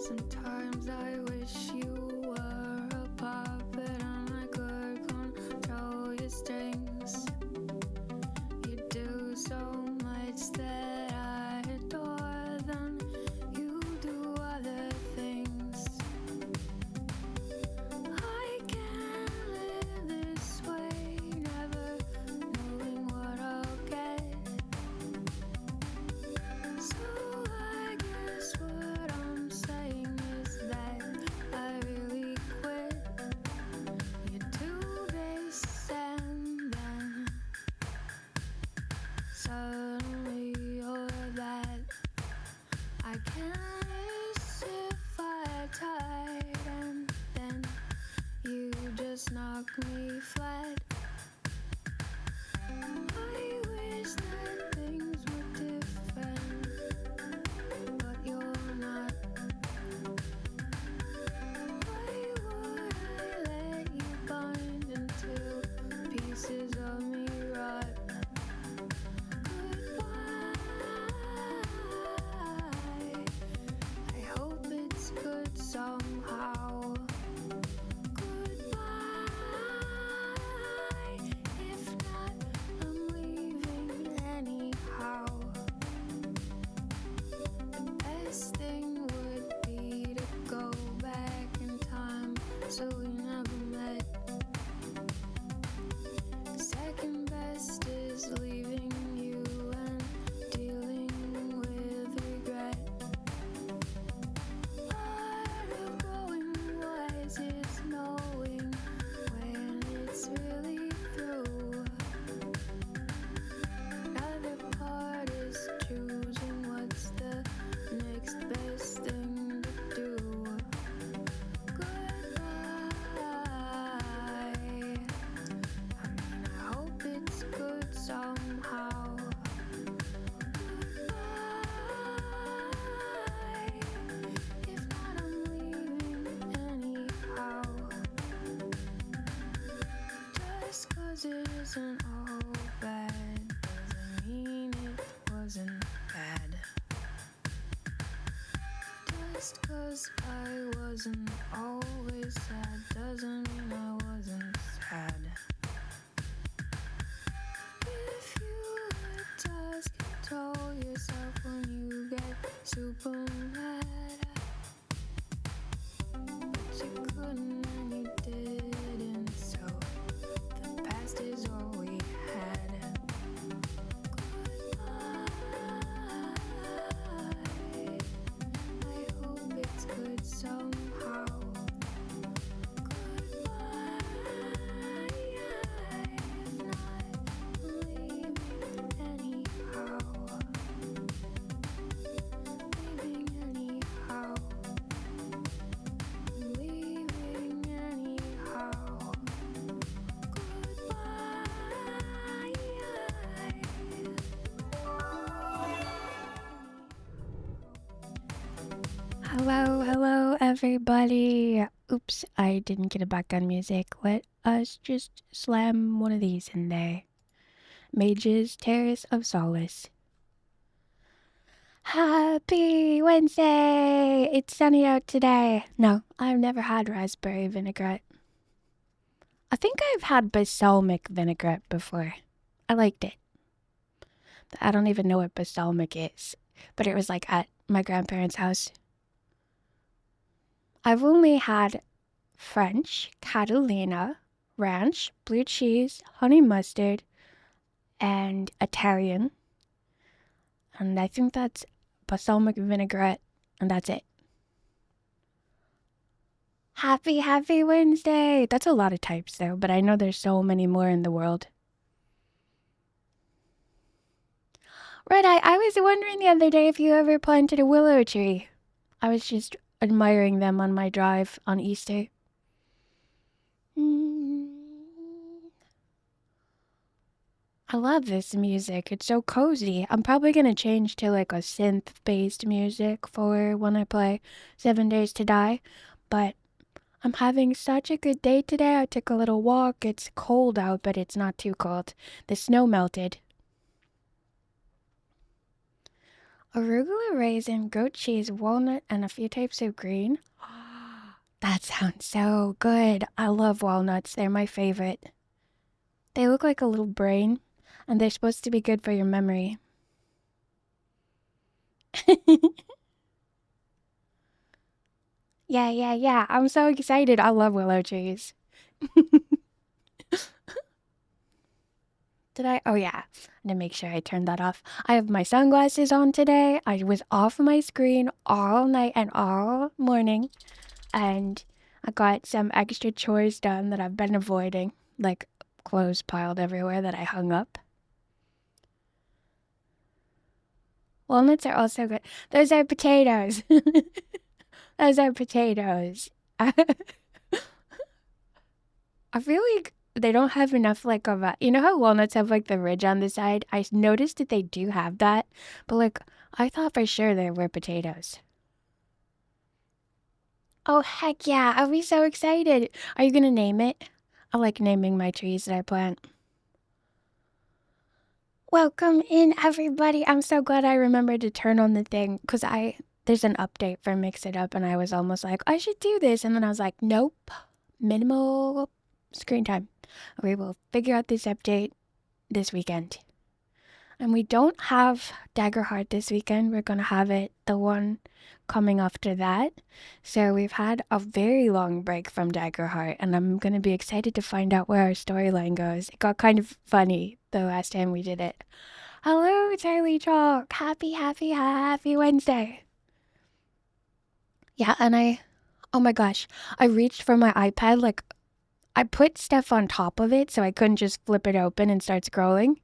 Sometimes I wish you were a puppet and I could control your strings. You do so much that I adore, then you do other things. I can't live this way, never knowing what I'll get. So I guess what I'm saying is that I really quit. You do this and then suddenly you're that. I can't miss if I tried, and then you just knock me flat. I wish that things were different, but you're not. Why would I let you bind into pieces of me rot? Goodbye. I hope it's good somehow. Goodbye. If not, I'm leaving anyhow. The best thing would be to go back in time so we never met. Second best is leaving you and dealing with regret. Part of growing wise is knowing when it's really through. Another part is choosing what's the next best thing to do. Goodbye. I hope it's good somehow. Goodbye. If not, I'm leaving anyhow. Just 'cause it isn't all bad doesn't mean it wasn't bad. Just 'cause I wasn't always sad doesn't mean I wasn't sad. If you would just control yourself when you get super mad, but you couldn't and you didn't, so the past is all we had. Goodbye. I hope it's good somehow. Goodbye. If not, I'm leaving anyhow. Leaving anyhow. Leaving anyhow. Hello, everybody. Oops, I didn't get a background music. Let us just slam one of these in there. Mage's Terrace of Solace. Happy Wednesday! It's sunny out today. No, I've never had raspberry vinaigrette. I think I've had balsamic vinaigrette before. I liked it. I don't even know what balsamic is, but it was like at my grandparents' house. I've only had French, Catalina, ranch, blue cheese, honey mustard, and Italian. And I think that's balsamic vinaigrette, and that's it. Happy Wednesday! That's a lot of types though, but I know there's so many more in the world. Red Eye, I was wondering the other day if you ever planted a willow tree. I was just admiring them on my drive on Easter. I love this music. It's so cozy. I'm probably going to change to like a synth-based music for when I play 7 Days to Die. But I'm having such a good day today. I took a little walk. It's cold out, but it's not too cold. The snow melted. Arugula, raisin, goat cheese, walnut, and a few types of green. That sounds so good. I love walnuts. They're my favorite. They look like a little brain, and they're supposed to be good for your memory. Yeah. I'm so excited. I love willow trees. Did I? Oh, yeah. I need to make sure I turned that off. I have my sunglasses on today. I was off my screen all night and all morning. And I got some extra chores done that I've been avoiding, like clothes piled everywhere that I hung up. Walnuts are also good. Those are potatoes. Those are potatoes. I feel like they don't have enough like of a, you know how walnuts have like the ridge on the side? I noticed that they do have that, but like I thought for sure they were potatoes. Oh heck yeah, I'll be so excited. Are you gonna name it? I like naming my trees that I plant. Welcome in everybody. I'm so glad I remembered to turn on the thing because there's an update for Mix It Up and I was almost like, I should do this. And then I was like, nope, minimal screen time. We will figure out this update this weekend. And we don't have Dagger Heart this weekend. We're going to have it the one coming after that. So we've had a very long break from Dagger Heart, and I'm going to be excited to find out where our storyline goes. It got kind of funny the last time we did it. Hello, Charlie Chalk. Happy Wednesday. Yeah, and oh my gosh, I reached for my iPad, like, I put stuff on top of it so I couldn't just flip it open and start scrolling.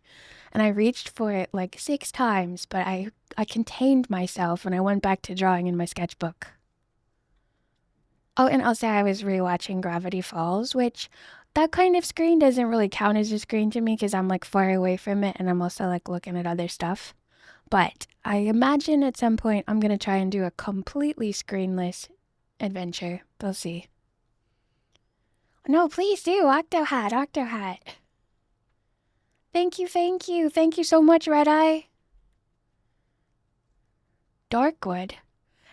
And I reached for it like 6 times, but I contained myself and I went back to drawing in my sketchbook. Oh, and also I was rewatching Gravity Falls, which that kind of screen doesn't really count as a screen to me because I'm like far away from it and I'm also like looking at other stuff. But I imagine at some point I'm going to try and do a completely screenless adventure. We'll see. No, please do. Octo Hat. Thank you. Thank you so much, Red Eye. Darkwood.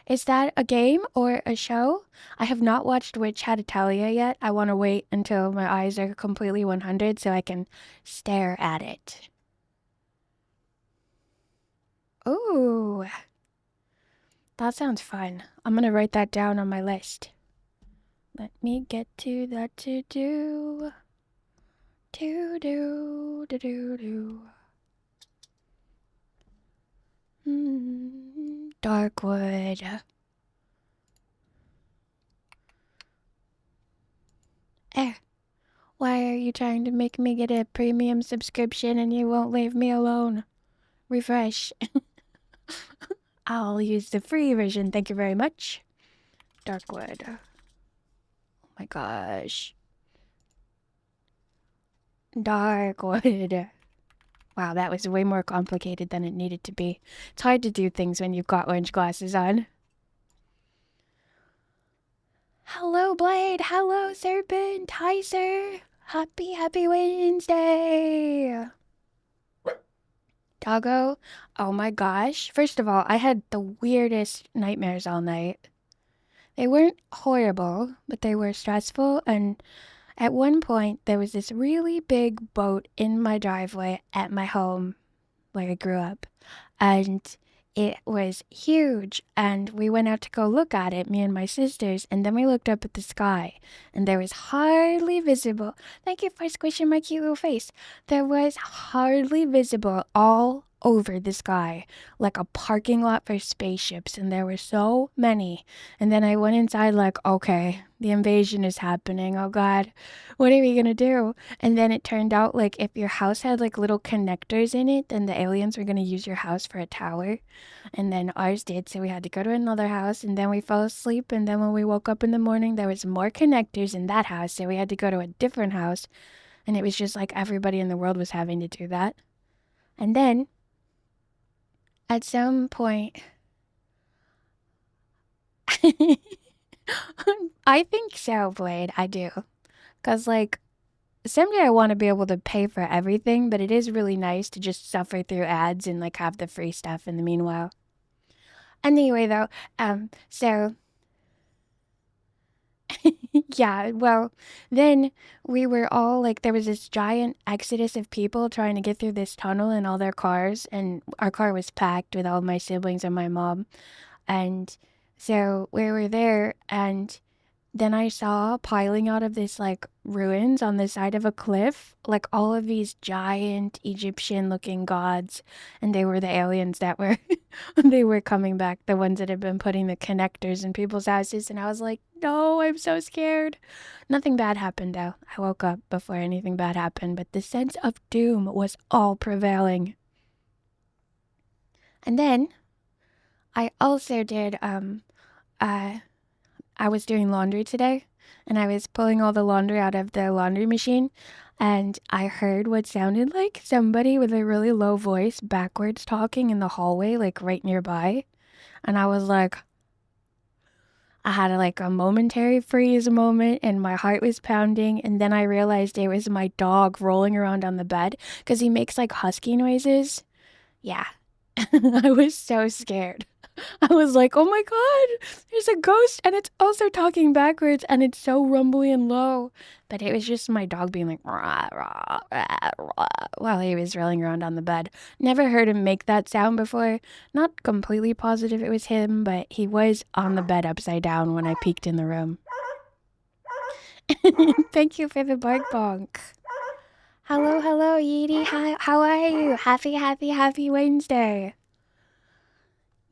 Is that a game or a show? I have not watched Witch Hatatalia yet. I want to wait until my eyes are completely 100 so I can stare at it. Ooh. That sounds fun. I'm going to write that down on my list. Let me get to that to do. Darkwood. Why are you trying to make me get a premium subscription and you won't leave me alone? Refresh. I'll use the free version, thank you very much. Darkwood. Oh my gosh. Darkwood. Wow, that was way more complicated than it needed to be. It's hard to do things when you've got orange glasses on. Hello, Blade. Hello, Serpent. Hi, sir. Happy Wednesday. Doggo. Oh my gosh. First of all, I had the weirdest nightmares all night. They weren't horrible, but they were stressful. And at one point, there was this really big boat in my driveway at my home where I grew up. And it was huge. And we went out to go look at it, me and my sisters. And then we looked up at the sky. And there was hardly visible. Thank you for squishing my cute little face. There was hardly visible all over the sky, like a parking lot for spaceships, and there were so many. And then I went inside like, okay, the invasion is happening. Oh God, what are we gonna do? And then it turned out like if your house had like little connectors in it, then the aliens were gonna use your house for a tower. And then ours did, so we had to go to another house, and then we fell asleep, and then when we woke up in the morning, there was more connectors in that house, so we had to go to a different house. And it was just like everybody in the world was having to do that. And then at some point, I think so, Blade. I do. Because, like, someday I want to be able to pay for everything, but it is really nice to just suffer through ads and, like, have the free stuff in the meanwhile. Anyway, though, so yeah, well, then we were all like, there was this giant exodus of people trying to get through this tunnel in all their cars, and our car was packed with all my siblings and my mom. And so we were there, and then I saw piling out of this like ruins on the side of a cliff, like all of these giant Egyptian looking gods. And they were the aliens that were they were coming back, the ones that had been putting the connectors in people's houses. And I was like, no, I'm so scared. Nothing bad happened though. I woke up before anything bad happened, but the sense of doom was all prevailing. And then I also did uh I was doing laundry today, and I was pulling all the laundry out of the laundry machine, and I heard what sounded like somebody with a really low voice backwards talking in the hallway, like right nearby. And I was like, I had like a momentary freeze moment, and my heart was pounding. And then I realized it was my dog rolling around on the bed because he makes like husky noises. Yeah, I was so scared. I was like, oh my God, there's a ghost and it's also talking backwards and it's so rumbly and low. But it was just my dog being like, rah, rah, rah, rah, while he was rolling around on the bed. Never heard him make that sound before. Not completely positive it was him, but he was on the bed upside down when I peeked in the room. Thank you for the bark bonk. Hello, hello, Yeety. Hi, how are you? Happy Wednesday.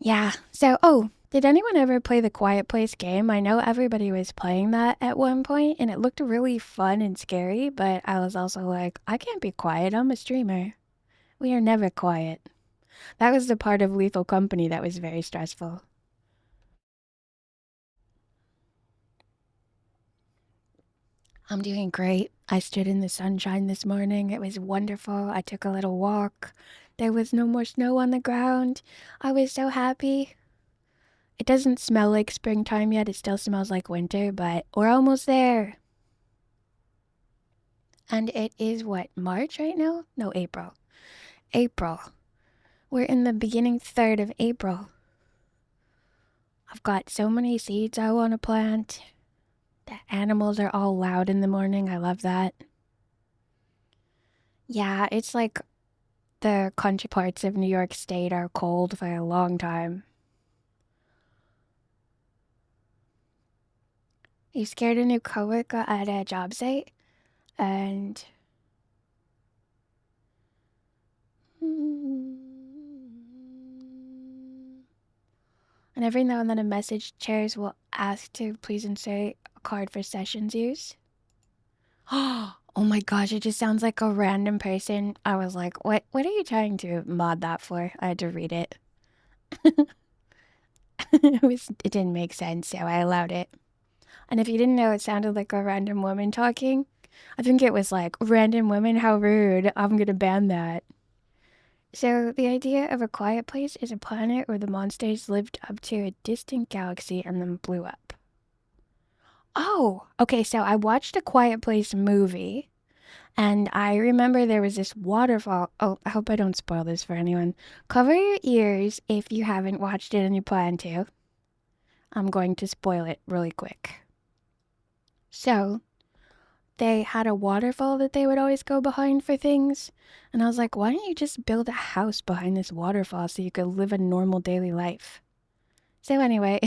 Yeah. So, oh, did anyone ever play the Quiet Place game? I know everybody was playing that at one point, and it looked really fun and scary, but I was also like, I can't be quiet. I'm a streamer. We are never quiet. That was the part of Lethal Company that was very stressful. I'm doing great. I stood in the sunshine this morning. It was wonderful. I took a little walk. There was no more snow on the ground. I was so happy. It doesn't smell like springtime yet. It still smells like winter, but we're almost there. And it is what, March right now? No, April. April. We're in the beginning third of April. I've got so many seeds I want to plant. The animals are all loud in the morning. I love that. Yeah, it's like the country parts of New York State are cold for a long time. You scared a new coworker at a job site? And and every now and then a message chairs will ask to please insert a card for sessions use. Oh my gosh, it just sounds like a random person. I was like, what are you trying to mod that for? I had to read it. It didn't make sense, so I allowed it. And if you didn't know it sounded like a random woman talking, I think it was like, random women, how rude. I'm gonna ban that. So, the idea of a quiet place is a planet where the monsters lived up to a distant galaxy and then blew up. Oh, okay, so I watched a Quiet Place movie, and I remember there was this waterfall. Oh, I hope I don't spoil this for anyone. Cover your ears if you haven't watched it and you plan to. I'm going to spoil it really quick. So, they had a waterfall that they would always go behind for things. And I was like, why don't you just build a house behind this waterfall so you could live a normal daily life? So, anyway,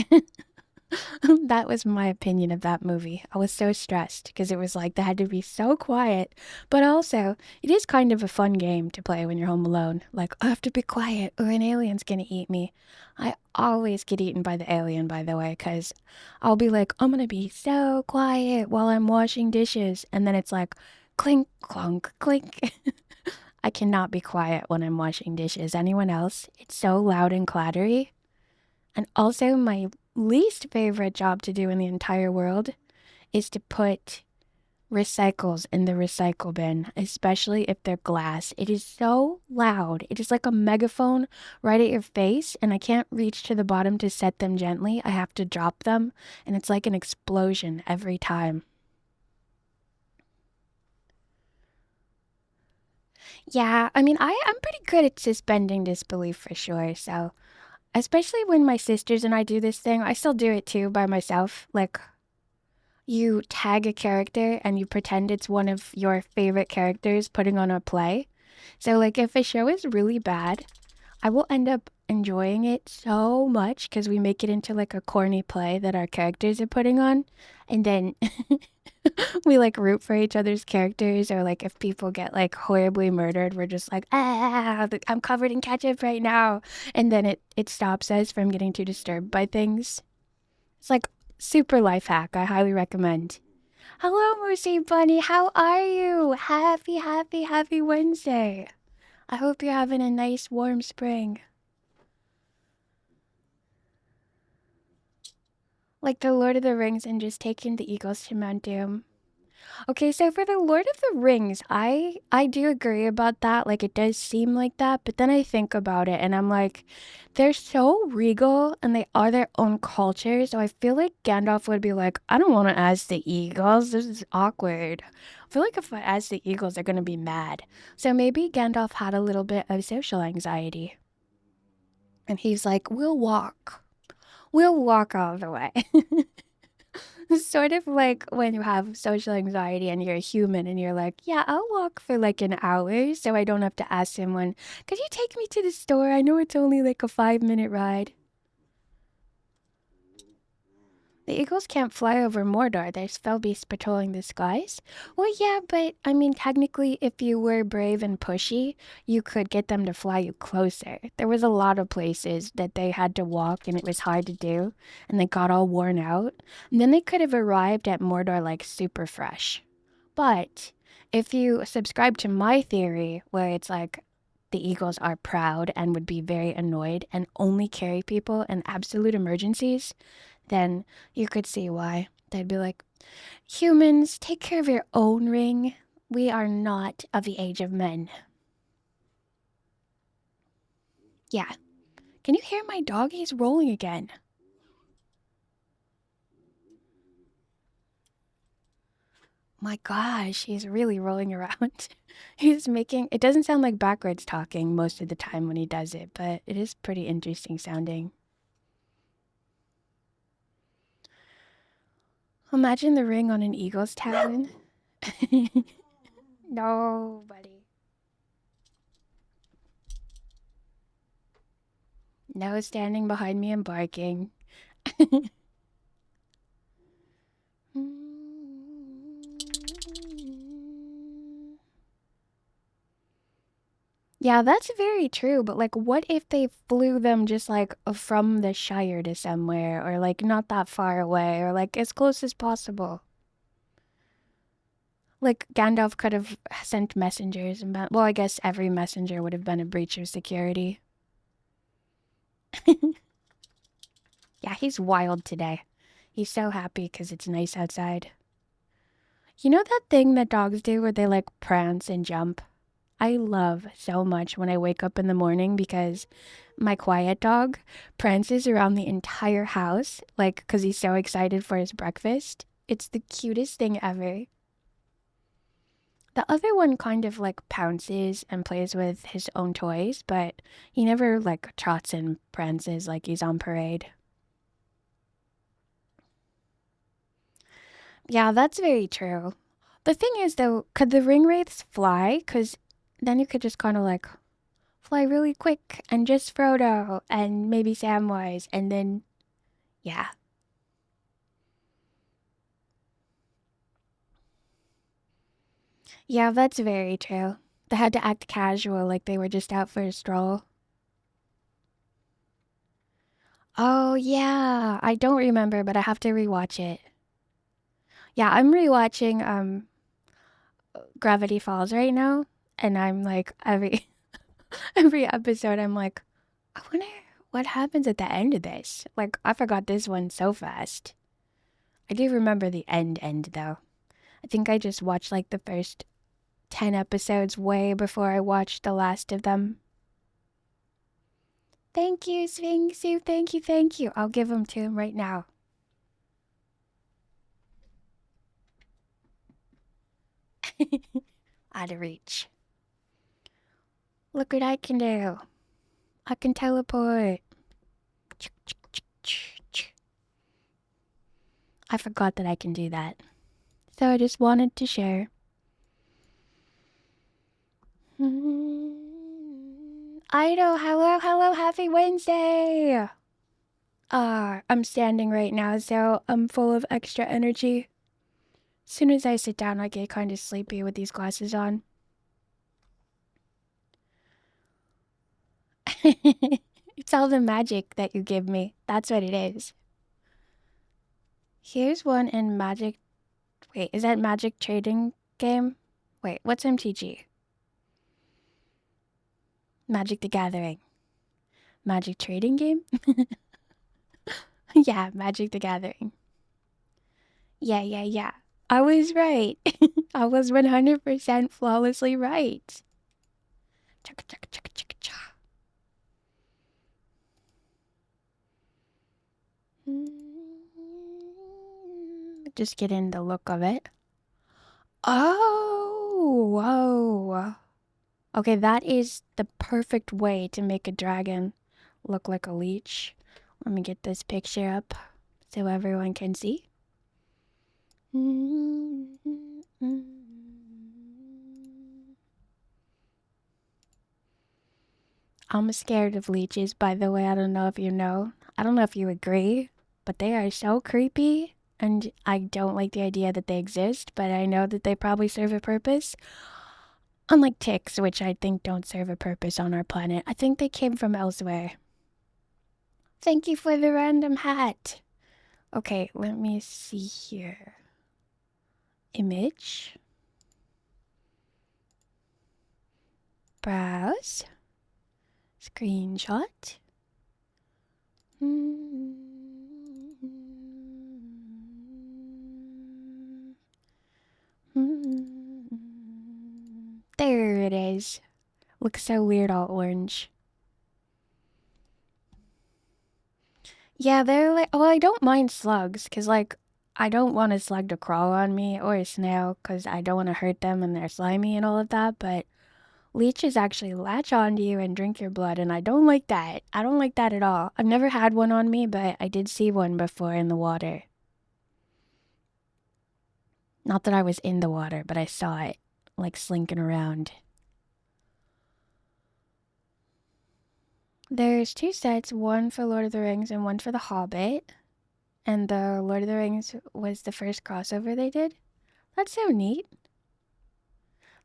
that was my opinion of that movie. I was so stressed because it was like they had to be so quiet. But also, it is kind of a fun game to play when you're home alone. Like, I have to be quiet or an alien's gonna eat me. I always get eaten by the alien, by the way, because I'll be like, I'm gonna be so quiet while I'm washing dishes. And then it's like, clink, clunk, clink. I cannot be quiet when I'm washing dishes. Anyone else? It's so loud and clattery. And also, my least favorite job to do in the entire world is to put recycles in the recycle bin, especially if they're glass. It is so loud. It is like a megaphone right at your face, and I can't reach to the bottom to set them gently. I have to drop them, and it's like an explosion every time. Yeah, I mean, I'm pretty good at suspending disbelief for sure, so Especially when my sisters and I do this thing. I still do it too by myself. Like, you tag a character and you pretend it's one of your favorite characters putting on a play. So, like, if a show is really bad, I will end up enjoying it so much because we make it into like a corny play that our characters are putting on. And then we like root for each other's characters, or like if people get like horribly murdered, we're just like, ah, I'm covered in ketchup right now. And then it stops us from getting too disturbed by things. It's like super life hack. I highly recommend. Hello, Mercy Bunny. How are you? Happy, happy, happy Wednesday. I hope you're having a nice warm spring. Like the Lord of the Rings and just taking the Eagles to Mount Doom. Okay, so for the Lord of the Rings, I do agree about that. Like it does seem like that, but then I think about it and I'm like, they're so regal and they are their own culture. So I feel like Gandalf would be like, I don't want to ask the Eagles. This is awkward. I feel like if I ask the Eagles, they're gonna be mad. So maybe Gandalf had a little bit of social anxiety. And he's like, we'll walk. We'll walk all the way. It's sort of like when you have social anxiety and you're a human and you're like, yeah, I'll walk for like an hour so I don't have to ask someone, could you take me to the store? I know it's only like a 5 minute ride. The eagles can't fly over Mordor. There's fell beasts patrolling the skies. Well, yeah, but I mean, technically, if you were brave and pushy, you could get them to fly you closer. There was a lot of places that they had to walk and it was hard to do, and they got all worn out. And then they could have arrived at Mordor like super fresh. But if you subscribe to my theory, where it's like the eagles are proud and would be very annoyed and only carry people in absolute emergencies, then you could see why. They'd be like, humans, take care of your own ring. We are not of the age of men. Yeah. Can you hear my dog? He's rolling again. My gosh, he's really rolling around. He's making, it doesn't sound like backwards talking most of the time when he does it, but it is pretty interesting sounding. Imagine the ring on an eagle's talon. No, buddy. No standing behind me and barking. Yeah, that's very true. But like, what if they flew them just like from the Shire to somewhere, or like not that far away, or like as close as possible? Like Gandalf could have sent messengers and been, well, I guess every messenger would have been a breach of security. Yeah, he's wild today. He's so happy because it's nice outside. You know that thing that dogs do where they like prance and jump? I love so much when I wake up in the morning because my quiet dog prances around the entire house, like, because he's so excited for his breakfast. It's the cutest thing ever. The other one kind of like pounces and plays with his own toys, but he never like trots and prances like he's on parade. Yeah, that's very true. The thing is, though, could the ring wraiths fly? Because then you could just kind of like fly really quick and just Frodo and maybe Samwise, and then, yeah. Yeah, that's very true. They had to act casual, like they were just out for a stroll. Oh, yeah. I don't remember, but I have to rewatch it. Yeah, I'm rewatching Gravity Falls right now, and I'm like every episode I'm like, I wonder what happens at the end of this. Like I forgot this one so fast. I do remember the end though. I think I just watched like the first 10 episodes way before I watched the last of them. Thank you, Sphinxu. Thank you, thank you. I'll give them to him right now. Out of reach. Look what I can do. I can teleport. I forgot that I can do that. So I just wanted to share. Ido, hello, happy Wednesday! I'm standing right now, so I'm full of extra energy. As soon as I sit down, I get kind of sleepy with these glasses on. It's all the magic that you give me. That's what it is. Here's one in Magic. Wait, is that Magic Trading Game? Wait, what's MTG? Magic the Gathering. Magic Trading Game? Yeah, Magic the Gathering. Yeah. I was right. I was 100% flawlessly right. Chaka, chaka, chaka, chaka, cha. Just getting the look of it. Oh, whoa. Okay, that is the perfect way to make a dragon look like a leech. Let me get this picture up so everyone can see. I'm scared of leeches, by the way. I don't know if you know. I don't know if you agree, but they are so creepy. And I don't like the idea that they exist, but I know that they probably serve a purpose. Unlike ticks, which I think don't serve a purpose on our planet. I think they came from elsewhere. Thank you for the random hat. Okay, let me see here. Image. Browse. Screenshot. There it is. Looks so weird all orange. Yeah, they're like, well, I don't mind slugs, because, like, I don't want a slug to crawl on me, or a snail, because I don't want to hurt them and they're slimy and all of that, but leeches actually latch onto you and drink your blood, and I don't like that. I don't like that at all. I've never had one on me, but I did see one before in the water. Not that I was in the water, but I saw it, like, slinking around. There's two sets, one for Lord of the Rings and one for The Hobbit. And the Lord of the Rings was the first crossover they did. That's so neat.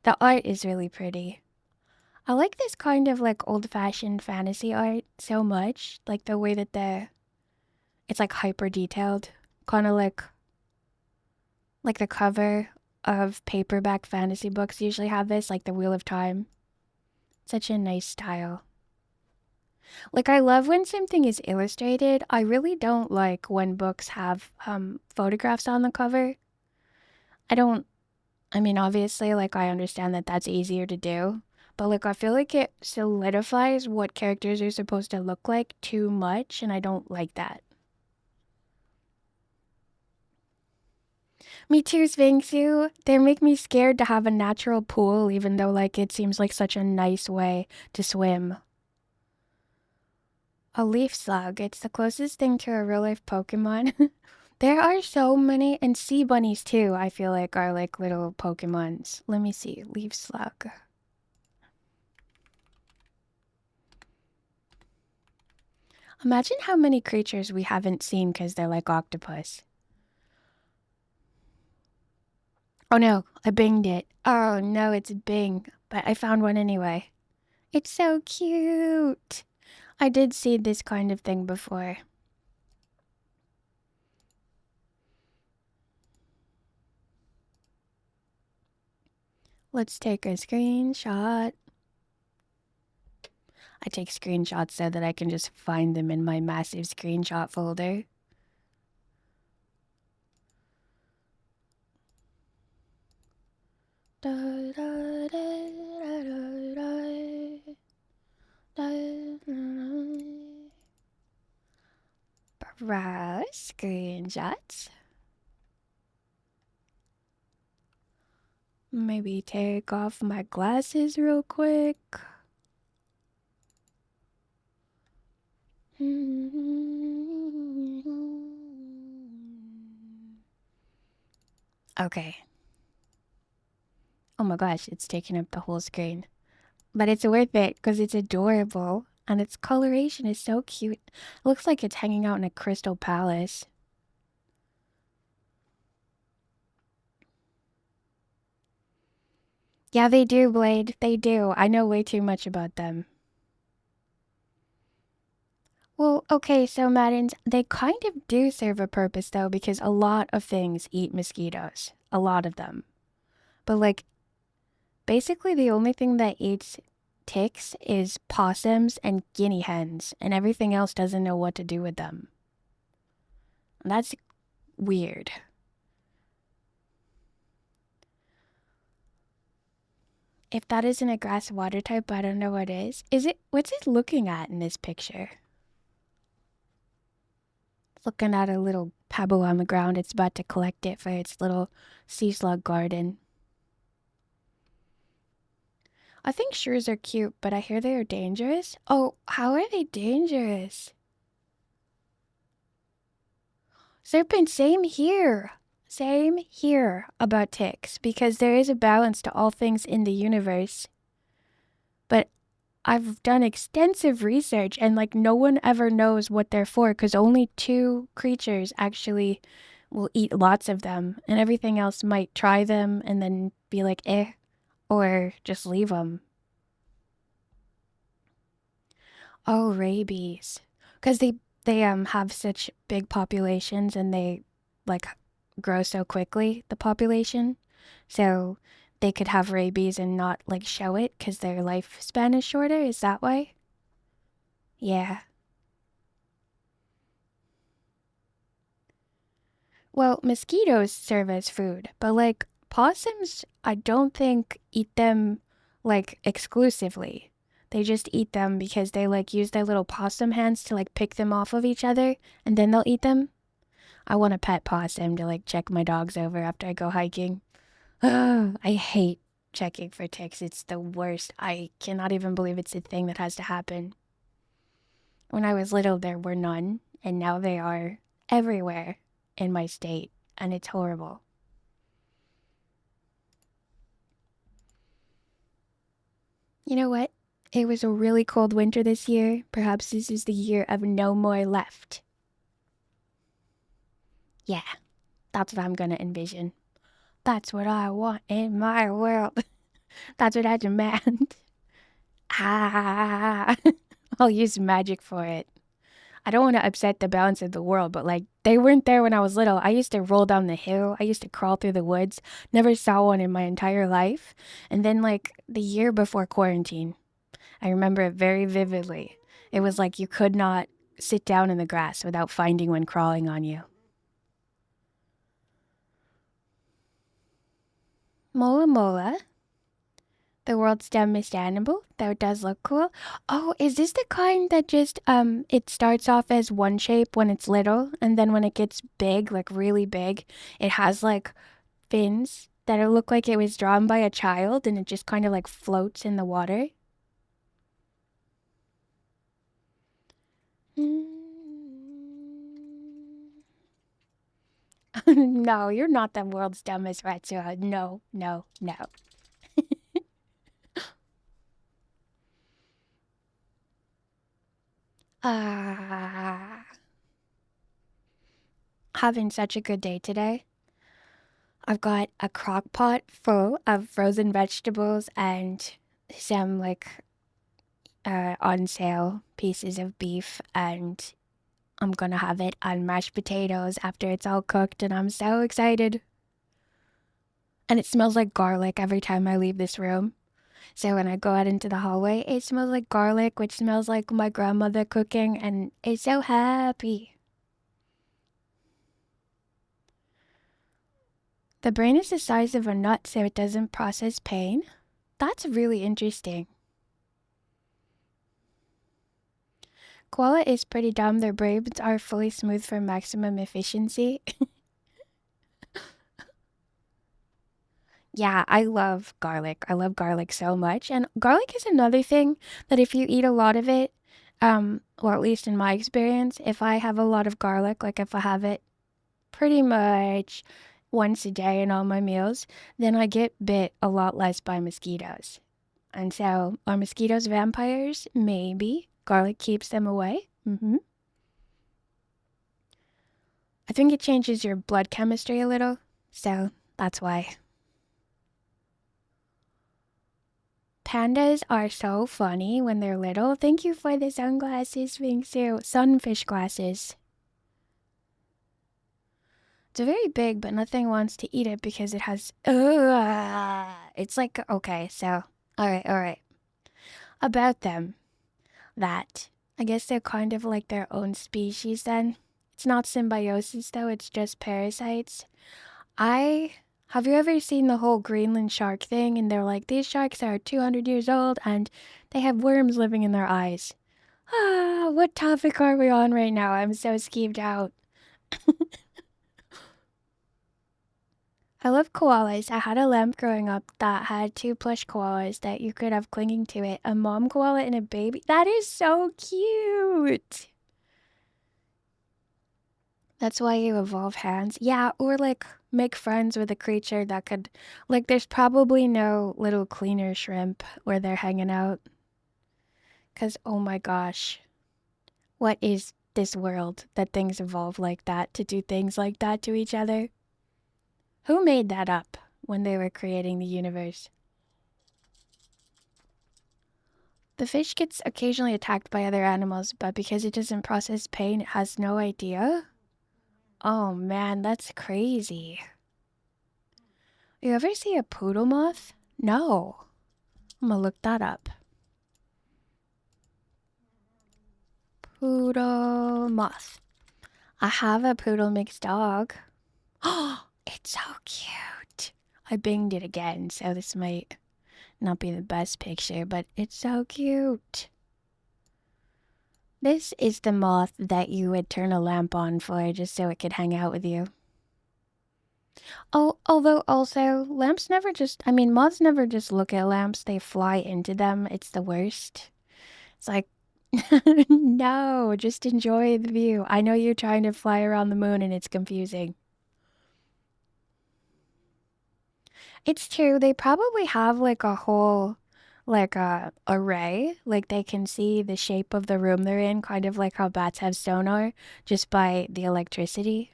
The art is really pretty. I like this kind of like old-fashioned fantasy art so much. Like the way that it's like hyper detailed. Kind of like the cover of paperback fantasy books usually have this, like the Wheel of Time. Such a nice style. Like, I love when something is illustrated. I really don't like when books have photographs on the cover. I mean, obviously, like, I understand that that's easier to do, but, like, I feel like it solidifies what characters are supposed to look like too much, and I don't like that. Me too, Sphinxu. They make me scared to have a natural pool, even though, like, it seems like such a nice way to swim. A leaf slug. It's the closest thing to a real-life Pokemon. There are so many, and sea bunnies too, I feel like, are like little Pokemons. Let me see. Leaf slug. Imagine how many creatures we haven't seen because they're like octopus. Oh no, I binged it. Oh no, it's Bing. But I found one anyway. It's so cute. I did see this kind of thing before. Let's take a screenshot. I take screenshots so that I can just find them in my massive screenshot folder. Browse screenshots. Maybe take off my glasses real quick. Okay. Oh my gosh, it's taking up the whole screen. But it's worth it because it's adorable and its coloration is so cute. It looks like it's hanging out in a crystal palace. Yeah, they do, Blade. They do. I know way too much about them. Well, okay, so Maddens, they kind of do serve a purpose though, because a lot of things eat mosquitoes. A lot of them. But like, basically the only thing that eats ticks is possums and guinea hens, and everything else doesn't know what to do with them. And that's weird. If that isn't a grass water type, I don't know what is. Is it? What's it looking at in this picture? It's looking at a little pebble on the ground. It's about to collect it for its little sea slug garden. I think shrews are cute, but I hear they are dangerous. Oh, how are they dangerous? Serpent, same here. Same here about ticks, because there is a balance to all things in the universe. But I've done extensive research and like no one ever knows what they're for because only two creatures actually will eat lots of them and everything else might try them and then be like or just leave them. Oh, rabies. Because they have such big populations and they like grow so quickly, the population. So they could have rabies and not like show it because their lifespan is shorter. Is that why? Yeah. Well, mosquitoes serve as food, but like possums, I don't think eat them like exclusively. They just eat them because they like use their little possum hands to like pick them off of each other and then they'll eat them. I want a pet possum to like check my dogs over after I go hiking. I hate checking for ticks. It's the worst. I cannot even believe it's a thing that has to happen. When I was little, there were none, and now they are everywhere in my state, and it's horrible. You know what? It was a really cold winter this year. Perhaps this is the year of no more left. Yeah, that's what I'm gonna envision. That's what I want in my world. That's what I demand. Ah, I'll use magic for it. I don't want to upset the balance of the world, but like they weren't there when I was little. I used to roll down the hill. I used to crawl through the woods. Never saw one in my entire life. And then like the year before quarantine, I remember it very vividly. It was like you could not sit down in the grass without finding one crawling on you. Mola mola. The world's dumbest animal, though it does look cool. Oh, is this the kind that just it starts off as one shape when it's little and then when it gets big, like really big, it has like fins that look like it was drawn by a child and it just kind of like floats in the water? No, you're not the world's dumbest restaurant. No, no, no. Ah, having such a good day today. I've got a crock pot full of frozen vegetables and some like on sale pieces of beef, and I'm gonna have it on mashed potatoes after it's all cooked, and I'm so excited. And it smells like garlic every time I leave this room. So when I go out into the hallway, it smells like garlic, which smells like my grandmother cooking, and it's so happy. The brain is the size of a nut, so it doesn't process pain. That's really interesting. Koala is pretty dumb. Their brains are fully smooth for maximum efficiency. Yeah, I love garlic. I love garlic so much. And garlic is another thing that if you eat a lot of it, or at least in my experience, if I have a lot of garlic, like if I have it pretty much once a day in all my meals, then I get bit a lot less by mosquitoes. And so, are mosquitoes vampires? Maybe. Garlic keeps them away? I think it changes your blood chemistry a little, so that's why. Pandas are so funny when they're little. Thank you for the sunglasses, Vingsu. Sunfish glasses. It's very big, but nothing wants to eat it because it has. It's like, okay, so. Alright. About them. That. I guess they're kind of like their own species then. It's not symbiosis though, it's just parasites. Have you ever seen the whole Greenland shark thing? And they're like, these sharks are 200 years old and they have worms living in their eyes. What topic are we on right now? I'm so skeeved out. I love koalas. I had a lamp growing up that had two plush koalas that you could have clinging to it. A mom koala and a baby. That is so cute. That's why you evolve hands. Yeah, or like make friends with a creature that could, like, there's probably no little cleaner shrimp where they're hanging out. Because, oh my gosh, what is this world that things evolve like that to do things like that to each other? Who made that up when they were creating the universe? The fish gets occasionally attacked by other animals, but because it doesn't process pain, it has no idea. Oh man, that's crazy. You ever see a poodle moth? No. I'm gonna look that up. Poodle moth. I have a poodle mixed dog. Oh, it's so cute. I binged it again, so this might not be the best picture, but it's so cute. This is the moth that you would turn a lamp on for just so it could hang out with you. Oh, although also, moths never just look at lamps, they fly into them. It's the worst. It's like, no, just enjoy the view. I know you're trying to fly around the moon and it's confusing. It's true, they probably have like a whole, like a array. Like they can see the shape of the room they're in, kind of like how bats have sonar, just by the electricity.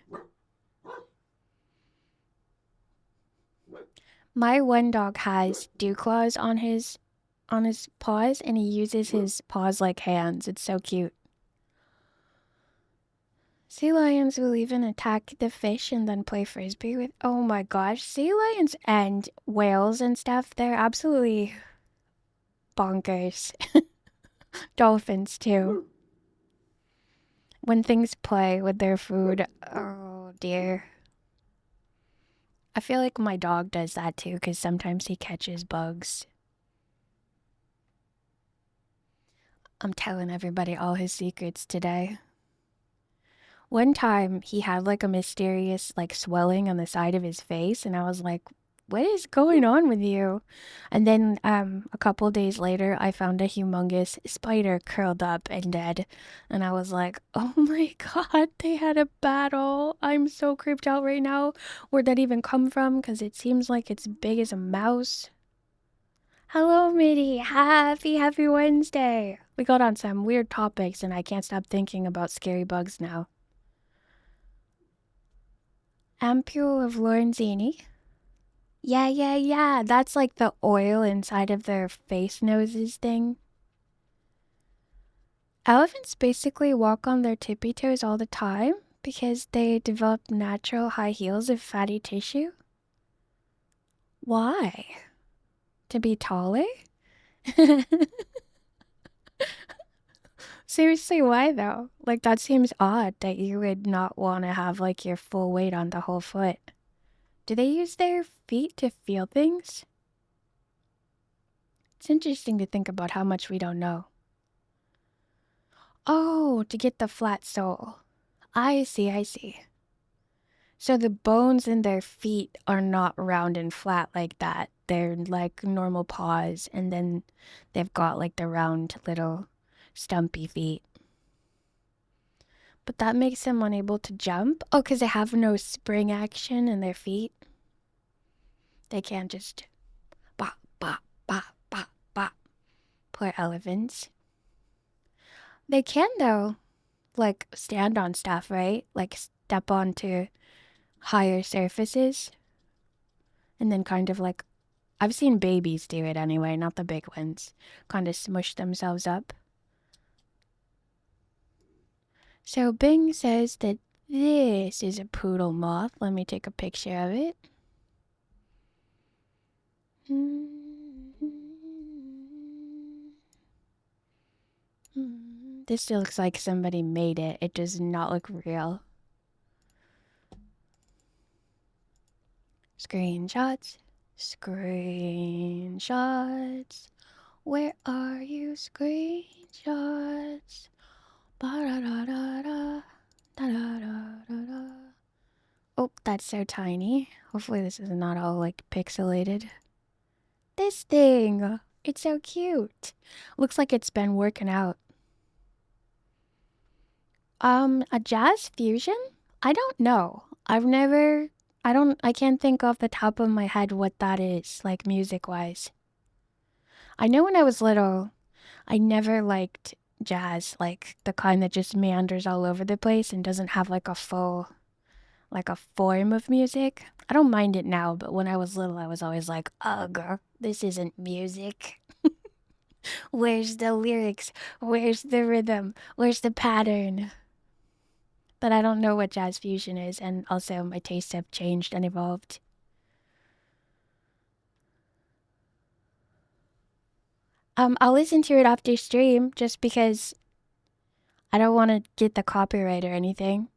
My one dog has dew claws on his paws and he uses his paws like hands. It's so cute. Sea lions will even attack the fish and then play frisbee with. Oh my gosh, sea lions and whales and stuff, they're absolutely bonkers. Dolphins too. When things play with their food, oh dear. I feel like my dog does that too because sometimes he catches bugs. I'm telling everybody all his secrets today. One time he had like a mysterious like swelling on the side of his face and I was like, what is going on with you? And then a couple days later I found a humongous spider curled up and dead. And I was like, oh my god, they had a battle. I'm so creeped out right now. Where'd that even come from? Because it seems like it's big as a mouse. Hello, Mitty. Happy Wednesday. We got on some weird topics and I can't stop thinking about scary bugs now. Ampule of Lorenzini. Yeah. That's like the oil inside of their face noses thing. Elephants basically walk on their tippy toes all the time because they develop natural high heels of fatty tissue. Why? To be taller? Seriously, why though? Like, that seems odd that you would not want to have like your full weight on the whole foot. Do they use their feet to feel things? It's interesting to think about how much we don't know. Oh, to get the flat sole. I see. So the bones in their feet are not round and flat like that. They're like normal paws, and then they've got like the round little stumpy feet. But that makes them unable to jump? Oh, because they have no spring action in their feet? They can't just bop, bop, bop, bop, bop. Poor elephants. They can, though, like, stand on stuff, right? Like, step onto higher surfaces. And then kind of like, I've seen babies do it anyway, not the big ones. Kind of smush themselves up. So Bing says that this is a poodle moth. Let me take a picture of it. This looks like somebody made it. It does not look real. Screenshots. Screenshots. Where are you, screenshots? Ba-da-da-da-da. Da-da-da-da-da. Oh, that's so tiny. Hopefully this is not all like pixelated. This thing. It's so cute. Looks like it's been working out. A jazz fusion? I don't know. I can't think off the top of my head what that is, like music-wise. I know when I was little, I never liked jazz, like the kind that just meanders all over the place and doesn't have like a full, like a form of music. I don't mind it now, but when I was little, I was always like, ugh, this isn't music. Where's the lyrics? Where's the rhythm? Where's the pattern? But I don't know what jazz fusion is, and also my tastes have changed and evolved. I'll listen to it after stream just because I don't want to get the copyright or anything.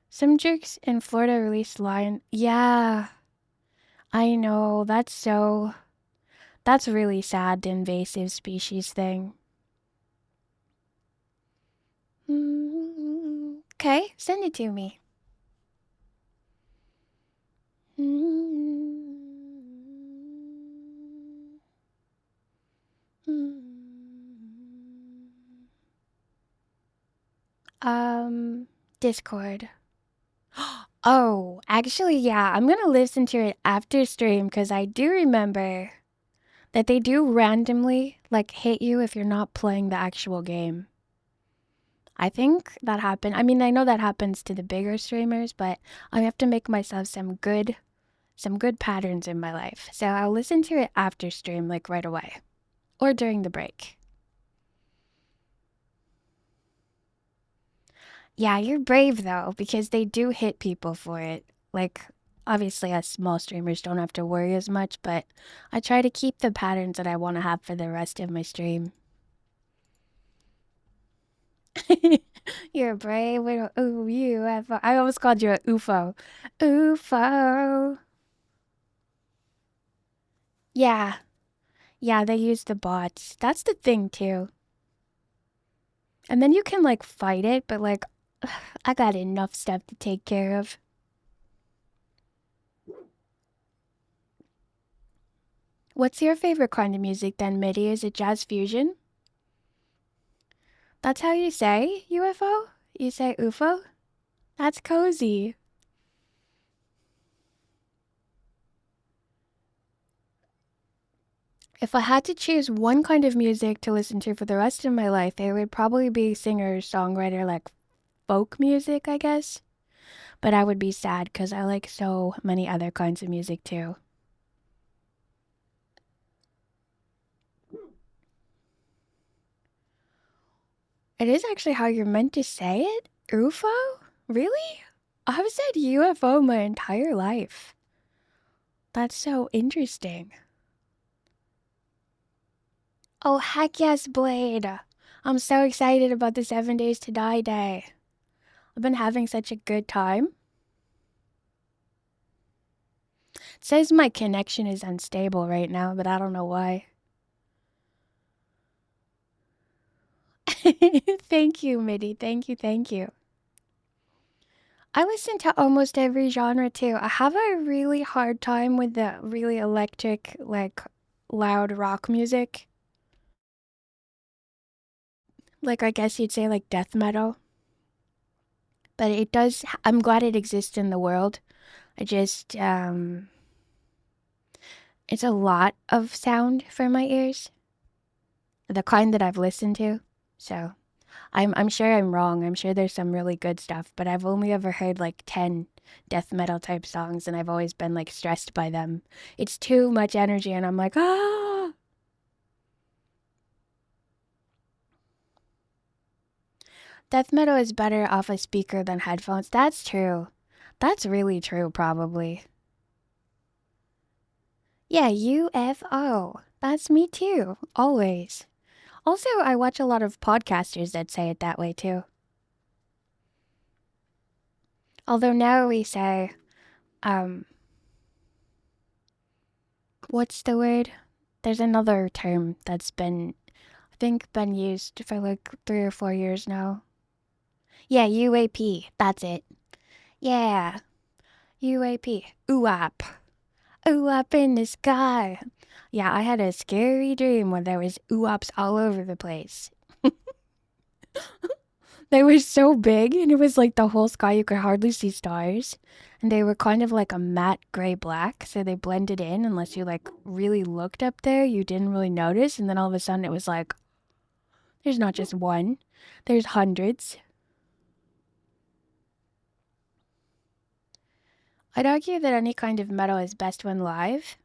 Some jerks in Florida released lion. Yeah, I know. That's really sad, the invasive species thing. Okay, send it to me. Discord. Oh, actually, yeah, I'm gonna listen to it after stream because I do remember that they do randomly like hit you if you're not playing the actual game. I think that happened. I mean, I know that happens to the bigger streamers, but I have to make myself some good patterns in my life. So I'll listen to it after stream, like right away or during the break. Yeah, you're brave though, because they do hit people for it. Like, obviously, us small streamers don't have to worry as much, but I try to keep the patterns that I want to have for the rest of my stream. You're brave little UFO. I almost called you a UFO. UFO. Yeah. Yeah, they use the bots. That's the thing, too. And then you can, like, fight it, but, like, I got enough stuff to take care of. What's your favorite kind of music then, MIDI? Is it jazz fusion? That's how you say UFO? You say UFO? That's cozy. If I had to choose one kind of music to listen to for the rest of my life, it would probably be singer, songwriter, like folk music, I guess. But I would be sad because I like so many other kinds of music too. It is actually how you're meant to say it? UFO? Really? I've said UFO my entire life. That's so interesting. Oh, heck yes, Blade. I'm so excited about the 7 Days to Die day. I've been having such a good time. It says my connection is unstable right now, but I don't know why. Thank you, Midi. Thank you, thank you. I listen to almost every genre too. I have a really hard time with the really electric, like loud rock music. Like, I guess you'd say like death metal. But it does, I'm glad it exists in the world. I just, it's a lot of sound for my ears, the kind that I've listened to. So I'm sure I'm wrong. I'm sure there's some really good stuff, but I've only ever heard like 10 death metal type songs and I've always been like stressed by them. It's too much energy and I'm like, ah. Death metal is better off a speaker than headphones. That's true. That's really true, probably. Yeah, UFO. That's me too, always. Also, I watch a lot of podcasters that say it that way too. Although now we say, um, what's the word? There's another term that's been, I think, been used for like 3 or 4 years now. Yeah, UAP. That's it. Yeah, UAP. UAP. UAP in the sky. Yeah, I had a scary dream where there was UAPs all over the place. They were so big, and it was like the whole sky. You could hardly see stars. And they were kind of like a matte gray black, so they blended in unless you like really looked up there. You didn't really notice. And then all of a sudden it was like, there's not just one, there's hundreds. I'd argue that any kind of metal is best when live.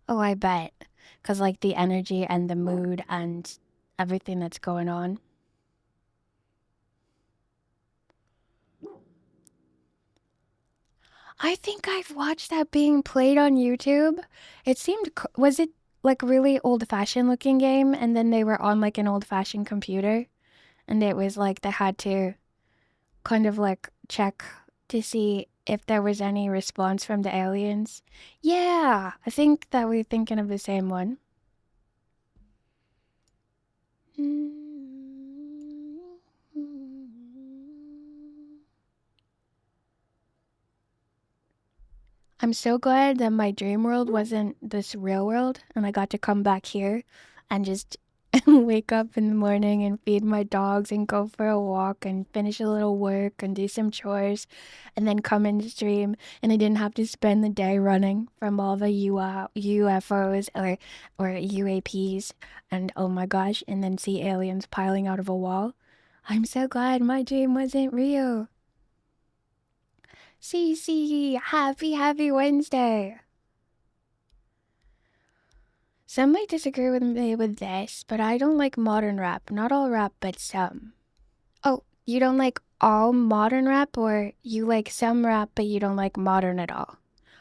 Oh, I bet. Because like the energy and the mood and everything that's going on. I think I've watched that being played on YouTube. It seemed, was it like really old fashioned looking game? And then they were on like an old fashioned computer. And it was like they had to kind of like check to see if there was any response from the aliens. Yeah, I think that we're thinking of the same one. I'm so glad that my dream world wasn't this real world and I got to come back here and just wake up in the morning and feed my dogs and go for a walk and finish a little work and do some chores and then come in the stream and I didn't have to spend the day running from all the UFOs or UAPs and oh my gosh and then see aliens piling out of a wall. I'm so glad my dream wasn't real. Cece, happy Wednesday. Some might disagree with me with this, but I don't like modern rap. Not all rap, but some. Oh, you don't like all modern rap, or you like some rap, but you don't like modern at all?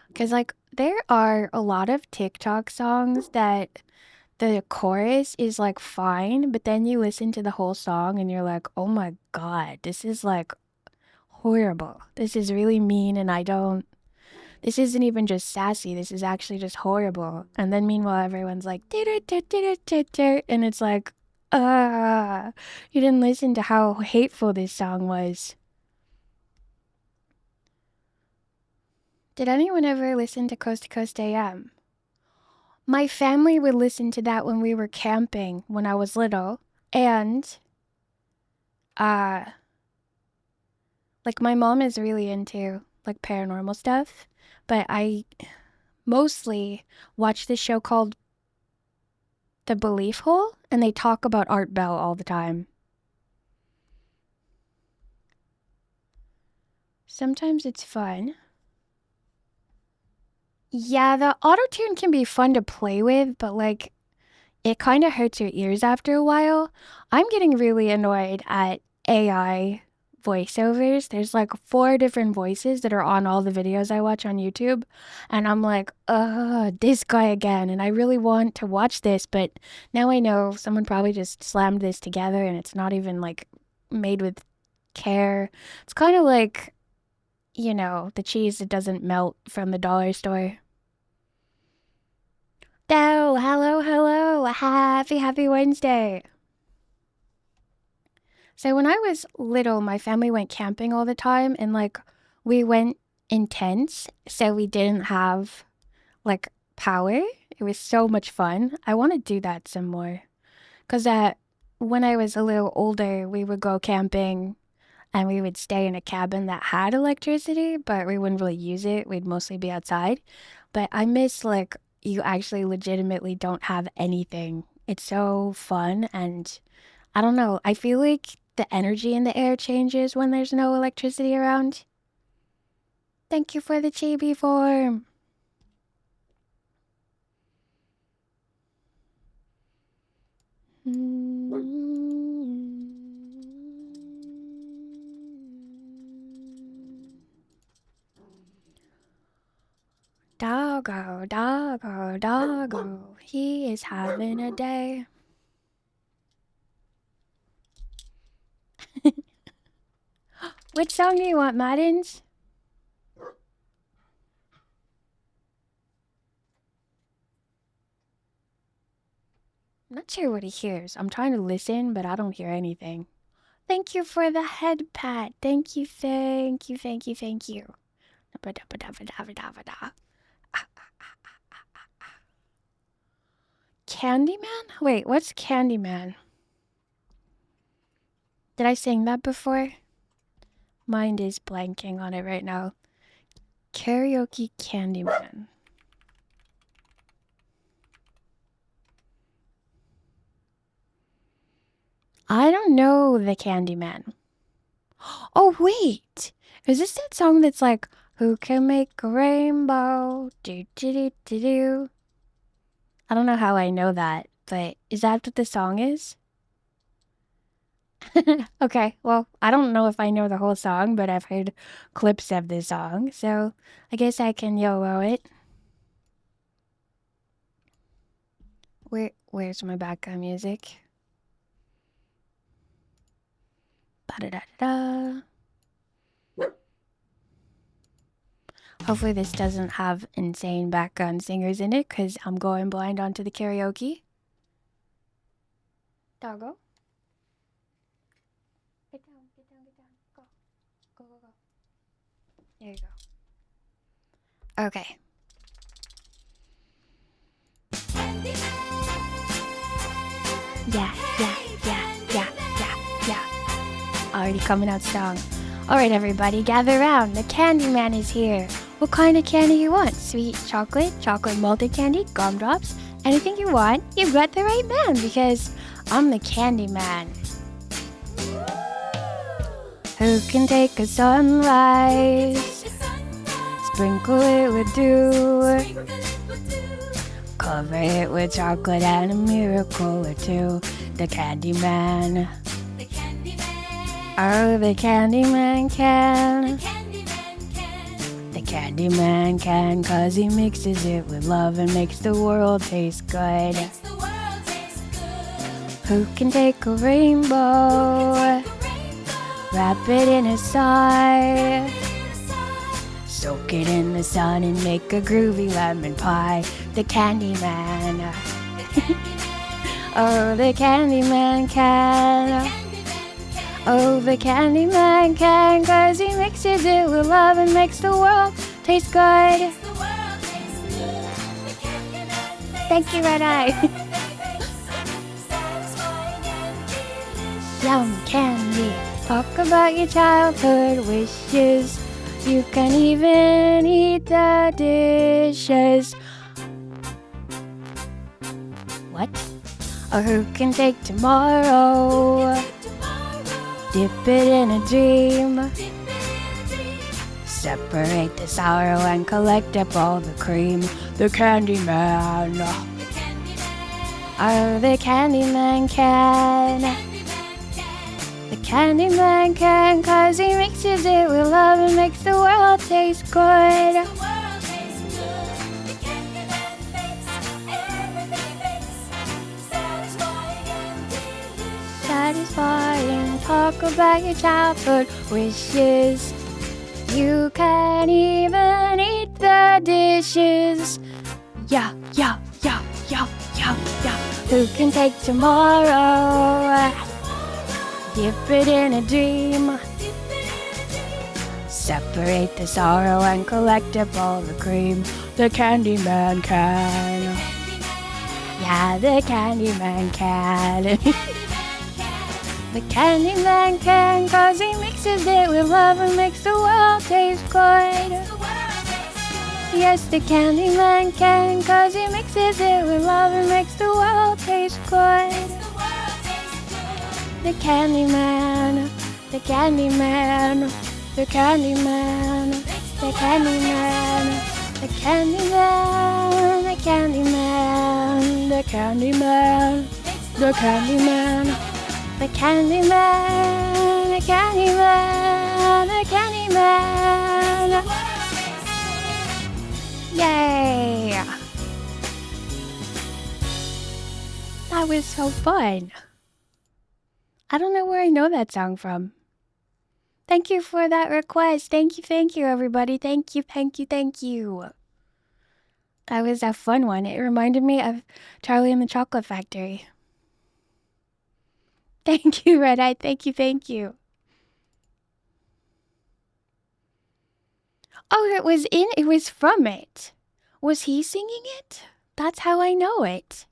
Because, like, there are a lot of TikTok songs that the chorus is like fine, but then you listen to the whole song and you're like, oh my god, this is like horrible. This is really mean, and I don't. This isn't even just sassy. This is actually just horrible. And then meanwhile, everyone's like, and it's like, you didn't listen to how hateful this song was. Did anyone ever listen to Coast AM? My family would listen to that when we were camping when I was little. And, uh, like my mom is really into like paranormal stuff, but I mostly watch this show called The Belief Hole, and they talk about Art Bell all the time. Sometimes it's fun. Yeah, the auto-tune can be fun to play with, but like it kind of hurts your ears after a while. I'm getting really annoyed at AI voiceovers. There's like 4 different voices that are on all the videos I watch on YouTube. And I'm like, this guy again. And I really want to watch this, but now I know someone probably just slammed this together and it's not even like made with care. It's kind of like, the cheese that doesn't melt from the dollar store. Oh, hello. Happy Wednesday. So when I was little, my family went camping all the time and like we went in tents, so we didn't have like power. It was so much fun. I want to do that some more. Cause when I was a little older, we would go camping and we would stay in a cabin that had electricity, but we wouldn't really use it. We'd mostly be outside. But I miss like you actually legitimately don't have anything. It's so fun and I don't know. I feel like the energy in the air changes when there's no electricity around. Thank you for the chibi form. Doggo, doggo, doggo, he is having a day. Which song do you want, Maddens? I'm not sure what he hears. I'm trying to listen, but I don't hear anything. Thank you for the head pat. Thank you, thank you, thank you, thank you. Candyman? Wait, what's Candyman? Did I sing that before? Mind is blanking on it right now. Karaoke Candyman. I don't know the Candyman. Oh, wait. Is this that song that's like, who can make a rainbow? Do, do, do, do, do. I don't know how I know that, but is that what the song is? Okay, well, I don't know if I know the whole song, but I've heard clips of this song, so I guess I can YOLO it. Where's my background music? Ba-da-da-da-da. Hopefully this doesn't have insane background singers in it, because I'm going blind onto the karaoke. Doggo. Get down, get down, get down. Go. Go, go, go. There you go. Okay. Yeah, yeah, yeah, yeah, yeah, yeah. Already coming out strong. Alright everybody, gather around. The Candyman is here. What kind of candy you want? Sweet chocolate, chocolate malted candy, gumdrops, anything you want. You've got the right man because I'm the Candyman. Who can take a sunrise, sprinkle it with dew, cover it with chocolate and a miracle or two. The Candyman. Oh, the Candyman can. The Candyman can, 'cause he mixes it with love and makes the world taste good. Who can take a rainbow, wrap it in a sigh, soak it in the sun and make a groovy lemon pie. The Candyman. Oh, the Candyman can. Oh, the Candyman can, 'cause he mixes it with love and makes the world taste good. Thank you, Red Eye. Yum candy. Talk about your childhood wishes. You can even eat the dishes. What? Or who can take tomorrow, dip it in a dream, separate the sorrow and collect up all the cream. The Candyman. Oh, the Candyman can. The Candyman can, 'cause he mixes it with love and makes the world taste good. Satisfying. Talk about your childhood wishes. You can even eat the dishes. Yeah, yeah, yeah, yeah, yeah, yeah. Who can take tomorrow, dip it in a dream, separate the sorrow and collect up all the cream. The Candyman can. Yeah, the Candyman can. The Candyman can, 'cause he mixes it with love and makes the world taste good. Yes, the Candyman can, 'cause he mixes it with love and makes the world taste good. The Candyman, the Candyman, the Candyman, the Candyman, the Candyman, the Candyman, the Candyman, the Candyman, the Candyman, the Candyman, the Candyman. Yay! That was so fun. I don't know where I know that song from. Thank you for that request. Thank you, everybody. Thank you. That was a fun one. It reminded me of Charlie and the Chocolate Factory. Thank you, Red Eye. Thank you. Oh, it was from it. Was he singing it? That's how I know it.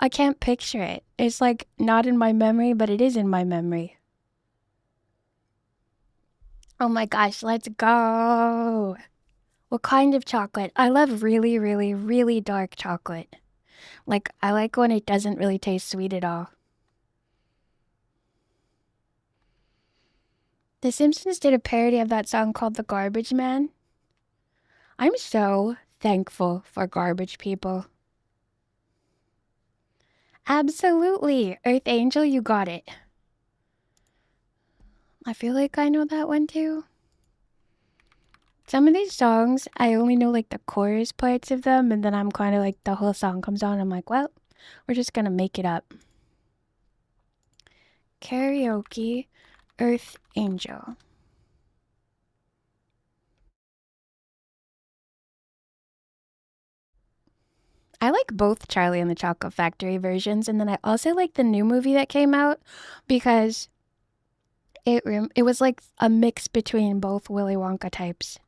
I can't picture it. It's like not in my memory, but it is in my memory. Oh my gosh, let's go. What kind of chocolate? I love really, really, really dark chocolate. Like, I like when it doesn't really taste sweet at all. The Simpsons did a parody of that song called The Garbage Man. I'm so thankful for garbage people. Absolutely. Earth Angel, you got it. I feel like I know that one too. Some of these songs, I only know like the chorus parts of them, and then I'm kind of like, the whole song comes on, I'm like, well, we're just gonna make it up. Karaoke, Earth Angel. I like both Charlie and the Chocolate Factory versions, and then I also like the new movie that came out because it was like a mix between both Willy Wonka types.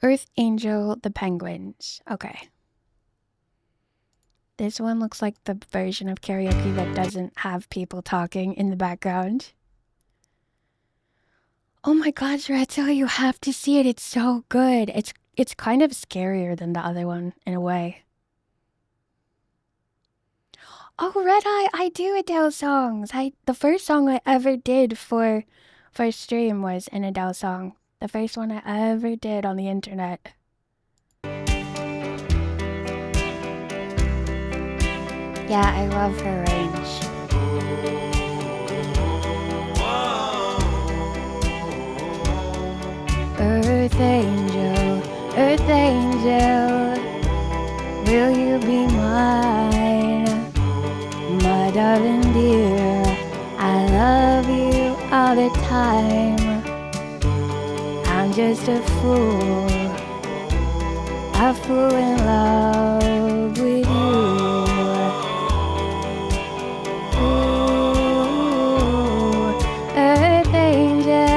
Earth Angel, the Penguins. Okay. This one looks like the version of karaoke that doesn't have people talking in the background. Oh my gosh, Retso, you have to see it. It's so good. It's kind of scarier than the other one in a way. Oh, Red Eye, I do Adele songs. The first song I ever did for stream was an Adele song. The first one I ever did on the internet. Yeah, I love her range. Earth angel, will you be mine? My darling dear, I love you all the time. I'm just a fool in love with you. Ooh, earth angel,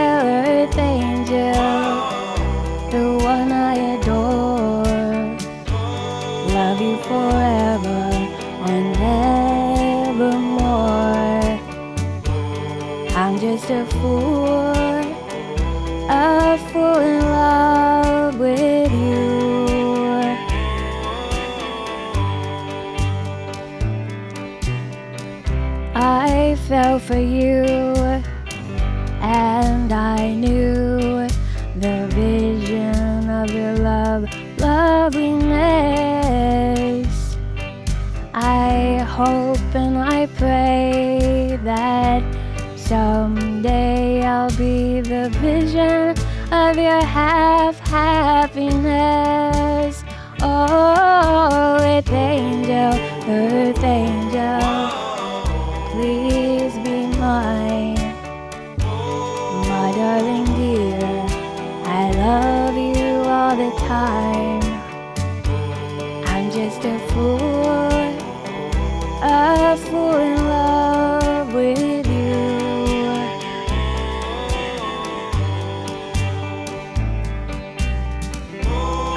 the one I adore. Love you forever and evermore. I'm just a fool in love with you. I fell for you, and I knew the vision of your loveliness. I hope and I pray that someday I'll be the vision of your happiness. Oh, earth angel, please be mine. My darling dear, I love you all the time. I'm just a fool in love with you.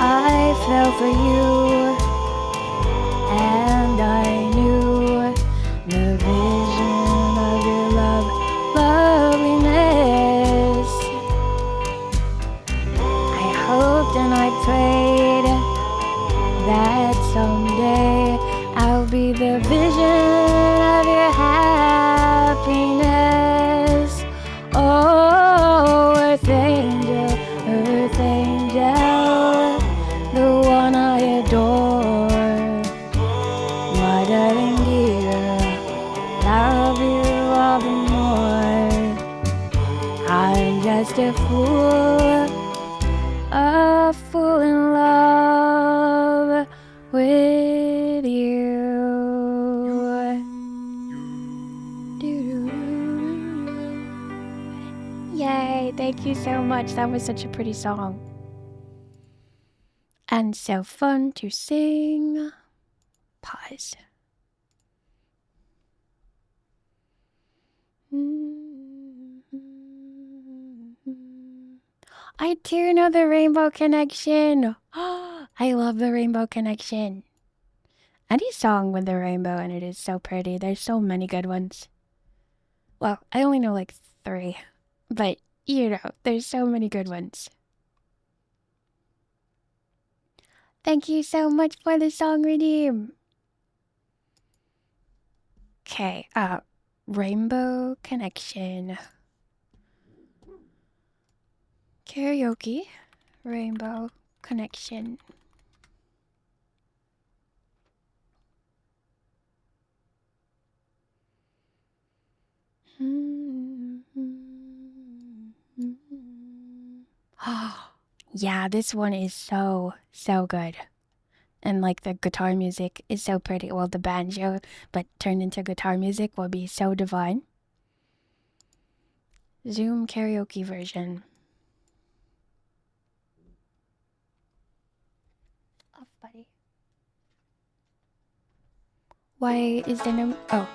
I fell for you, all the more. I'm just a fool in love with you. Yay, thank you so much. That was such a pretty song. And so fun to sing. Pause. I do know the Rainbow Connection. I love the Rainbow Connection. Any song with the rainbow in it is so pretty. There's so many good ones. Well, I only know like 3. But, you know, there's so many good ones. Thank you so much for the song redeem. Okay, Rainbow Connection. Karaoke. Rainbow Connection. Yeah, this one is so good. And like the guitar music is so pretty. Well, the banjo, but turned into guitar music will be so divine. Zoom karaoke version. Oh, buddy. Why is there no... Oh.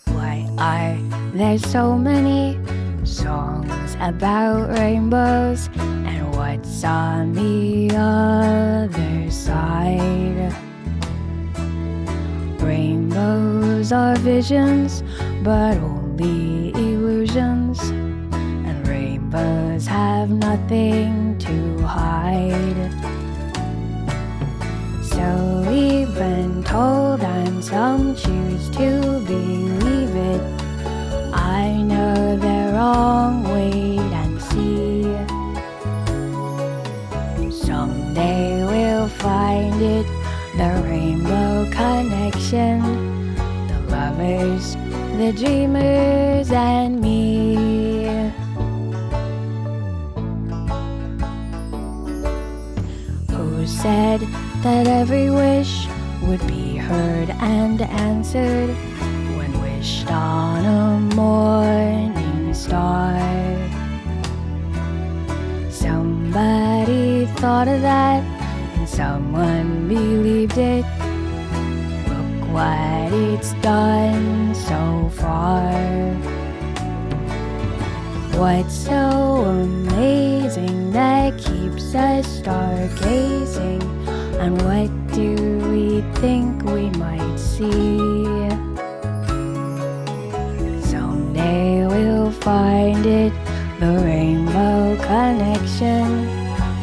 Why are there so many songs about rainbows? And what's on the other side? Rainbows are visions, but only illusions. And rainbows have nothing to hide. So we've been told, and some choose to believe it. I know they're wrong, wait and see. Someday we'll find it, the Rainbow Connection. The lovers, the dreamers, and me. Who said that every wish would be heard and answered when wished on a morning star? Somebody thought of that and someone believed it. Look what it's done so far. What's so amazing that keeps us stargazing? And what do we think we might see? Someday we'll find it, the Rainbow Connection.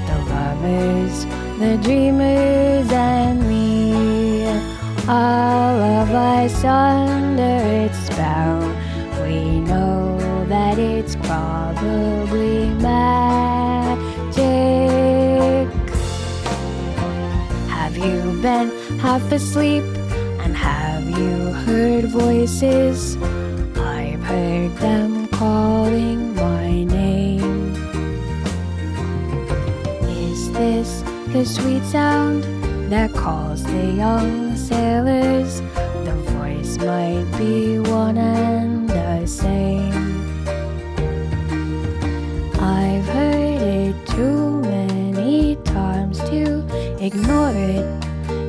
The lovers, the dreamers, and me. All of us under its spell. We know that it's probably magic. Have you been half asleep? And have you heard voices? I've heard them calling my name. Is this the sweet sound that calls the young sailors? The voice might be one and the same. I've heard it too many times to ignore it.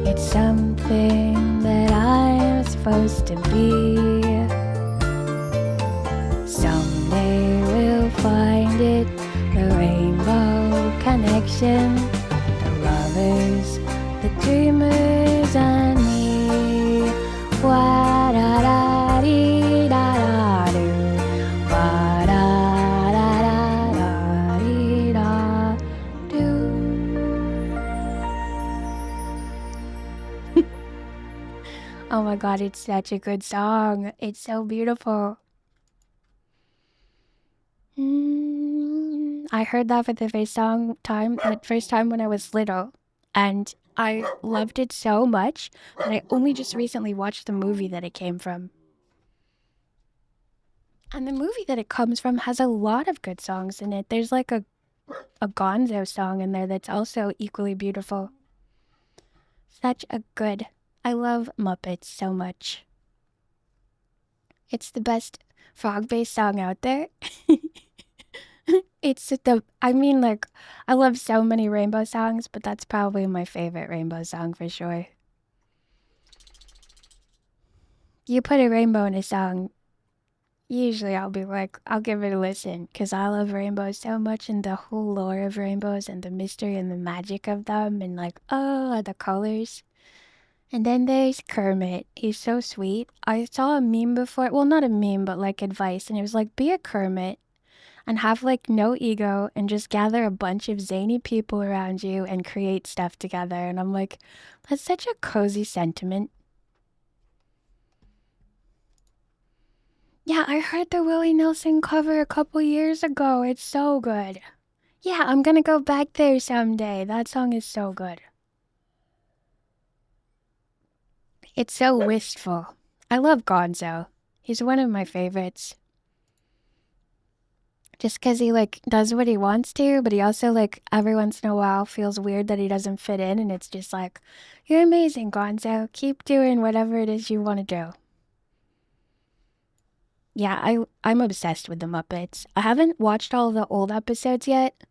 It's something that I'm supposed to be. Someday we'll find it, the Rainbow Connection. The lovers, the dreamers, and me. Wa-da-da-dee-da-da-do. Wa-da-da-da-da-dee-da-do. Oh my god, it's such a good song. It's so beautiful. I heard that for the first time when I was little, and I loved it so much that I only just recently watched the movie that it came from. And the movie that it comes from has a lot of good songs in it. There's like a Gonzo song in there that's also equally beautiful. Such a good. I love Muppets so much. It's the best frog-based song out there. Like, I love so many rainbow songs, but that's probably my favorite rainbow song for sure. You put a rainbow in a song, usually I'll be like, I'll give it a listen, because I love rainbows so much and the whole lore of rainbows and the mystery and the magic of them and like, oh, the colors. And then there's Kermit. He's so sweet. I saw a meme before, well, not a meme, but like advice, and it was like, be a Kermit and have like no ego and just gather a bunch of zany people around you and create stuff together. And I'm like, that's such a cozy sentiment. Yeah, I heard the Willie Nelson cover a couple years ago. It's so good. Yeah, I'm gonna go back there someday. That song is so good. It's so wistful. I love Gonzo. He's one of my favorites. Just because he like does what he wants to, but he also like every once in a while feels weird that he doesn't fit in, and it's just like, you're amazing, Gonzo. Keep doing whatever it is you want to do. Yeah, I'm obsessed with the Muppets. I haven't watched all of the old episodes yet,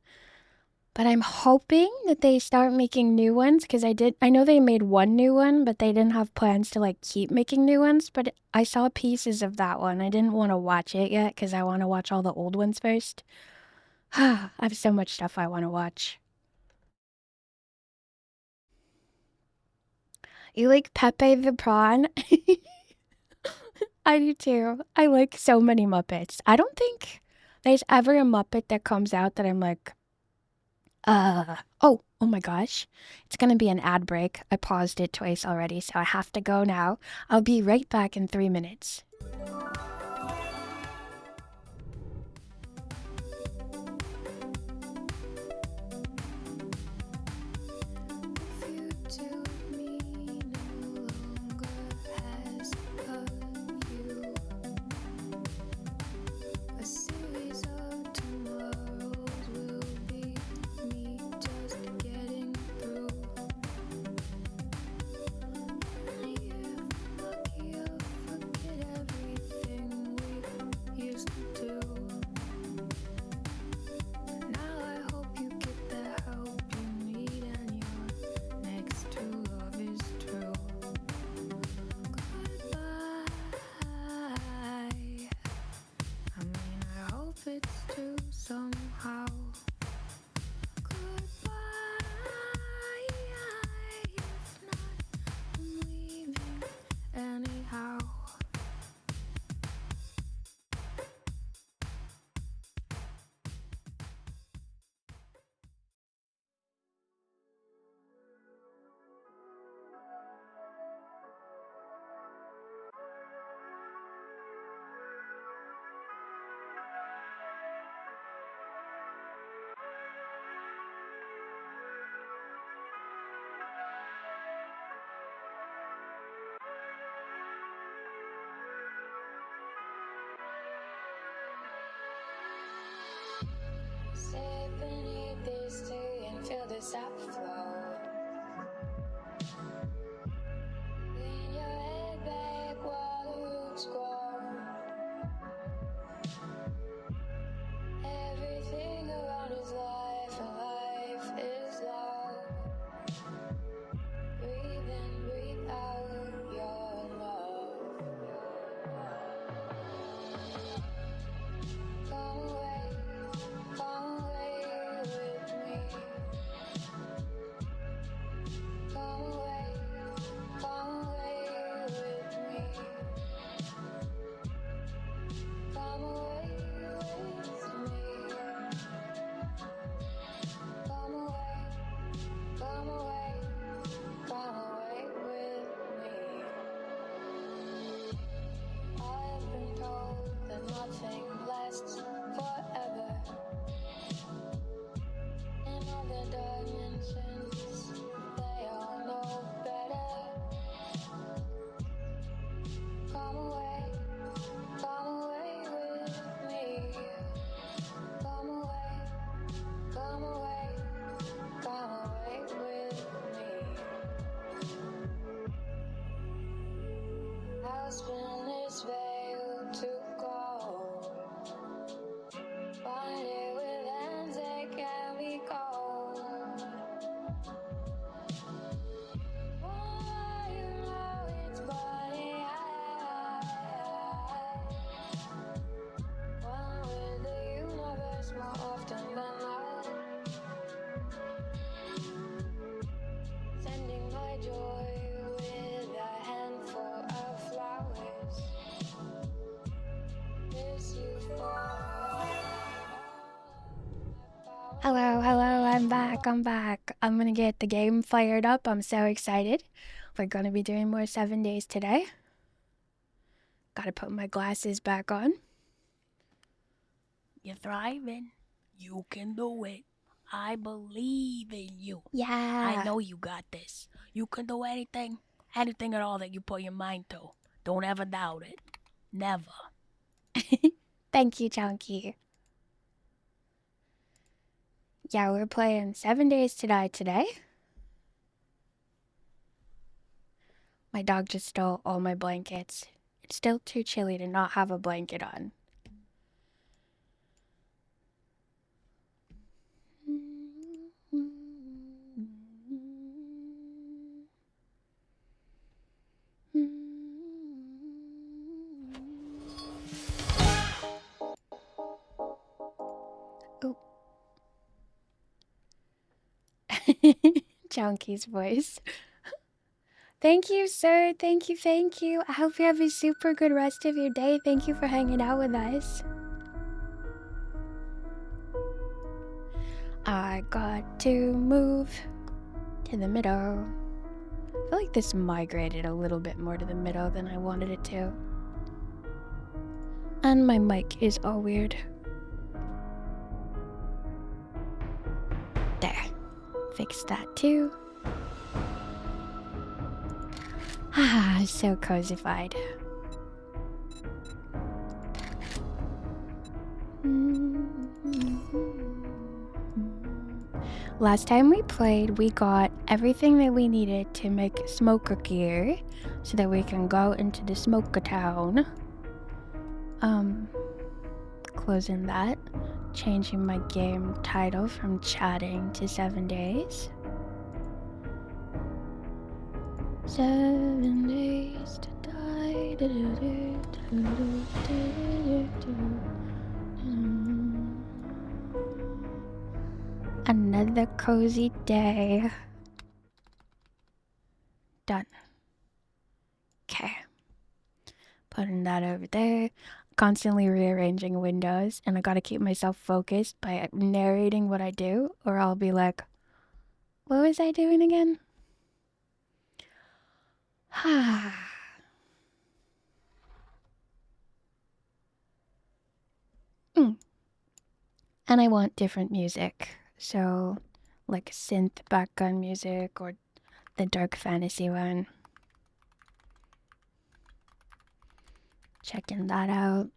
but I'm hoping that they start making new ones because I know they made one new one, but they didn't have plans to like keep making new ones, but I saw pieces of that one. I didn't want to watch it yet because I want to watch all the old ones first. I have so much stuff I want to watch. You like Pepe the Prawn? I do too. I like so many Muppets. I don't think there's ever a Muppet that comes out that I'm like, oh my gosh. It's gonna be an ad break. I paused it twice already, so I have to go now. I'll be right back in 3 minutes. Sit beneath this tree and feel the sap flow. Lean your head back while the roots grow. Everything around is life and life is love. Breathe in, breathe out your love. Come away with me. Hello, I'm back. I'm gonna get the game fired up. I'm so excited. We're gonna be doing more 7 days today. Gotta put my glasses back on. You're thriving. You can do it. I believe in you. Yeah. I know you got this. You can do anything at all that you put your mind to. Don't ever doubt it. Never. Thank you, Chunky. Yeah, we're playing 7 Days to Die today. My dog just stole all my blankets. It's still too chilly to not have a blanket on. Oh. Chunky's voice. Thank you, sir. Thank you. I hope you have a super good rest of your day. Thank you for hanging out with us. I got to move to the middle. I feel like this migrated a little bit more to the middle than I wanted it to. And my mic is all weird. There. Fix that too. Ah, so cozified. Last time we played, we got everything that we needed to make smoker gear so that we can go into the smoker town. Closing that. Changing my game title from chatting to 7 days. 7 days to die. Another cozy day. Done. Okay. Putting that over there. Constantly rearranging windows, and I gotta keep myself focused by narrating what I do, or I'll be like, what was I doing again? And I want different music, so like synth background music or the dark fantasy one. Checking that out.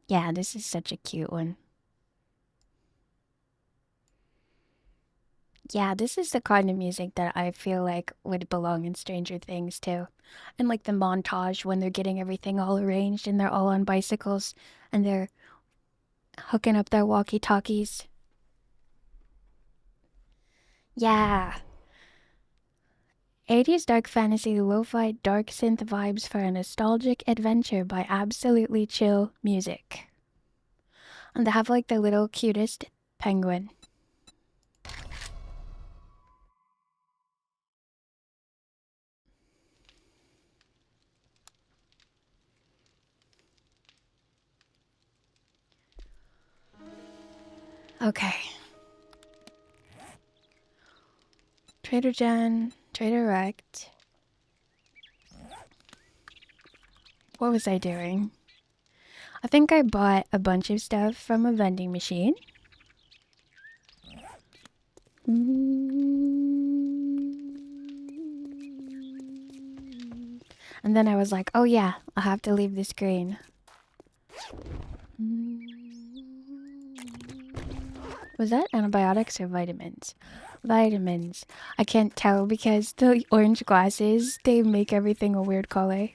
Yeah, this is such a cute one. Yeah, this is the kind of music that I feel like would belong in Stranger Things too. And like the montage when they're getting everything all arranged and they're all on bicycles and they're hooking up their walkie-talkies. Yeah. 80s dark fantasy lo-fi dark synth vibes for a nostalgic adventure by absolutely chill music. And they have like the little cutest penguin. Okay. Trader Jen, Trader Rect. What was I doing? I think I bought a bunch of stuff from a vending machine. And then I was like, oh yeah, I'll have to leave the screen. Was that antibiotics or vitamins? Vitamins. I can't tell because the orange glasses, they make everything a weird color.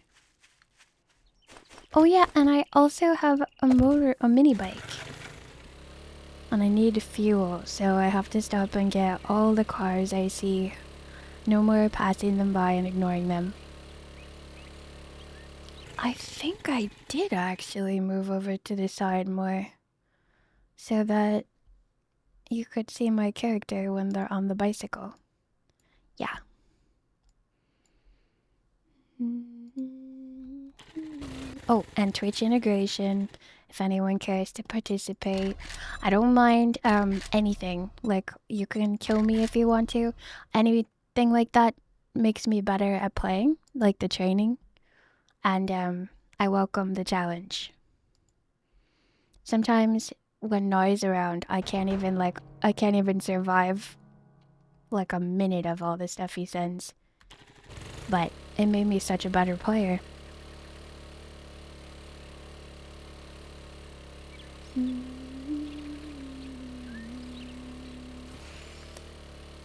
Oh yeah, and I also have a mini bike. And I need fuel, so I have to stop and get all the cars I see. No more passing them by and ignoring them. I think I did actually move over to the side more so that you could see my character when they're on the bicycle. Yeah. Oh, and Twitch integration, if anyone cares to participate. I don't mind anything. Like, you can kill me if you want to. Anything like that makes me better at playing, like the training. And I welcome the challenge. Sometimes when Noi's around, I can't even survive like a minute of all the stuff he sends. But it made me such a better player.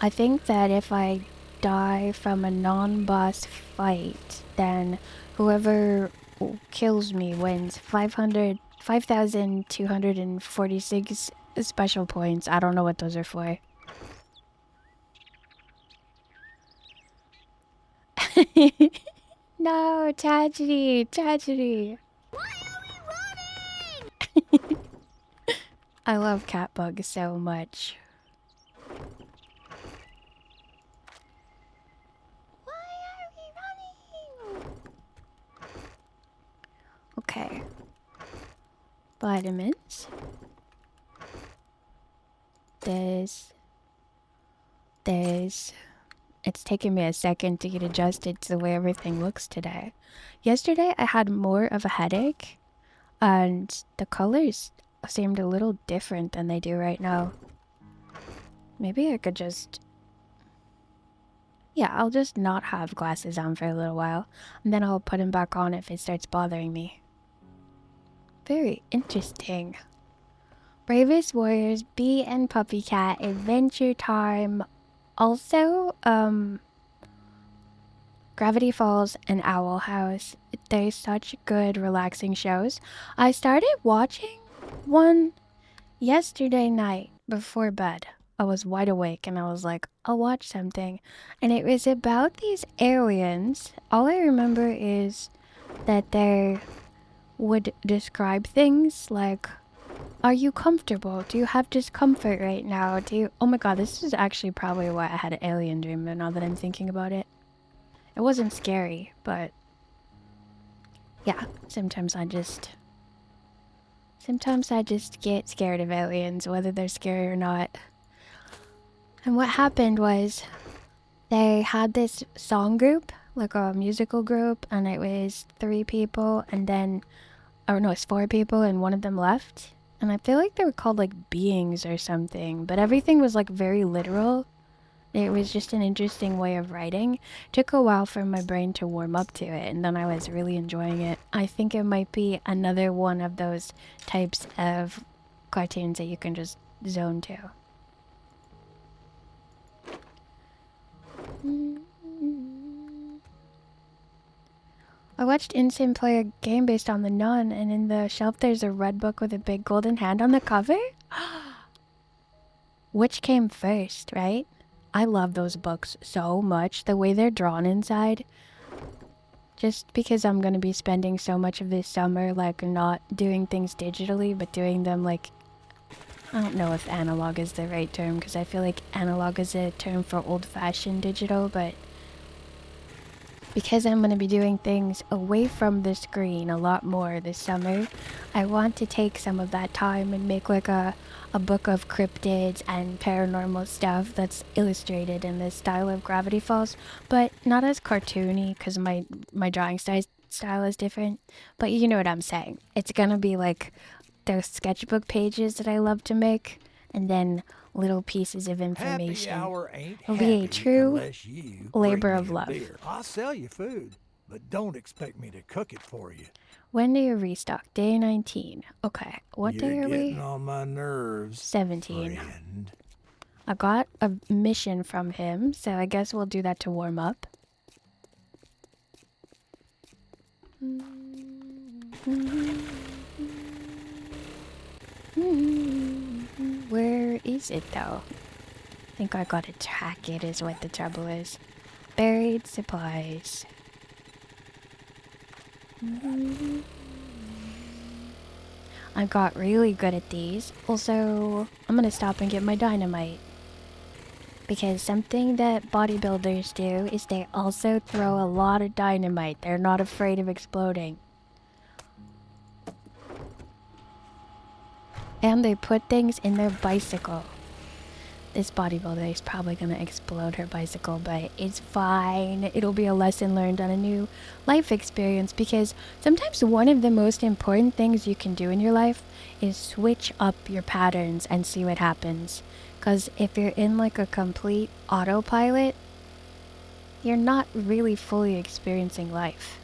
I think that if I die from a non-boss fight, then whoever kills me wins 5,246 special points. I don't know what those are for. No, tragedy, tragedy. Why are we running? I love Catbug so much. Why are we running? Okay. Vitamins. There's... It's taken me a second to get adjusted to the way everything looks today. Yesterday I had more of a headache, and the colors seemed a little different than they do right now. Maybe I could just... Yeah, I'll just not have glasses on for a little while, and then I'll put them back on if it starts bothering me. Very interesting. Bravest Warriors, Bee and Puppy Cat, Adventure Time. Also, Gravity Falls and Owl House. They're such good, relaxing shows. I started watching one yesterday night before bed. I was wide awake and I was like, I'll watch something. And it was about these aliens. All I remember is that they would describe things like, are you comfortable? Do you have discomfort right now? Oh my god, this is actually probably why I had an alien dream now that I'm thinking about it. It wasn't scary, but yeah, sometimes I just get scared of aliens, whether they're scary or not. And what happened was they had this song group, like a musical group, and it was 3 people, and then, or no, it's 4 people, and one of them left. And I feel like they were called like beings or something, but everything was like very literal. It was just an interesting way of writing. Took a while for my brain to warm up to it, and then I was really enjoying it. I think it might be another one of those types of cartoons that you can just zone to. I watched Insane play a game based on The Nun, and in the shelf there's a red book with a big golden hand on the cover. Which came first, right? I love those books so much. The way they're drawn inside. Just because I'm going to be spending so much of this summer, like, not doing things digitally, but doing them, like... I don't know if analog is the right term, because I feel like analog is a term for old-fashioned digital, but... because I'm going to be doing things away from the screen a lot more this summer, I want to take some of that time and make like a book of cryptids and paranormal stuff that's illustrated in the style of Gravity Falls, but not as cartoony because my drawing style is different, but you know what I'm saying. It's going to be like those sketchbook pages that I love to make, and then little pieces of information. Happy hour ain't It'll be a happy true unless you labor bring of me a love. beer. I'll sell you food, but don't expect me to cook it for you. When do you restock? Day 19. Okay, what day You're are getting we? on my nerves, 17. friend. I got a mission from him, so I guess we'll do that to warm up. Where is it though? I think I gotta track it is what the trouble is. Buried supplies. I got really good at these. Also, I'm gonna stop and get my dynamite. Because something that bodybuilders do is they also throw a lot of dynamite. They're not afraid of exploding. And they put things in their bicycle. This bodybuilder is probably gonna explode her bicycle, but it's fine. It'll be a lesson learned on a new life experience, because sometimes one of the most important things you can do in your life is switch up your patterns and see what happens. Because if you're in like a complete autopilot, you're not really fully experiencing life.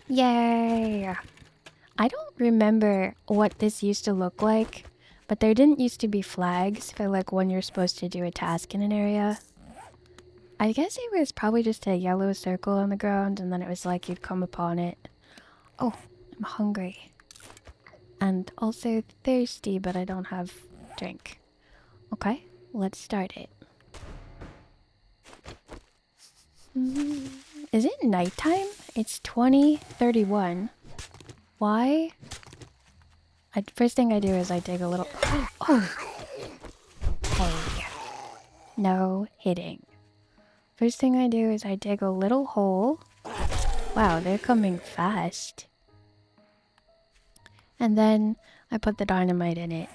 Yay! I don't remember what this used to look like, but there didn't used to be flags for like when you're supposed to do a task in an area. I guess it was probably just a yellow circle on the ground, and then it was like you'd come upon it. Oh, I'm hungry. And also thirsty, but I don't have drink. Okay, let's start it. Is it nighttime? It's 20:31. Why? First thing I do is I dig a little... Oh! Hey. No hitting. First thing I do is I dig a little hole. Wow, they're coming fast. And then I put the dynamite in it.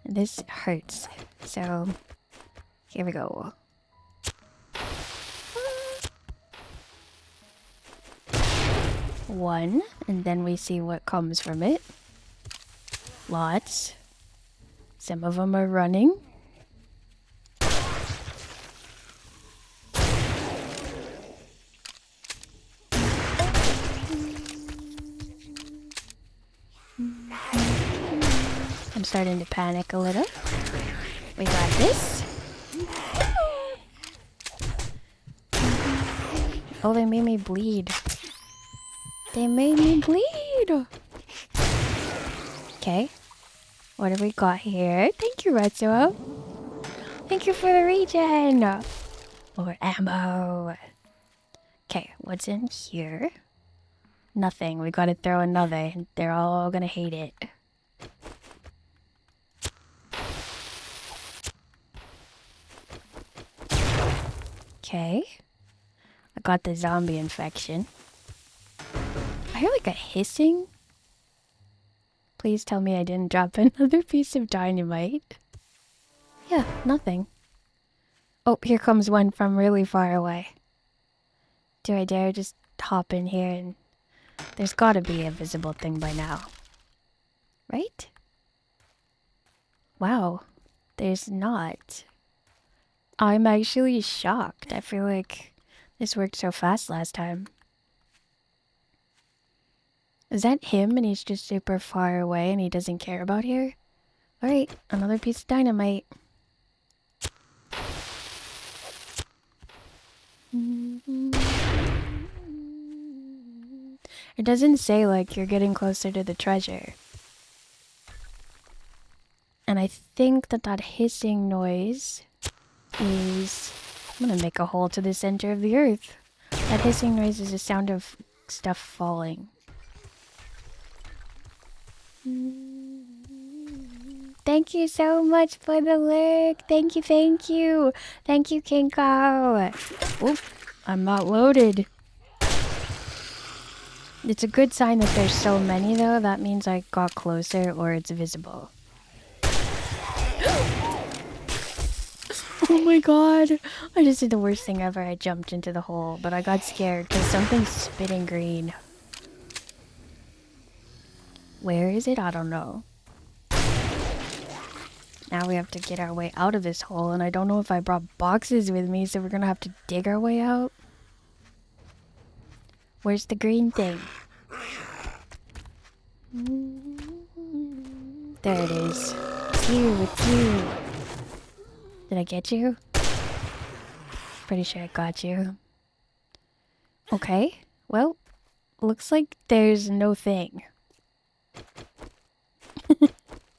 This hurts. So, here we go. One, and then we see what comes from it. Lots. Some of them are running. I'm starting to panic a little. We got this. Oh, they made me bleed. They made me bleed. Okay. What have we got here? Thank you, Retsuo. Thank you for the regen. More ammo. Okay, what's in here? Nothing. We gotta throw another. They're all gonna hate it. Okay. I got the zombie infection. I hear like a hissing. Please tell me I didn't drop another piece of dynamite. Yeah, nothing. Oh, here comes one from really far away. Do I dare just hop in here and... There's gotta be a visible thing by now. Right? Wow. There's not. I'm actually shocked. I feel like this worked so fast last time. Is that him and he's just super far away and he doesn't care about here? Alright, another piece of dynamite. It doesn't say like you're getting closer to the treasure. And I think that hissing noise is... I'm gonna make a hole to the center of the earth. That hissing noise is the sound of stuff falling. Thank you so much for the lurk. Thank you, thank you. Thank you, Kinko. Oop, I'm not loaded. It's a good sign that there's so many though. That means I got closer or it's visible. Oh my god. I just did the worst thing ever. I jumped into the hole, but I got scared because something's spitting green. Where is it? I don't know. Now we have to get our way out of this hole, and I don't know if I brought boxes with me, so we're gonna have to dig our way out. Where's the green thing? There it is. It's you. It's you. Did I get you? Pretty sure I got you. Okay. Well, looks like there's no thing.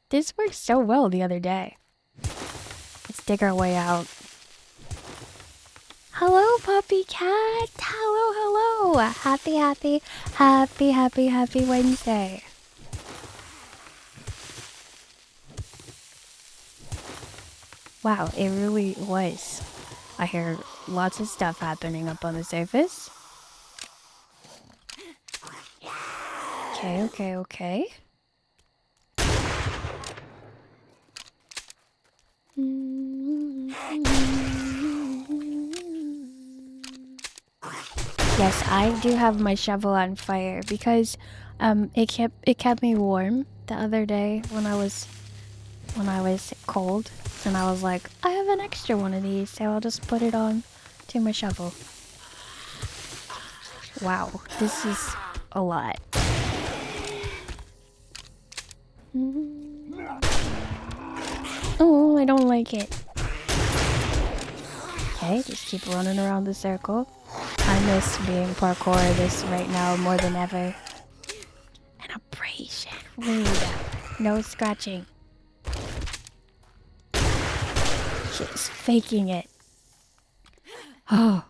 This worked so well the other day. Let's dig our way out. Hello, puppy cat. Hello, hello. Happy Wednesday. Wow, it really was. I hear lots of stuff happening up on the surface. Okay. Yes, I do have my shovel on fire because it kept me warm the other day when I was cold, and I was like, I have an extra one of these, so I'll just put it on to my shovel. Wow, this is a lot. Oh, I don't like it. Okay, just keep running around the circle. I miss being parkour this right now more than ever. An abrasion. Rude. No scratching. Just faking it. Oh,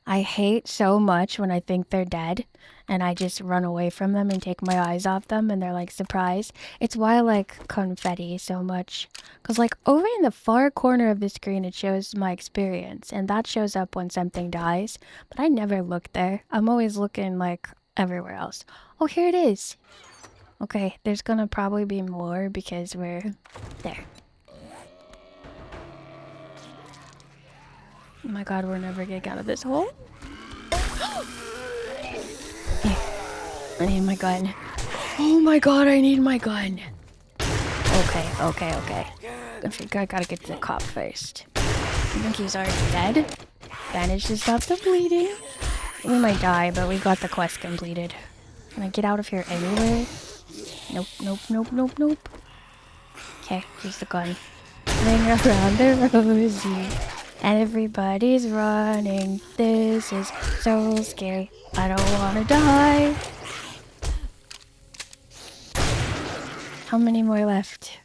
I hate so much when I think they're dead and I just run away from them and take my eyes off them and they're like, surprise. It's why I like confetti so much. Because like over in the far corner of the screen it shows my experience and that shows up when something dies. But I never look there. I'm always looking like everywhere else. Oh, here it is. Okay, there's gonna probably be more because we're there. Oh my god, we're never getting out of this hole. Here, I need my gun. Oh my god, I need my gun. Okay. I think I gotta get to the cop first. I think he's already dead. Managed to stop the bleeding. We might die, but we got the quest completed. Can I get out of here anywhere? Nope. Okay, here's the gun. Ring around the rosy. Everybody's running. This is so scary. I don't wanna die. How many more left?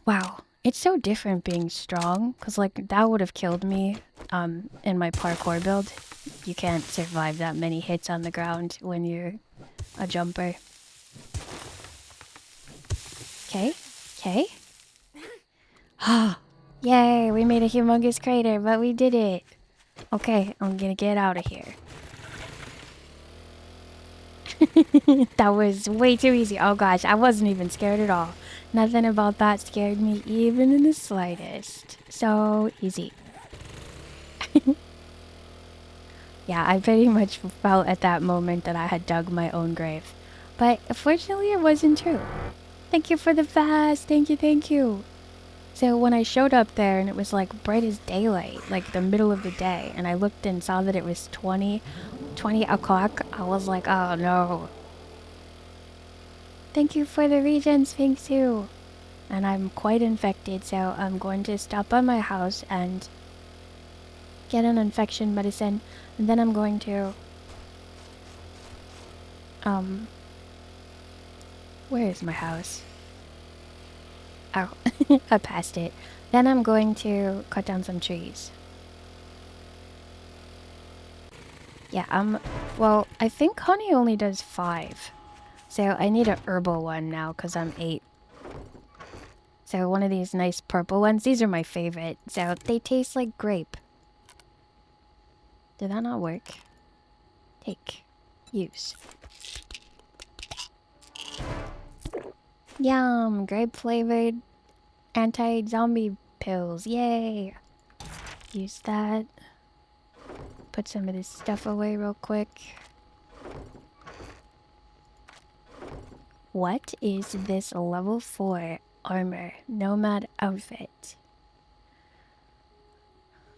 Wow. It's so different being strong. Because, like, that would have killed me in my parkour build. You can't survive that many hits on the ground when you're a jumper. Okay. Yay, we made a humongous crater, but we did it. Okay, I'm gonna get out of here. That was way too easy. Oh gosh, I wasn't even scared at all. Nothing about that scared me even in the slightest. So easy. Yeah, I pretty much felt at that moment that I had dug my own grave. But fortunately it wasn't true. Thank you for the fast. Thank you. So when I showed up there and it was like bright as daylight, like the middle of the day, and I looked and saw that it was 20 o'clock, I was like, oh no. Thank you for the regens, Fingsu. And I'm quite infected, so I'm going to stop by my house and get an infection medicine, and then I'm going to where is my house? Oh, I passed it. Then I'm going to cut down some trees. Yeah, well, I think honey only does 5. So I need a herbal one now because I'm 8. So one of these nice purple ones. These are my favorite. So they taste like grape. Did that not work? Take. Use. Yum! Grape flavored anti-zombie pills. Yay! Use that. Put some of this stuff away real quick. What is this level 4 armor nomad outfit?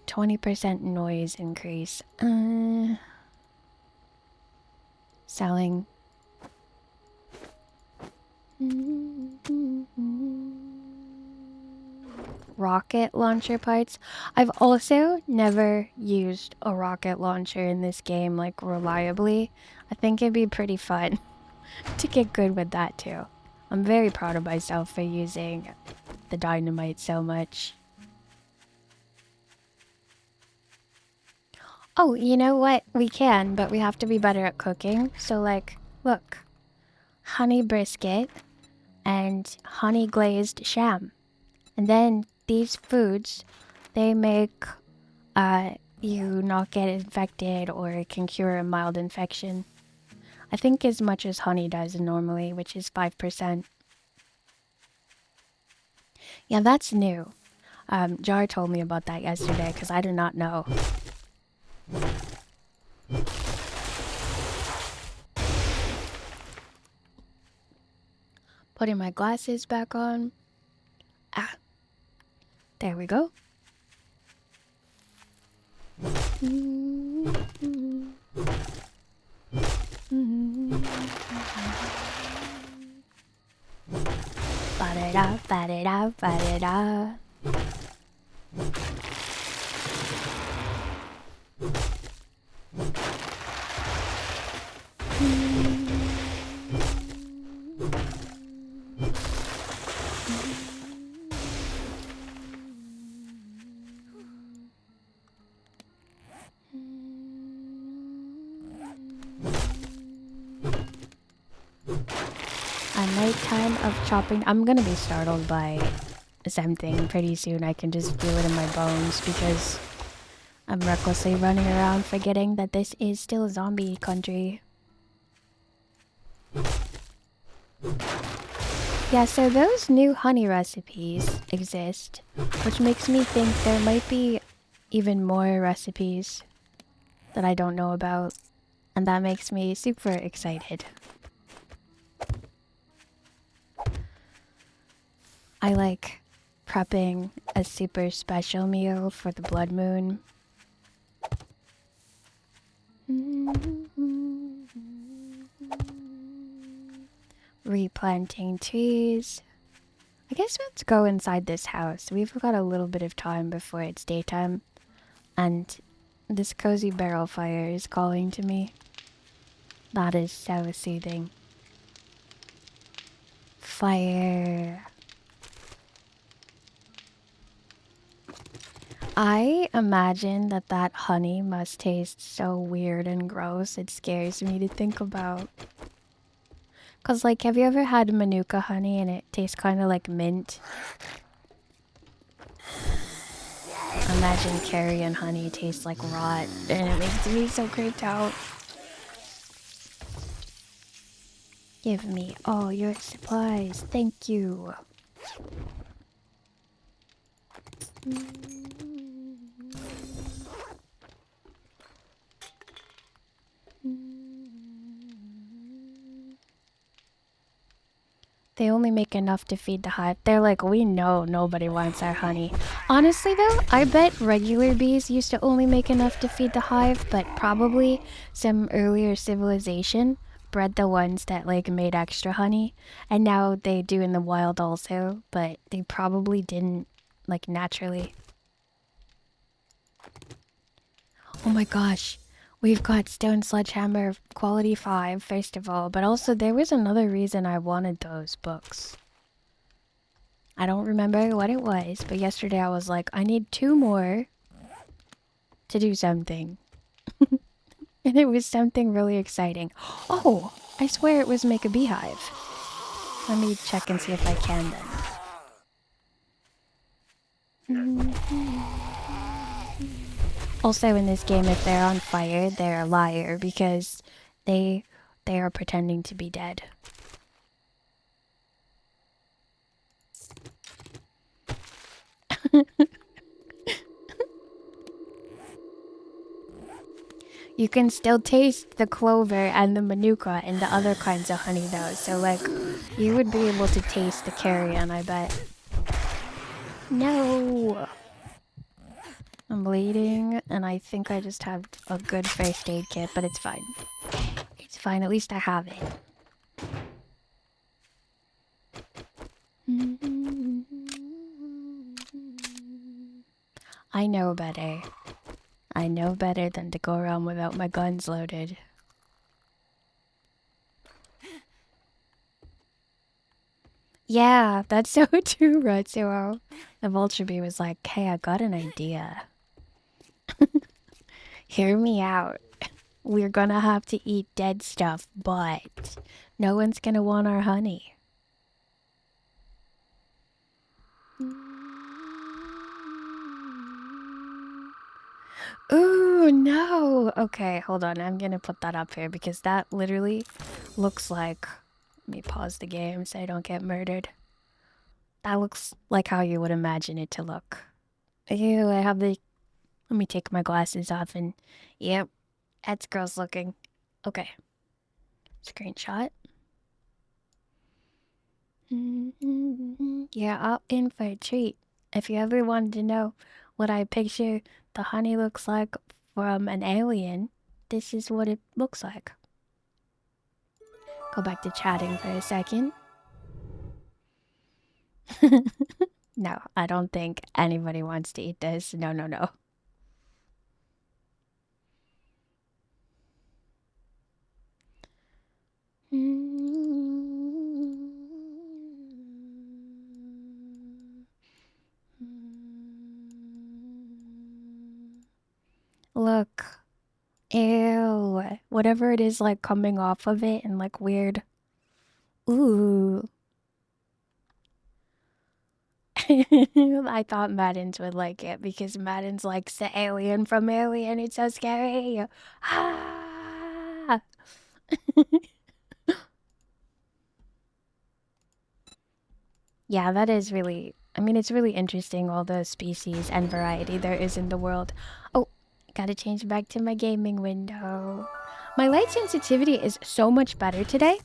20% noise increase. Selling. rocket launcher parts. I've also never used a rocket launcher in this game, like, reliably. I think it'd be pretty fun to get good with that, too. I'm very proud of myself for using the dynamite so much. Oh, you know what? We can, but we have to be better at cooking. So, like, look. Honey brisket and honey glazed sham. And then these foods, they make you not get infected or it can cure a mild infection. I think as much as honey does normally, which is 5%. Yeah, that's new. Jar told me about that yesterday because I did not know. Putting my glasses back on. Ah, there we go. Ba-da-da, ba-da-da, ba-da-da. A nighttime of chopping. I'm gonna be startled by something pretty soon. I can just feel it in my bones because I'm recklessly running around forgetting that this is still zombie country. Yeah, so those new honey recipes exist, which makes me think there might be even more recipes that I don't know about, and that makes me super excited. I like prepping a super special meal for the blood moon. Replanting trees. I guess let's go inside this house. We've got a little bit of time before it's daytime. And this cozy barrel fire is calling to me. That is so soothing. Fire. I imagine that honey must taste so weird and gross. It scares me to think about. Cause like, have you ever had Manuka honey and it tastes kind of like mint? Imagine carrion honey tastes like rot and it makes me so creeped out. Give me all your supplies. Thank you. They only make enough to feed the hive. They're like, we know nobody wants our honey. Honestly though, I bet regular bees used to only make enough to feed the hive, but probably some earlier civilization bred the ones that like made extra honey. And now they do in the wild also, but they probably didn't like naturally. Oh my gosh. We've got Stone Sledgehammer Quality 5, first of all, but also there was another reason I wanted those books. I don't remember what it was, but yesterday I was like, I need 2 more to do something. And it was something really exciting. Oh, I swear it was make a beehive. Let me check and see if I can then. Also in this game, if they're on fire, they're a liar because they are pretending to be dead. You can still taste the clover and the manuka and the other kinds of honey though, so like, you would be able to taste the carrion, I bet. No! I'm bleeding, and I think I just have a good first aid kit, but it's fine. It's fine, at least I have it. I know better. I know better than to go around without my guns loaded. Yeah, that's so true, Retsuo. The vulture bee was like, hey, I got an idea. Hear me out. We're gonna have to eat dead stuff, but no one's gonna want our honey. Ooh, no. Okay, hold on. I'm gonna put that up here because that literally looks like... Let me pause the game so I don't get murdered. That looks like how you would imagine it to look. Ew, I have the... Let me take my glasses off and... Yep, that's gross looking. Okay. Screenshot. Yeah, I'll in for a treat. If you ever wanted to know what I picture the honey looks like from an alien, this is what it looks like. Go back to chatting for a second. No, I don't think anybody wants to eat this. No, no, no. Look. Ew. Whatever it is like coming off of it and like weird. Ooh. I thought Maddens would like it because Maddens likes the alien from Alien. It's so scary. Ah! Yeah, that is really... I mean, it's really interesting all the species and variety there is in the world. Oh, gotta change back to my gaming window. My light sensitivity is so much better today.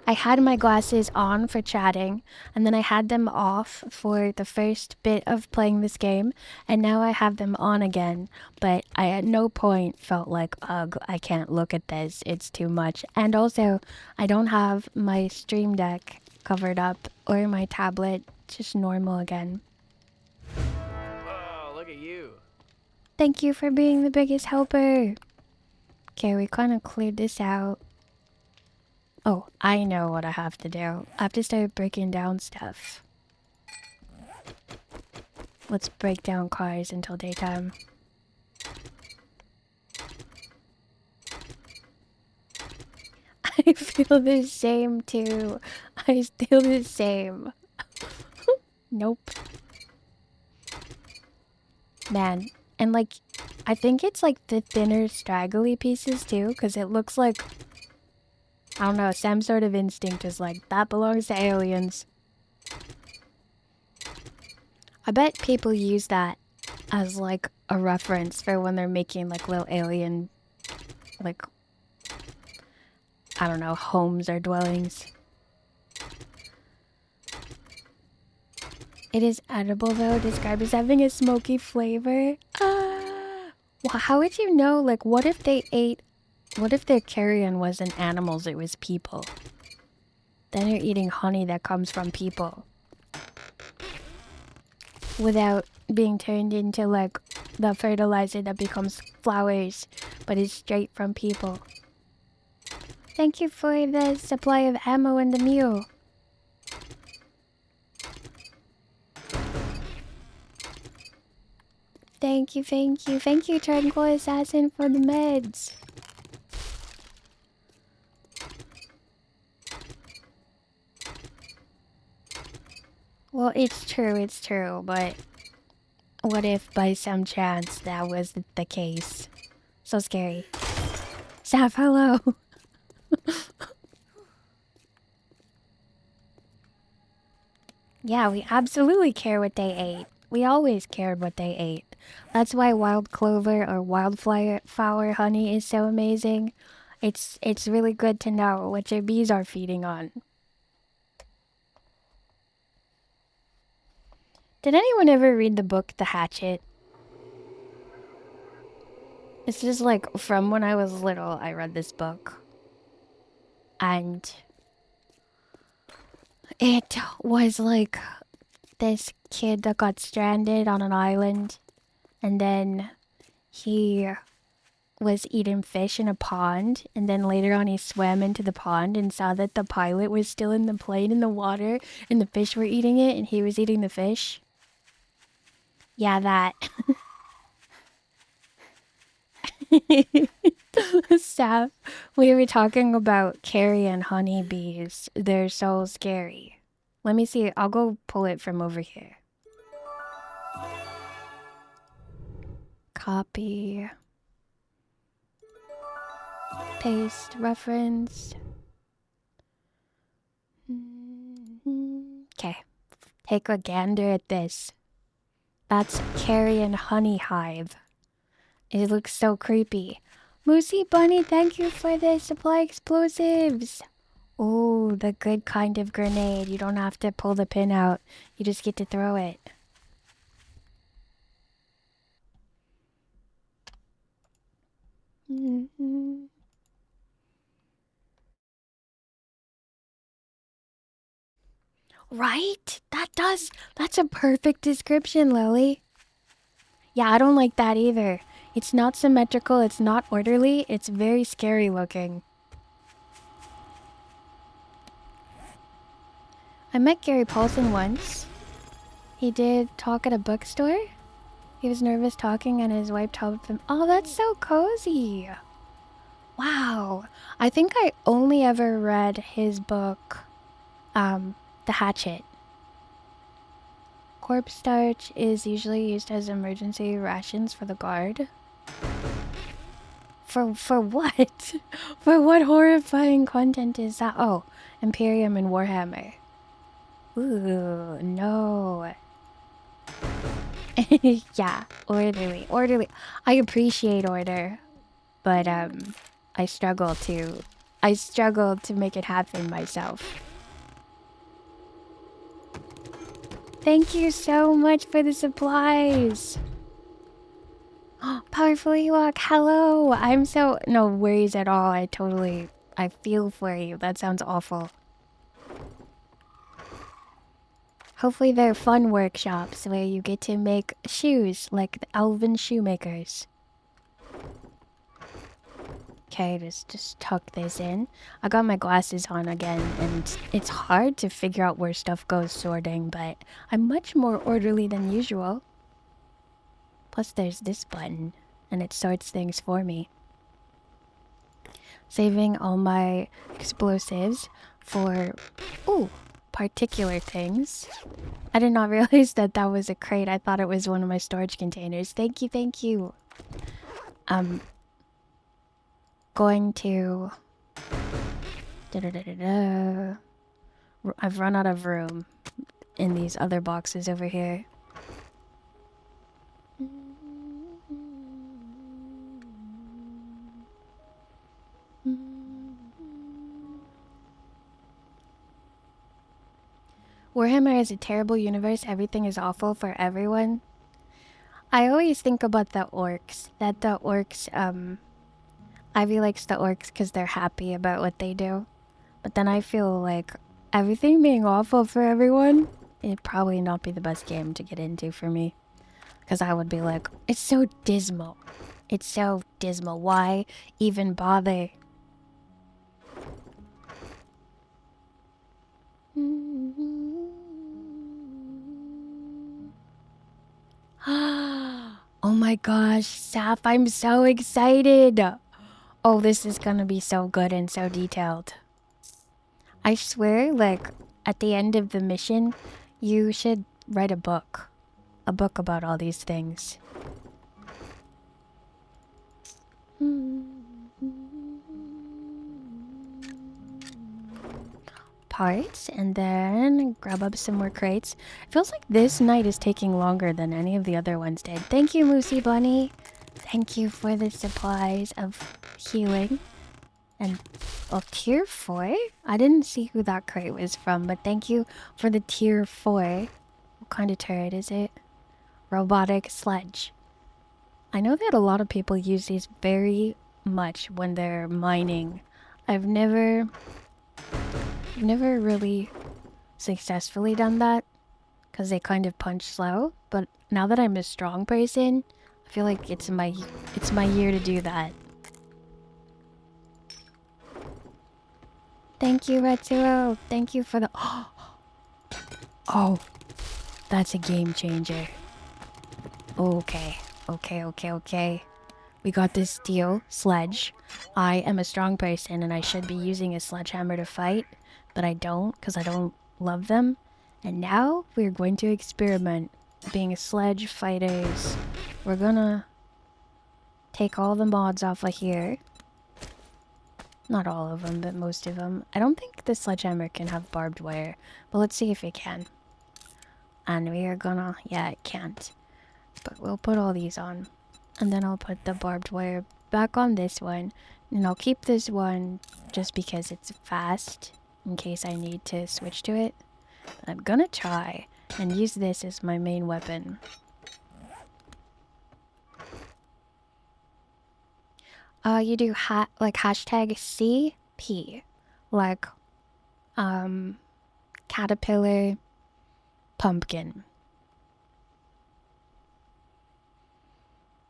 I had my glasses on for chatting, and then I had them off for the first bit of playing this game, and now I have them on again. But I at no point felt like, ugh, I can't look at this, it's too much. And also, I don't have my Stream Deck covered up or my tablet, just normal again. Oh, look at you. Thank you for being the biggest helper. Okay, we kind of cleared this out. Oh, I know what I have to do. I have to start breaking down stuff. Let's break down cars until daytime. I feel the same too. I feel the same. Nope. Man, and like, I think it's like the thinner straggly pieces too, because it looks like... I don't know, some sort of instinct is like, that belongs to aliens. I bet people use that as like a reference for when they're making like little alien, like, I don't know, homes or dwellings. It is edible though, described as having a smoky flavor. Well, how would you know, like, what if they ate... What if their carrion wasn't animals, it was people? Then you're eating honey that comes from people. Without being turned into, like, the fertilizer that becomes flowers, but is straight from people. Thank you for the supply of ammo and the mule. Thank you, thank you. Thank you, Tranquil Assassin, for the meds. Well, it's true, but what if by some chance that was the case? So scary. Saf, hello. Yeah, we absolutely care what they ate. We always cared what they ate. That's why wild clover or wildflower honey is so amazing. It's really good to know what your bees are feeding on. Did anyone ever read the book The Hatchet? It's just like from when I was little, I read this book. And it was like this kid that got stranded on an island And then he was eating fish in a pond, and then later on he swam into the pond and saw that the pilot was still in the plane in the water, and the fish were eating it, and he was eating the fish. Yeah, that. Saf, we were talking about carrion honeybees. They're so scary. Let me see. I'll go pull it from over here. Copy. Paste reference. Okay. Take a gander at this. That's carrion honey hive. It looks so creepy. Moosey Bunny, thank you for the supply explosives. Oh, the good kind of grenade. You don't have to pull the pin out. You just get to throw it. Right? That's a perfect description, Lily. Yeah, I don't like that either. It's not symmetrical, it's not orderly, it's very scary looking. I met Gary Paulson once. He did talk at a bookstore. He was nervous talking and his wife helped him. Oh, that's so cozy. Wow. I think I only ever read his book, The Hatchet. Corpse starch is usually used as emergency rations for the guard. For what? For what horrifying content is that? Oh, Imperium and Warhammer. Ooh, no. Yeah, orderly. I appreciate order, but I struggle to make it happen myself. Thank you so much for the supplies. Powerful Ewok, hello. No worries at all. I feel for you. That sounds awful. Hopefully they're fun workshops where you get to make shoes like the elven shoemakers. Okay, just tuck this in. I got my glasses on again, and it's hard to figure out where stuff goes sorting, but I'm much more orderly than usual. Plus there's this button, and it sorts things for me. Saving all my explosives for, particular things. I did not realize that was a crate. I thought it was one of my storage containers. Thank you. Going to... I've run out of room in these other boxes over here. Warhammer is a terrible universe. Everything is awful for everyone. I always think about the orcs. Ivy likes the orcs because they're happy about what they do. But then I feel like everything being awful for everyone, it'd probably not be the best game to get into for me. Because I would be like, it's so dismal. It's so dismal. Why even bother? Oh my gosh, Saf, I'm so excited. Oh, this is gonna be so good and so detailed. I swear, like, at the end of the mission, you should write a book. A book about all these things. Parts, and then grab up some more crates. It feels like this night is taking longer than any of the other ones did. Thank you, Moosey Bunny. Thank you for the supplies of healing. And, tier 4? I didn't see who that crate was from, but thank you for the tier 4. What kind of turret is it? Robotic sledge. I know that a lot of people use these very much when they're mining. I've never really successfully done that because they kind of punch slow, but now that I'm a strong person, feel like it's my year to do that. Thank you, Red Zero. Thank you for the Oh, that's a game changer. Okay. Okay. We got this steel sledge. I am a strong person and I should be using a sledgehammer to fight, but I don't because I don't love them. And now we're going to experiment being sledge fighters. We're gonna take all the mods off of here. Not all of them, but most of them. I don't think the sledgehammer can have barbed wire, but let's see if it can. And we are gonna... yeah, it can't. But we'll put all these on. And then I'll put the barbed wire back on this one. And I'll keep this one just because it's fast, in case I need to switch to it. But I'm gonna try and use this as my main weapon. You do like hashtag CP. Like, caterpillar pumpkin.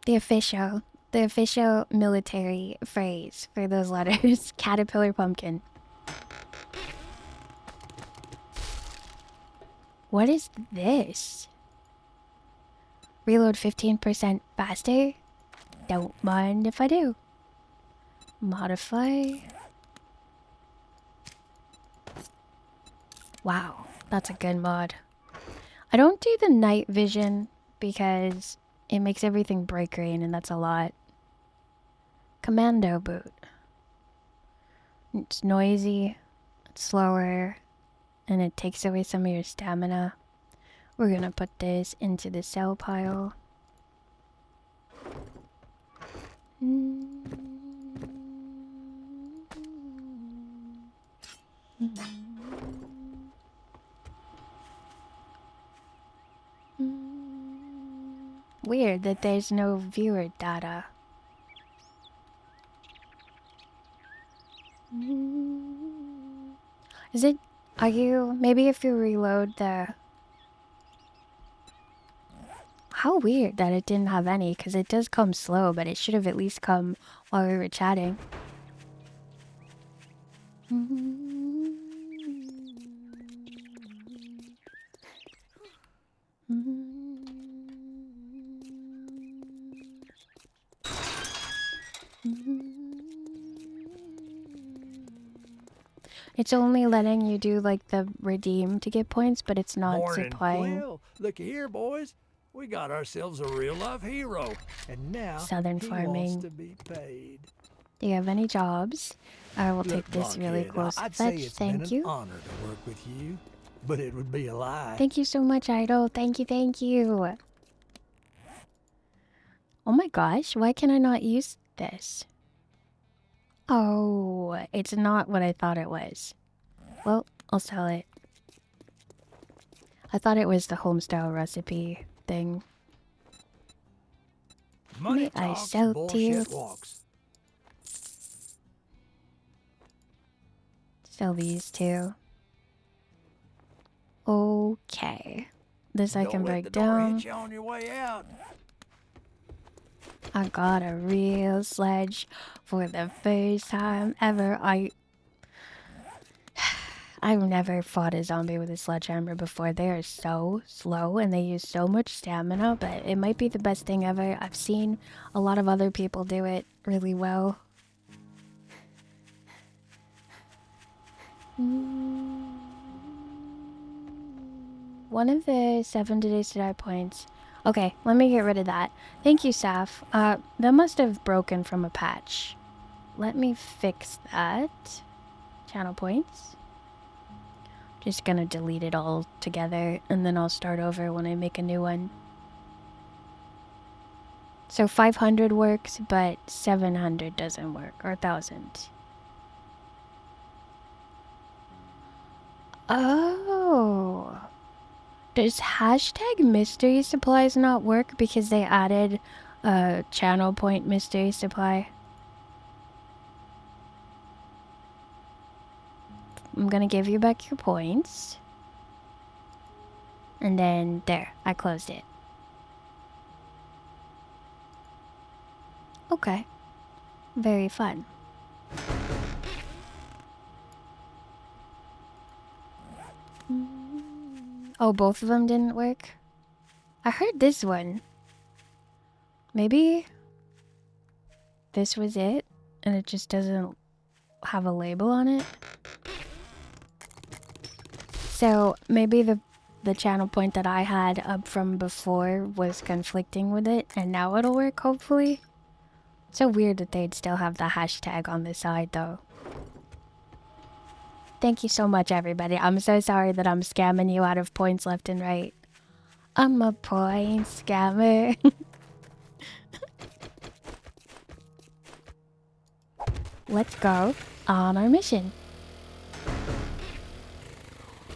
The official military phrase for those letters. Caterpillar pumpkin. What is this? Reload 15% faster? Don't mind if I do. Modify. Wow, that's a good mod. I don't do the night vision because it makes everything bright green and that's a lot. Commando boot. It's noisy, it's slower, and it takes away some of your stamina. We're gonna put this into the sell pile. Weird that there's no viewer data. Is it... are you... maybe if you reload the... how weird that it didn't have any, because it does come slow, but it should have at least come while we were chatting. It's only letting you do like the redeem to get points, but it's not Morning, supplying. Quill. Looky here, boys. We got ourselves a real-life hero, and now Southern he farming. wants to be paid. Do you have any jobs? I will Look, take this really Blockhead, close I'd say fetch. it's been Thank an you. honor to work with you, but it would be a lie. Thank you so much, Idol. Thank you. Oh my gosh, why can I not use this? Oh, it's not what I thought it was. Well, I'll sell it. I thought it was the homestyle recipe thing. Money May I talks, sell to you? bullshit walks. Sell these two. Okay. This I Don't can let break the door down. hit you on your way out. I got a real sledge for the first time ever. I've never fought a zombie with a sledgehammer before. They are so slow and they use so much stamina, but it might be the best thing ever. I've seen a lot of other people do it really well. One of the 7 days to die points. Okay, let me get rid of that. Thank you, Saf. That must have broken from a patch. Let me fix that. Channel points. Just gonna delete it all together, and then I'll start over when I make a new one. So 500 works, but 700 doesn't work, or 1,000. Oh. Does hashtag mystery supplies not work because they added a channel point mystery supply? I'm gonna give you back your points. And then there, I closed it. Okay. Very fun. Oh, both of them didn't work? I heard this one. Maybe this was it, and it just doesn't have a label on it. So maybe the channel point that I had up from before was conflicting with it, and now it'll work, hopefully. So weird that they'd still have the hashtag on the side, though. Thank you so much, everybody. I'm so sorry that I'm scamming you out of points left and right. I'm a point scammer. Let's go on our mission.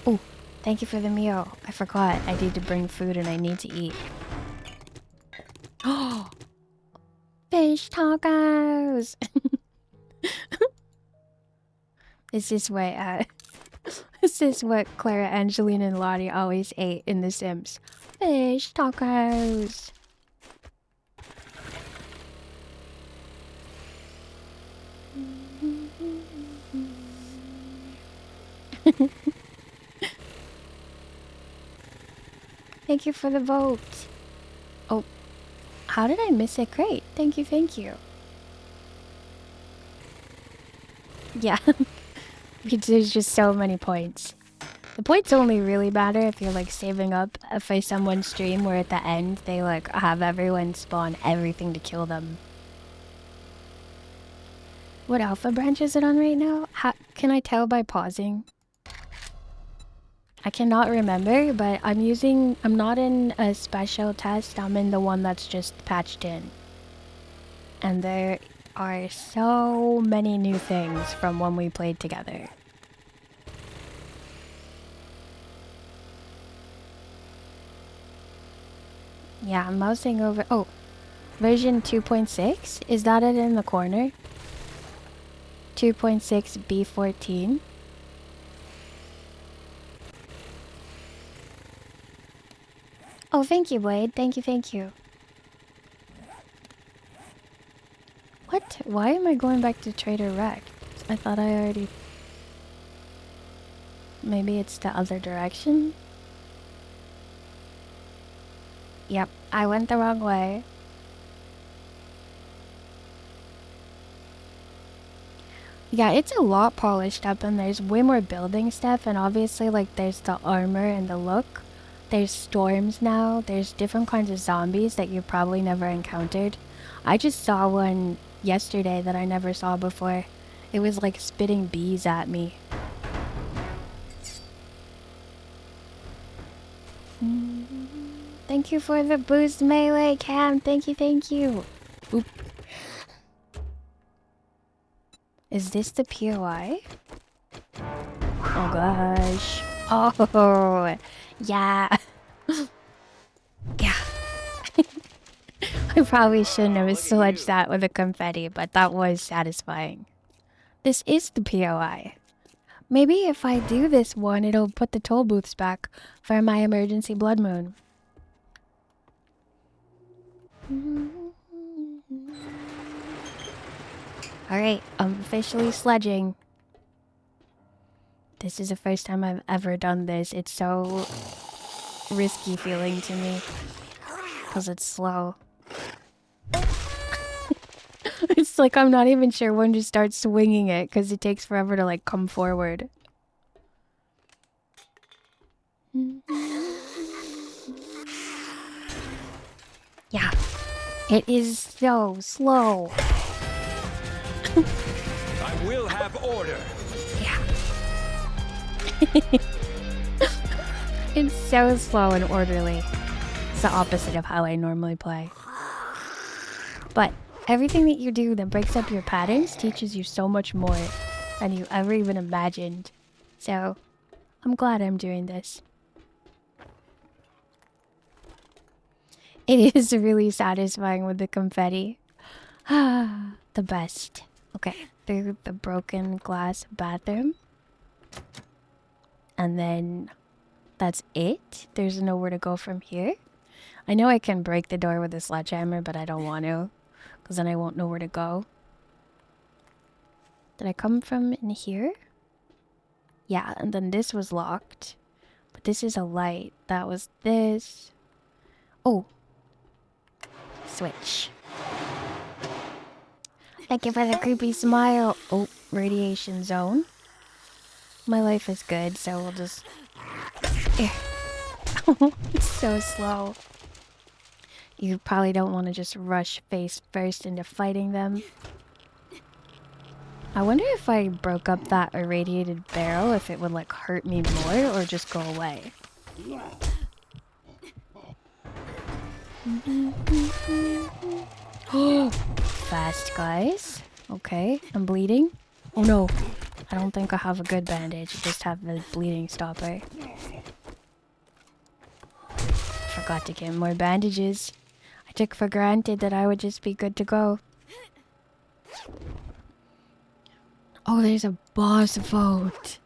Oh, thank you for the meal. I forgot. I need to bring food and I need to eat. Oh, fish tacos. This is what this is what Clara, Angelina, and Lottie always ate in The Sims. Fish tacos. Thank you for the vote. Oh, how did I miss a crate? Thank you, thank you. Yeah, there's just so many points. The points only really matter if you're like saving up for someone's stream where at the end they like have everyone spawn everything to kill them. What alpha branch is it on right now? How can I tell by pausing? I cannot remember, but I'm not in a special test, I'm in the one that's just patched in. And there are so many new things from when we played together. Yeah, I'm mousing over. Oh, version 2.6? Is that it in the corner? 2.6 B14? Oh, thank you, Blade. Thank you, thank you. What? Why am I going back to Trader Rect? I thought I already... Maybe it's the other direction? Yep, I went the wrong way. Yeah, it's a lot polished up and there's way more building stuff, and obviously like there's the armor and the look. There's storms now, there's different kinds of zombies that you probably never encountered. I just saw one yesterday that I never saw before. It was like spitting bees at me. Thank you for the boost, Melee Cam. Thank you, thank you. Oop. Is this the POI? Oh gosh. Oh, yeah. Yeah. I probably shouldn't have sludged that with the confetti, but that was satisfying. This is the POI. Maybe if I do this one, it'll put the toll booths back for my emergency blood moon. Alright, I'm officially sledging. This is the first time I've ever done this. It's so risky feeling to me. Because it's slow. It's like I'm not even sure when to start swinging it because it takes forever to like come forward. Yeah, it is so slow. I will have order. Yeah. It's so slow and orderly. It's the opposite of how I normally play. But everything that you do that breaks up your patterns teaches you so much more than you ever even imagined. So, I'm glad I'm doing this. It is really satisfying with the confetti. Ah, the best. Okay, through the broken glass bathroom. And then that's it. There's nowhere to go from here. I know I can break the door with a sledgehammer, but I don't want to. because then I won't know where to go. Did I come from in here? Yeah, and then this was locked. But this is a light. That was this. Oh. Switch. Thank you for the creepy smile. Oh, radiation zone. My life is good, so we'll just... It's so slow. You probably don't want to just rush face first into fighting them. I wonder if I broke up that irradiated barrel, if it would like hurt me more or just go away. Oh, fast guys. Okay, I'm bleeding. Oh no, I don't think I have a good bandage. I just have the bleeding stopper. Forgot to get more bandages. I took for granted that I would just be good to go. Oh, there's a boss vote.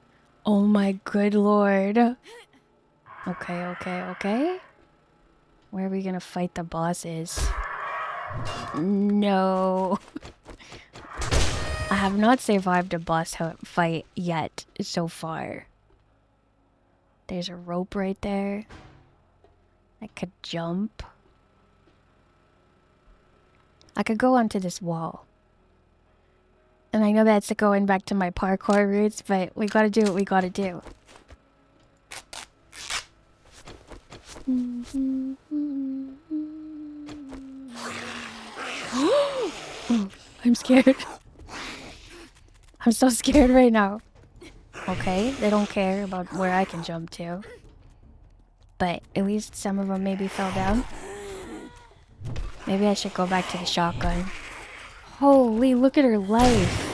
Oh my good lord. Okay, okay, okay. Where are we gonna fight the bosses? No. I have not survived a boss fight yet so far. There's a rope right there. I could jump. I could go onto this wall. And I know that's going back to my parkour roots, but we gotta do what we gotta do. I'm scared. I'm so scared right now. Okay, they don't care about where I can jump to. But at least some of them maybe fell down. Maybe I should go back to the shotgun. Holy, look at her life.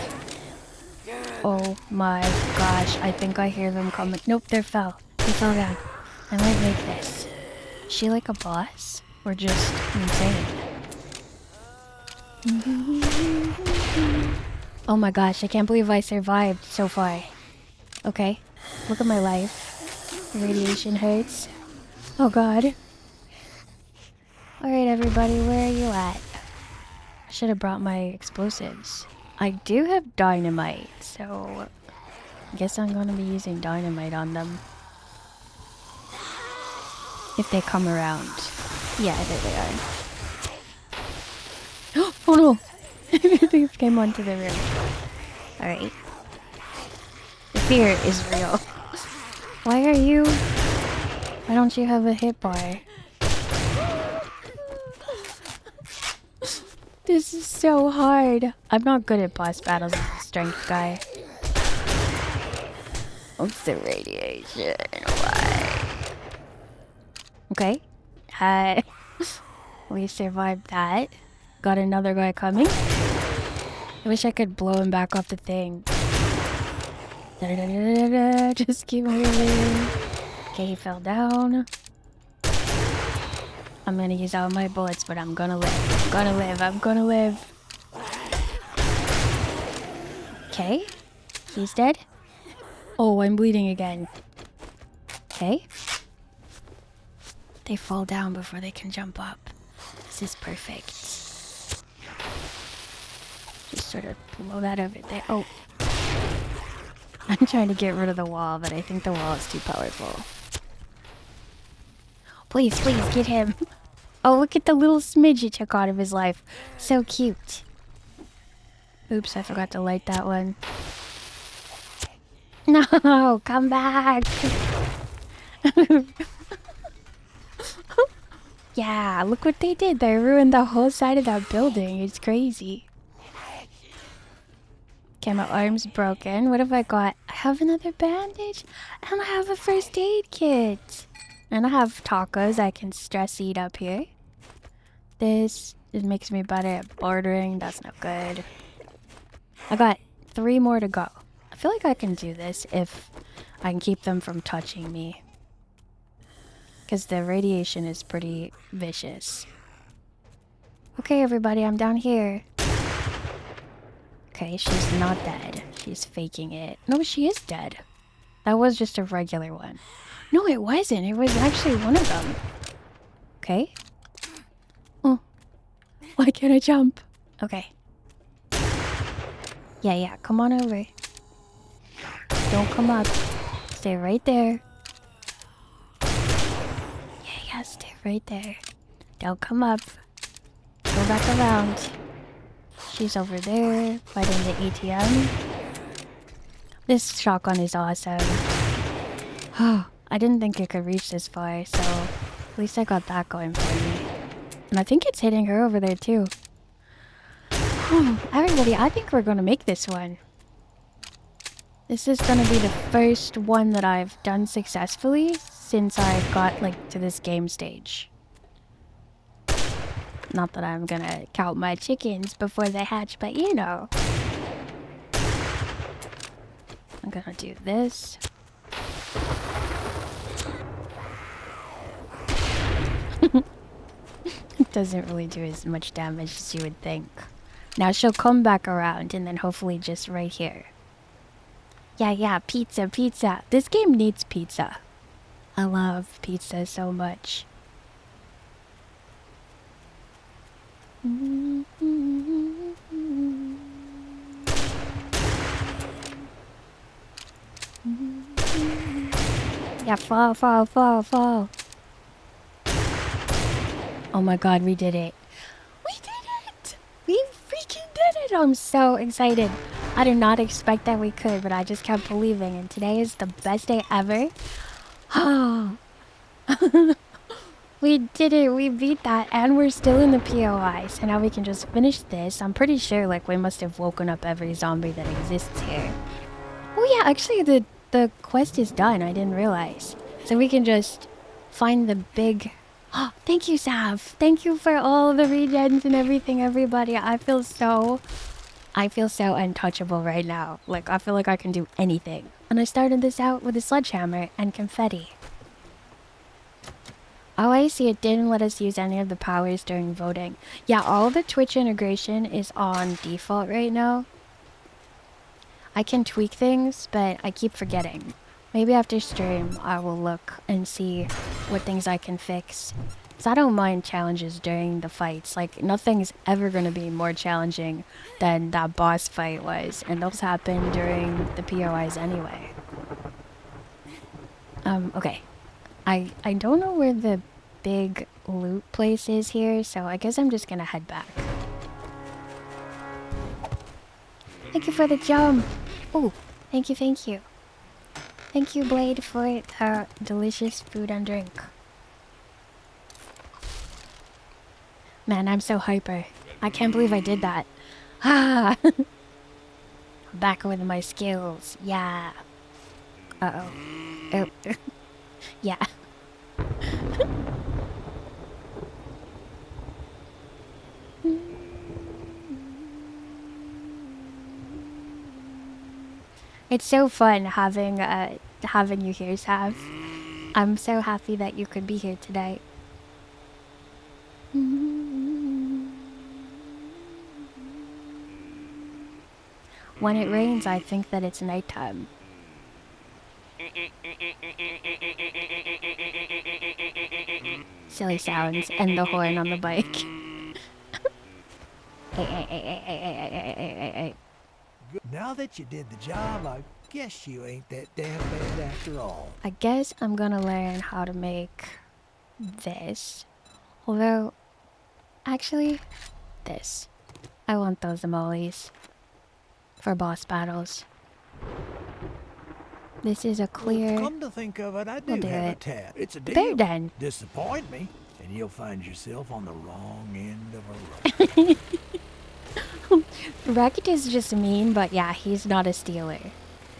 Oh my gosh, I think I hear them coming. Nope, they fell. They fell down. I might make this. Is she like a boss? Or just insane? Oh my gosh, I can't believe I survived so far. Okay, look at my life. The radiation hurts. Oh god. Alright everybody, where are you at? I should have brought my explosives. I do have dynamite, so I guess I'm gonna be using dynamite on them. If they come around. Yeah, there they are. Oh no! They came onto the roof. Alright. The fear is real. Why are you... Why don't you have a hit bar? This is so hard. I'm not good at boss battles as a strength guy. What's the radiation? Why? Okay. We survived that. Got another guy coming. I wish I could blow him back off the thing. Just keep moving. Okay, he fell down. I'm gonna use all my bullets, but I'm gonna live. I'm gonna live. I'm gonna live. Okay. He's dead. Oh, I'm bleeding again. Okay. They fall down before they can jump up. This is perfect. Just sort of blow that over there. Oh. I'm trying to get rid of the wall, but I think the wall is too powerful. Please, please, get him. Oh, look at the little smidge he took out of his life. So cute. Oops, I forgot to light that one. No, come back. Yeah, look what they did. They ruined the whole side of that building. It's crazy. Okay, my arm's broken. What have I got? I have another bandage. And I have a first aid kit. And I have tacos I can stress eat up here. This makes me better at bordering. That's not good. I got 3 more to go. I feel like I can do this if I can keep them from touching me. Because the radiation is pretty vicious. Okay, everybody, I'm down here. Okay, she's not dead. She's faking it. No, she is dead. That was just a regular one. No, it wasn't. It was actually one of them. Okay. Oh. Why can't I jump? Okay. Yeah, come on over. Don't come up. Stay right there. Yeah, stay right there. Don't come up. Go back around. She's over there, fighting the ATM. This shotgun is awesome. Oh, I didn't think it could reach this far, so at least I got that going for me. And I think it's hitting her over there too. Everybody, I think we're gonna make this one. This is gonna be the first one that I've done successfully since I got like to this game stage. Not that I'm gonna count my chickens before they hatch, but you know. I'm gonna do this. It doesn't really do as much damage as you would think. Now she'll come back around and then hopefully just right here. Yeah, pizza. This game needs pizza. I love pizza so much. Yeah, fall. Oh my god, we did it. We did it! We freaking did it! I'm so excited. I did not expect that we could, but I just kept believing, and today is the best day ever. Oh. We did it, we beat that, and we're still in the POI, so now we can just finish this. I'm pretty sure, like, we must have woken up every zombie that exists here. Oh yeah, actually, the quest is done, I didn't realize. So we can just find the big... Oh, thank you, Sav! Thank you for all the regens and everything, everybody. I feel so untouchable right now. Like, I feel like I can do anything. And I started this out with a sledgehammer and confetti. Oh, I see. It didn't let us use any of the powers during voting. Yeah, all the Twitch integration is on default right now. I can tweak things, but I keep forgetting. Maybe after stream, I will look and see what things I can fix. Because I don't mind challenges during the fights. Like, nothing's ever going to be more challenging than that boss fight was. And those happen during the POIs anyway. Okay. I don't know where the big loot place is here, so I guess I'm just gonna head back. Thank you for the jump! Oh, thank you. Thank you, Blade, for the delicious food and drink. Man, I'm so hyper. I can't believe I did that. Ah! Back with my skills. Yeah. Uh-oh. Oh. Yeah. It's so fun having you here, Sav. I'm so happy that you could be here today. When it rains, I think that it's nighttime. Silly sounds and the horn on the bike. Hey. Now that you did the job, I guess you ain't that damn bad after all. I guess I'm gonna learn how to make this. Although, actually, this. I want those emojis for boss battles. This is a clear... Well, come to think of it, I do We'll do have a it. tab. It's a deal. Bear den. Disappoint me, and you'll find yourself on the wrong end of a rope. Racket is just mean, but yeah, he's not a stealer.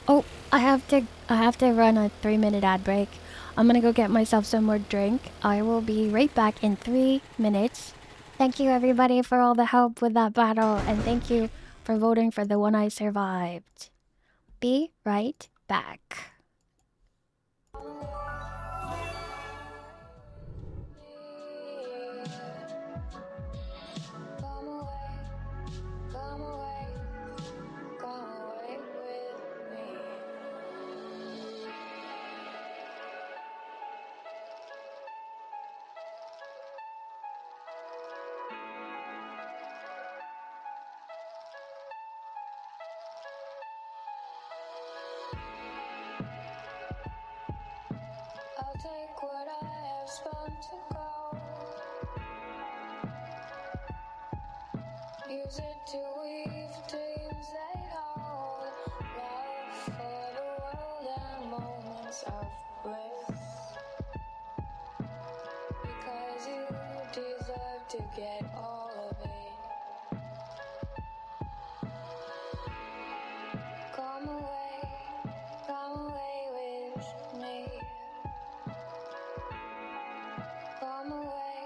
Oh, I have to run a 3-minute ad break. I'm gonna go get myself some more drink. I will be right back in 3 minutes. Thank you everybody for all the help with that battle, and thank you for voting for the one I survived. Be right back. want to go. Use it to weave dreams they hold. Love for the world and moments of bliss. Because you deserve to get all of it. Come away with me. Come away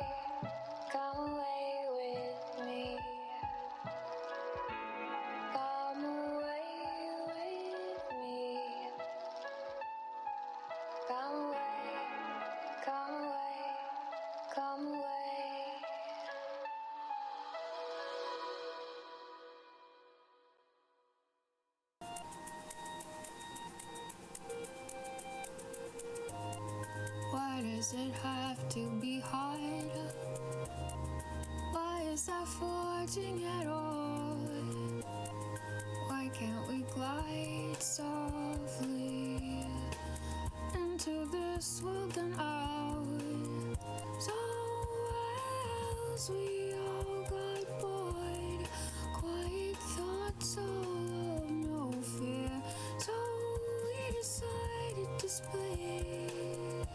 with me. Come away with me. Come away, come away, come away. Why does it have to be hard? Why is that forging at all? Why can't we glide softly into this world and out? So else we all got bored. Quiet thoughts all of no fear. So we decided to split.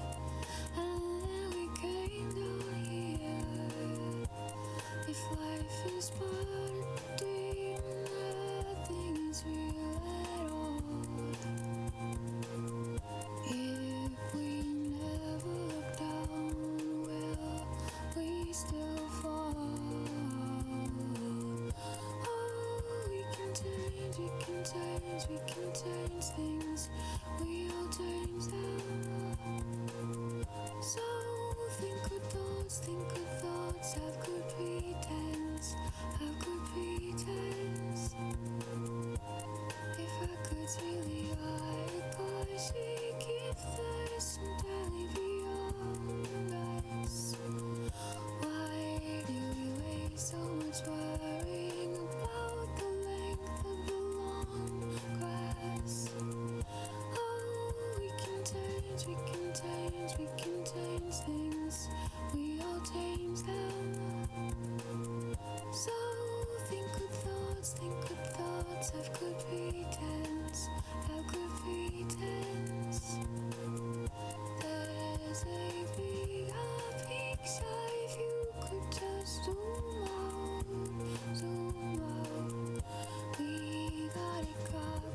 And then we came down here. If life is but a dream, nothing is real at all. If we never look down, will we still fall? Oh, we can change, we can change, we can change things. We all change them. So think good thoughts, have good pretense, have good pretense. If our goods really are a cause, we keep thirst entirely beyond us. Why do we waste so much worrying about the length of the long grass? Oh, we can change, we can change, we can change things. We all change them. So think good thoughts, have good pretense, have good pretense. There's a bigger picture if you could just zoom out. We got it, got it.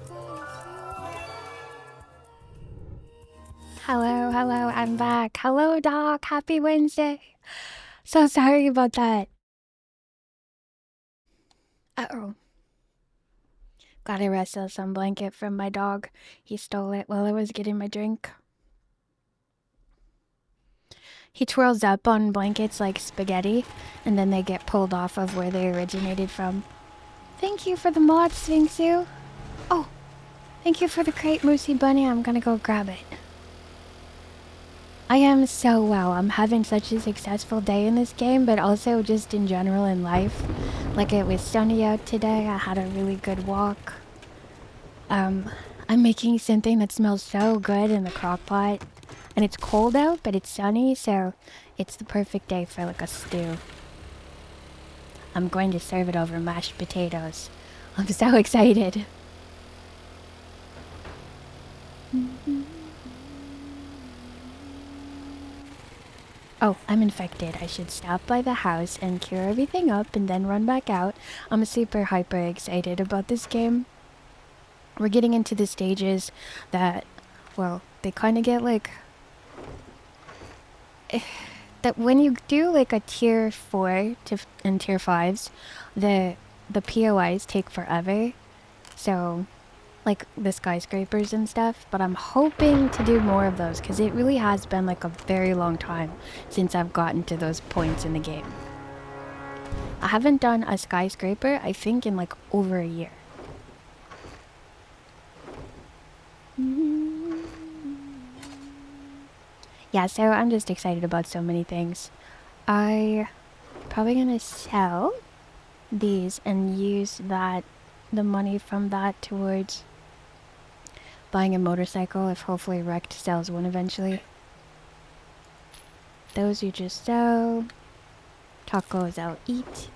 Hello, I'm back. Hello, Doc. Happy Wednesday. So sorry about that. Uh-oh. Gotta wrestle some blanket from my dog. He stole it while I was getting my drink. He twirls up on blankets like spaghetti, and then they get pulled off of where they originated from. Thank you for the mod, Sphinxu. Oh, thank you for the crate, Moosey Bunny. I'm gonna go grab it. I am so well. I'm having such a successful day in this game, but also just in general in life. Like, it was sunny out today. I had a really good walk. I'm making something that smells so good in the crock pot. And it's cold out, but it's sunny, so it's the perfect day for like a stew. I'm going to serve it over mashed potatoes. I'm so excited. Oh, I'm infected. I should stop by the house and cure everything up and then run back out. I'm super hyper excited about this game. We're getting into the stages that, well, they kind of get like... that when you do like a tier 4 and tier 5s, the POIs take forever. So... like the skyscrapers and stuff, but I'm hoping to do more of those because it really has been like a very long time since I've gotten to those points in the game. I haven't done a skyscraper, I think, in like over a year. Yeah, so I'm just excited about so many things. I probably gonna sell these and use the money from that towards buying a motorcycle if hopefully Wrecked sells one eventually. Those you just sow. Tacos I'll eat.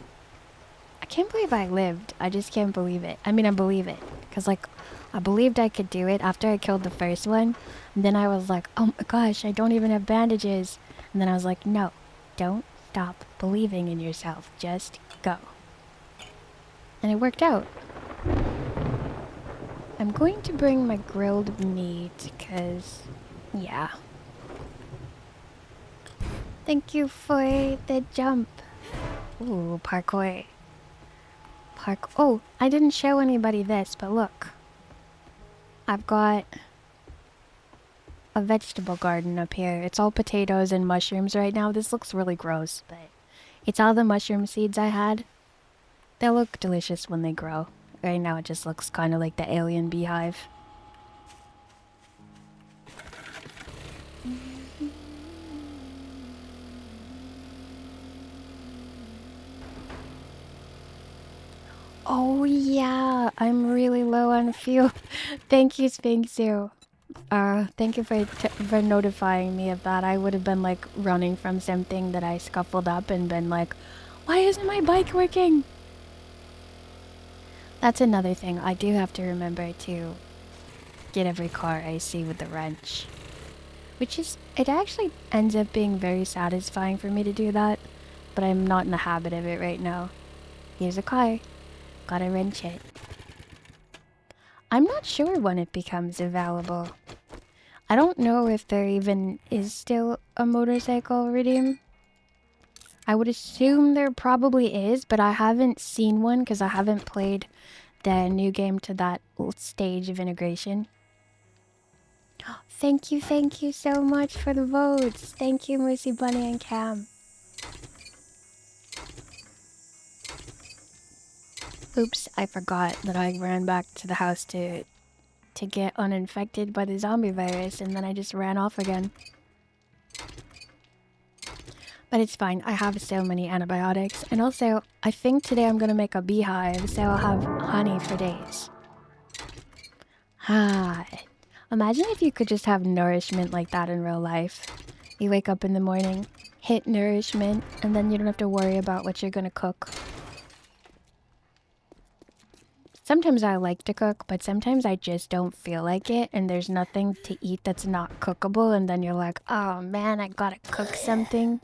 I can't believe I lived. I just can't believe it. I mean, I believe it. Because, like, I believed I could do it after I killed the first one. And then I was like, oh my gosh, I don't even have bandages. And then I was like, no, don't stop believing in yourself. Just go. And it worked out. I'm going to bring my grilled meat because, yeah. Thank you for the jump. Ooh, parkour. Oh, I didn't show anybody this, but look. I've got a vegetable garden up here. It's all potatoes and mushrooms right now. This looks really gross, but it's all the mushroom seeds I had. They'll look delicious when they grow. Right now it just looks kind of like the alien beehive. Oh yeah, I'm really low on fuel. Thank you, Sphinxu. Thank you for notifying me of that. I would have been like running from something that I scuffled up and been like, why isn't my bike working? That's another thing. I do have to remember to get every car I see with the wrench. Which is, it actually ends up being very satisfying for me to do that. But I'm not in the habit of it right now. Here's a car. Gotta wrench it. I'm not sure when it becomes available. I don't know if there even is still a motorcycle redeem. I would assume there probably is, but I haven't seen one because I haven't played the new game to that stage of integration. Thank you so much for the votes. Thank you, Mercy Bunny and Cam. Oops, I forgot that I ran back to the house to get uninfected by the zombie virus, and then I just ran off again. But it's fine, I have so many antibiotics. And also, I think today I'm gonna make a beehive, so I'll have honey for days. Imagine if you could just have nourishment like that in real life. You wake up in the morning, hit nourishment, and then you don't have to worry about what you're gonna cook. Sometimes I like to cook, but sometimes I just don't feel like it, and there's nothing to eat that's not cookable, and then you're like, oh man, I gotta cook something.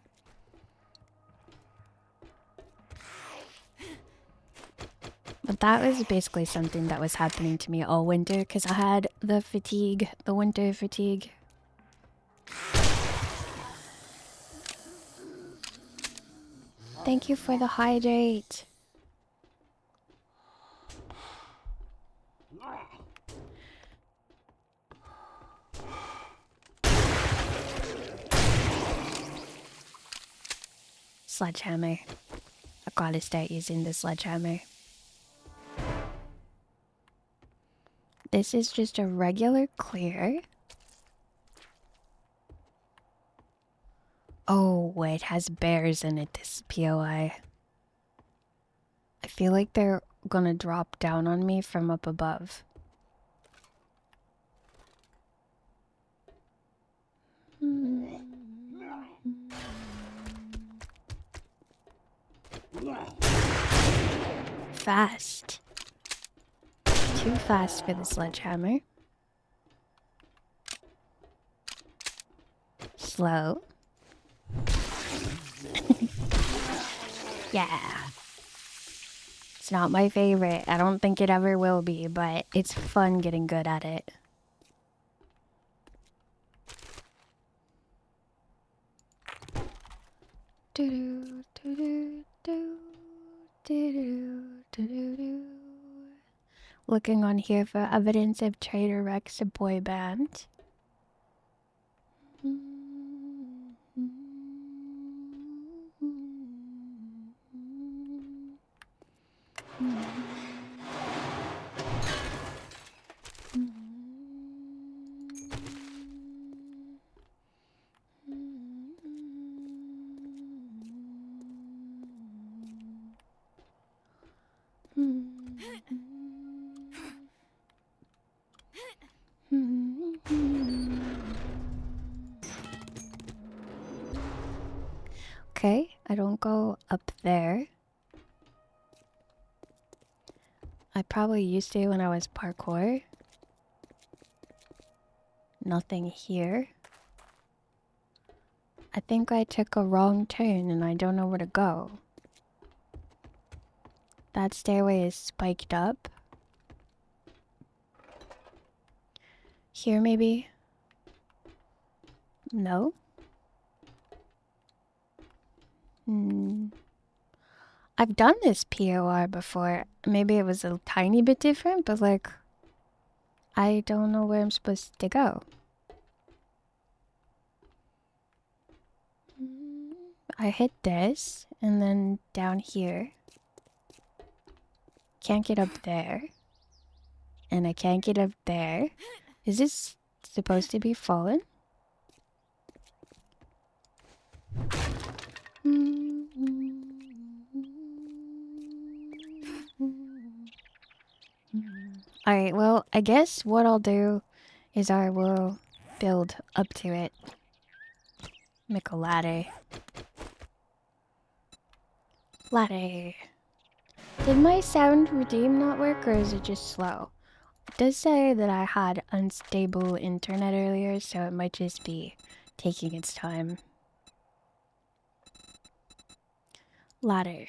But that was basically something that was happening to me all winter, because I had the fatigue, the winter fatigue. Thank you for the hydrate. Sledgehammer. I gotta start using the sledgehammer. This is just a regular clear. Oh, it has bears in it, this POI. I feel like they're gonna drop down on me from up above. Fast. Too fast for the sledgehammer. Slow. Yeah. It's not my favorite. I don't think it ever will be, but it's fun getting good at it. Looking on here for evidence of Trader Rex, a boy band. Okay, I don't go up there. I probably used to when I was parkour. Nothing here. I think I took a wrong turn and I don't know where to go. That stairway is spiked up. Here maybe? No? I've done this POR before. Maybe it was a tiny bit different, but like, I don't know where I'm supposed to go. I hit this, and then down here. Can't get up there. And I can't get up there. Is this supposed to be fallen? Alright, well, I guess what I'll do is I will build up to it. Make a ladder. Ladder. Did my sound redeem not work, or is it just slow? It does say that I had unstable internet earlier, so it might just be taking its time. Ladder.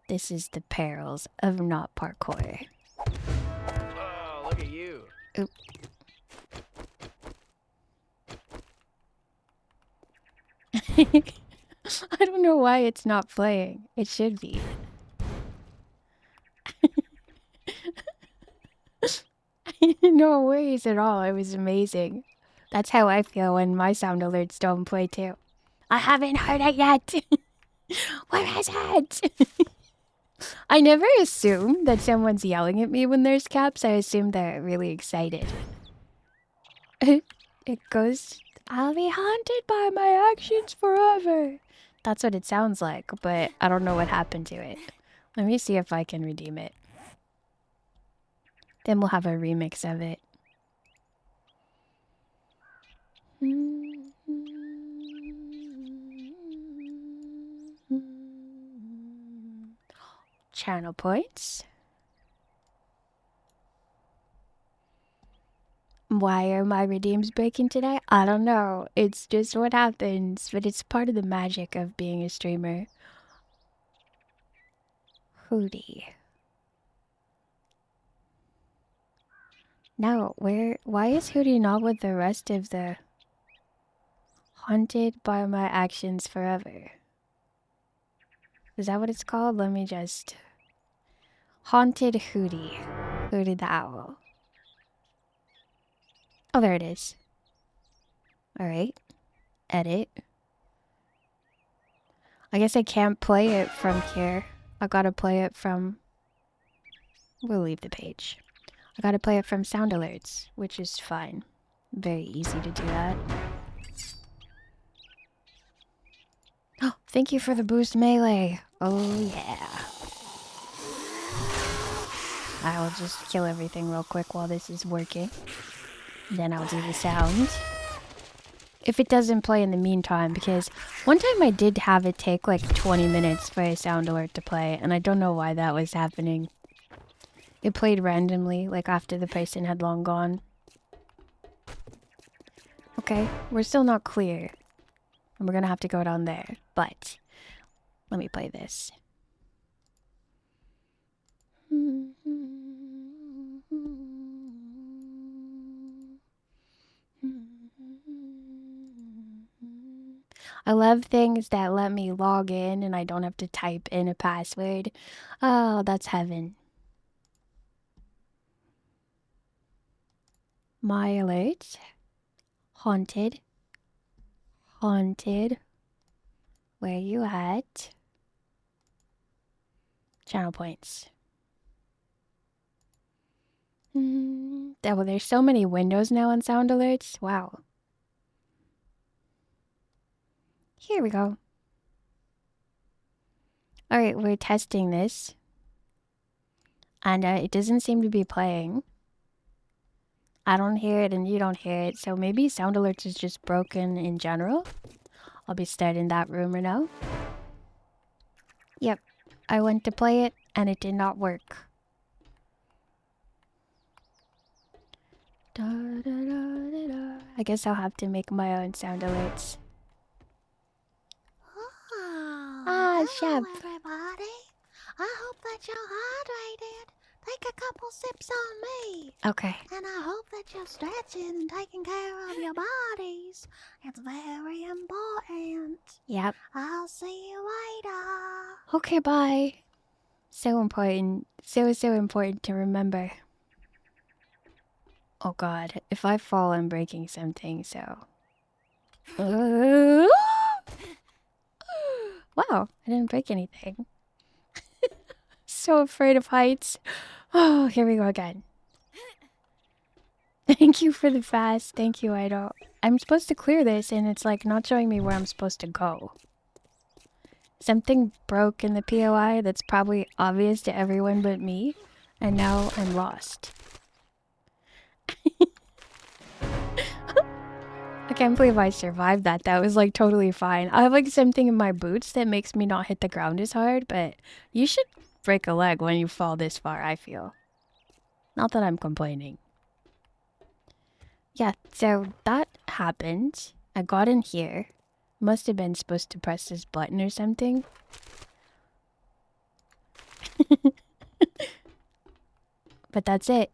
This is the perils of not parkour. Oh, look at you. Oop. I don't know why it's not playing. It should be. No worries at all. It was amazing. That's how I feel when my sound alerts don't play too. I haven't heard it yet. Where is it? I never assume that someone's yelling at me when there's caps. I assume they're really excited. It goes, I'll be haunted by my actions forever. That's what it sounds like, but I don't know what happened to it. Let me see if I can redeem it. Then we'll have a remix of it. Channel points. Why are my redeems breaking today? I don't know. It's just what happens, but it's part of the magic of being a streamer. Hootie. No, why is Hootie not with the rest of the haunted by my actions forever? Is that what it's called? Let me just... Haunted Hootie. Hootie the owl. Oh, there it is. Alright. Edit. I guess I can't play it from here. I gotta play it from... We'll leave the page. I gotta play it from sound alerts, which is fine. Very easy to do that. Oh, thank you for the boost melee. Oh yeah. I will just kill everything real quick while this is working. Then I'll do the sound. If it doesn't play in the meantime, because one time I did have it take like 20 minutes for a sound alert to play, and I don't know why that was happening. It played randomly, like after the person had long gone. Okay, we're still not clear. And we're gonna have to go down there, but let me play this. I love things that let me log in and I don't have to type in a password. Oh, that's heaven. My alerts. Haunted. Haunted. Where you at? Channel points. Oh, there's so many windows now on sound alerts. Wow. Here we go. Alright, we're testing this. And it doesn't seem to be playing. I don't hear it and you don't hear it, so maybe sound alerts is just broken in general. I'll be starting that rumor now. Yep, I went to play it and it did not work. Da, da, da, da, da. I guess I'll have to make my own sound alerts. Oh, hello, Shep. everybody. I hope that you're hydrated. Take a couple sips on me. Okay. And I hope that you're stretching and taking care of your bodies. It's very important. Yep. I'll see you later. Okay, bye. So important. So important to remember. Oh god, if I fall, I'm breaking something, so... Wow, I didn't break anything. So afraid of heights. Oh, here we go again. Thank you for the fast. Thank you, Idol. I'm supposed to clear this and it's like not showing me where I'm supposed to go. Something broke in the POI that's probably obvious to everyone but me, and now I'm lost. I can't believe I survived that. That was like totally fine. I have like something in my boots that makes me not hit the ground as hard, but you should break a leg when you fall this far, I feel. Not that I'm complaining. Yeah, so that happened. I got in here. Must have been supposed to press this button or something. But that's it.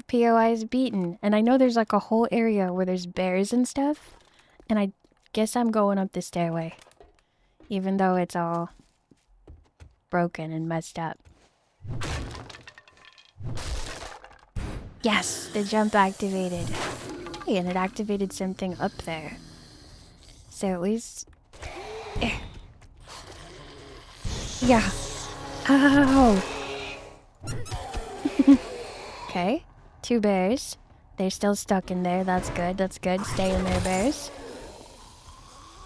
POI is beaten. And I know there's like a whole area where there's bears and stuff. And I guess I'm going up the stairway. Even though it's all broken and messed up. Yes, the jump activated. Hey, and it activated something up there. So at least... Yeah. Ow! Okay. 2 bears. They're still stuck in there. That's good. That's good. Stay in there, bears.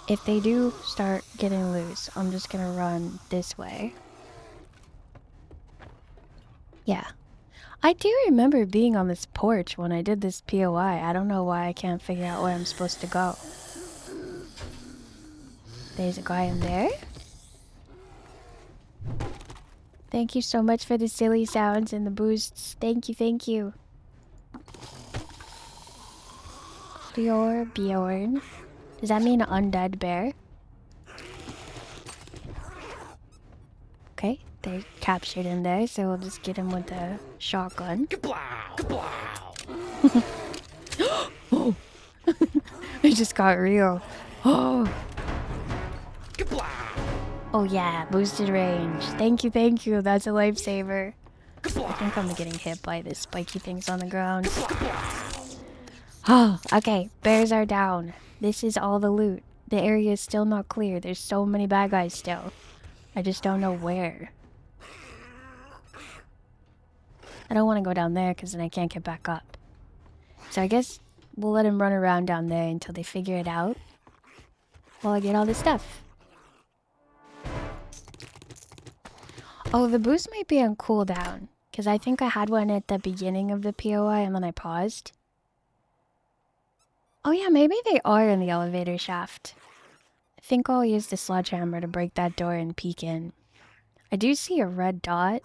If they do start getting loose, I'm just gonna run this way. Yeah. I do remember being on this porch when I did this POI. I don't know why I can't figure out where I'm supposed to go. There's a guy in there. Thank you so much for the silly sounds and the boosts. Thank you, thank you. Bjorn. Does that mean undead bear? Okay, they're captured in there, so we'll just get him with a shotgun. Kablow! Kablow! Oh! It just got real. Oh! Kablow! Oh yeah, boosted range. Thank you, thank you. That's a lifesaver. I think I'm getting hit by the spiky things on the ground. Oh, okay. Bears are down. This is all the loot. The area is still not clear. There's so many bad guys still. I just don't know where. I don't want to go down there because then I can't get back up. So I guess we'll let him run around down there until they figure it out. While I get all this stuff. Oh, the boost might be on cooldown. Because I think I had one at the beginning of the POI and then I paused. Oh yeah, maybe they are in the elevator shaft. I think I'll use the sledgehammer to break that door and peek in. I do see a red dot.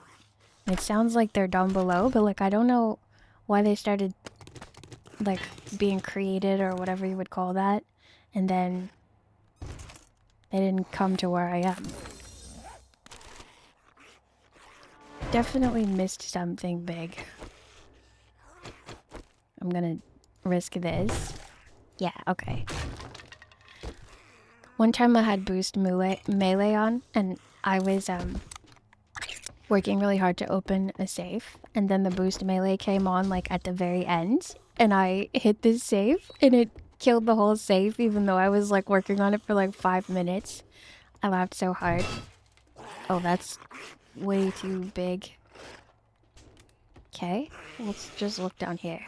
It sounds like they're down below, but like I don't know why they started like being created or whatever you would call that. And then they didn't come to where I am. Definitely missed something big. I'm gonna risk this. Yeah, okay. One time I had boost melee on, and I was working really hard to open a safe, and then the boost melee came on like at the very end, and I hit this safe, and it killed the whole safe, even though I was like working on it for like 5 minutes. I laughed so hard. Oh, that's way too big. Okay, let's just look down here.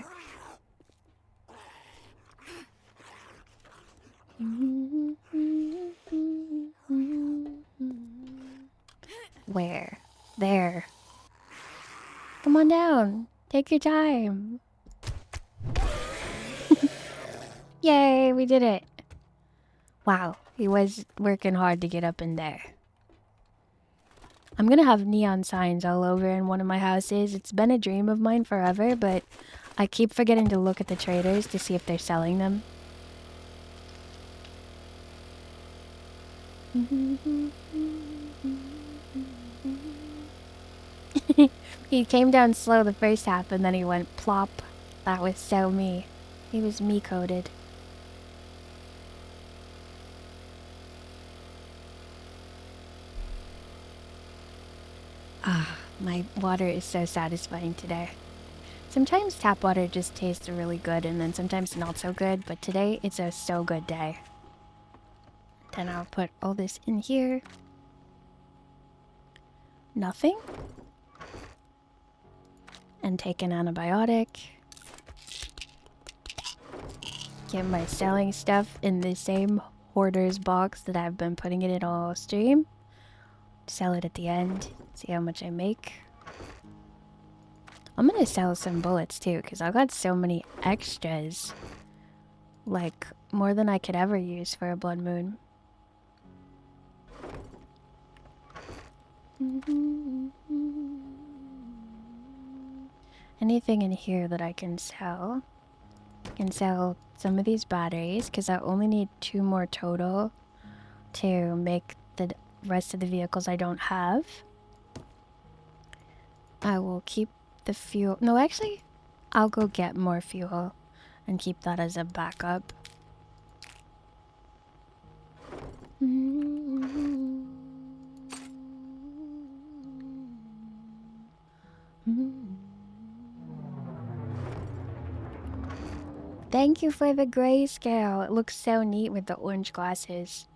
Where? There. Come on down. Take your time. Yay, we did it. Wow, he was working hard to get up in there. I'm gonna have neon signs all over in one of my houses. It's been a dream of mine forever, but I keep forgetting to look at the traders to see if they're selling them. He came down slow the first half and then he went plop. That was so me. He was me coded. Ah, my water is so satisfying today. Sometimes tap water just tastes really good and then sometimes not so good, but today it's a so good day. Then I'll put all this in here. Nothing. And take an antibiotic. Get my selling stuff in the same hoarder's box that I've been putting it in all stream. Sell it at the end. See how much I make. I'm gonna sell some bullets too, because I got so many extras. Like, more than I could ever use for a blood moon. Anything in here that I can sell. I can sell some of these batteries, because I only need 2 more total to make the rest of the vehicles I don't have. I will keep the fuel. No, actually, I'll go get more fuel and keep that as a backup. Thank you for the grayscale. It looks so neat with the orange glasses.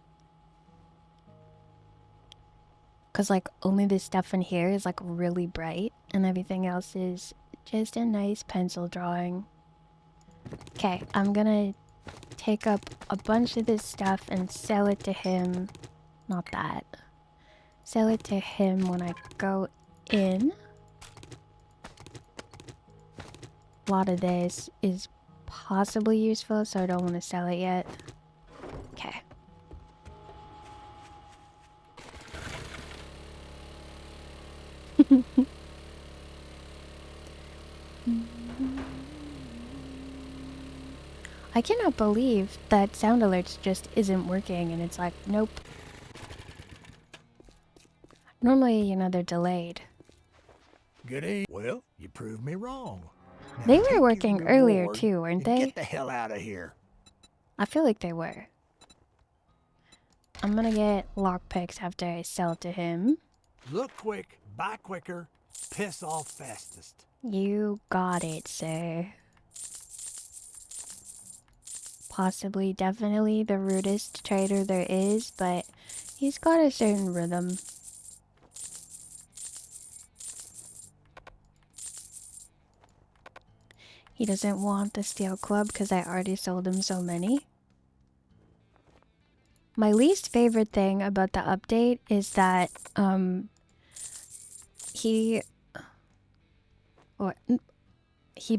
Because, like, only this stuff in here is, like, really bright. And everything else is just a nice pencil drawing. Okay, I'm gonna take up a bunch of this stuff and sell it to him. Not that. Sell it to him when I go in. A lot of this is possibly useful, so I don't want to sell it yet. Okay. I cannot believe that sound alerts just isn't working, and it's like, nope. Normally, you know, they're delayed. Good evening. Well, you proved me wrong. Now They take were your working earlier reward too, weren't and they? Get the hell out of here. I feel like they were. I'm gonna get lockpicks after I sell to him. Look quick, buy quicker, piss off fastest. You got it, sir. Possibly, definitely the rudest trader there is, but he's got a certain rhythm. He doesn't want the steel club because I already sold him so many. My least favorite thing about the update is that he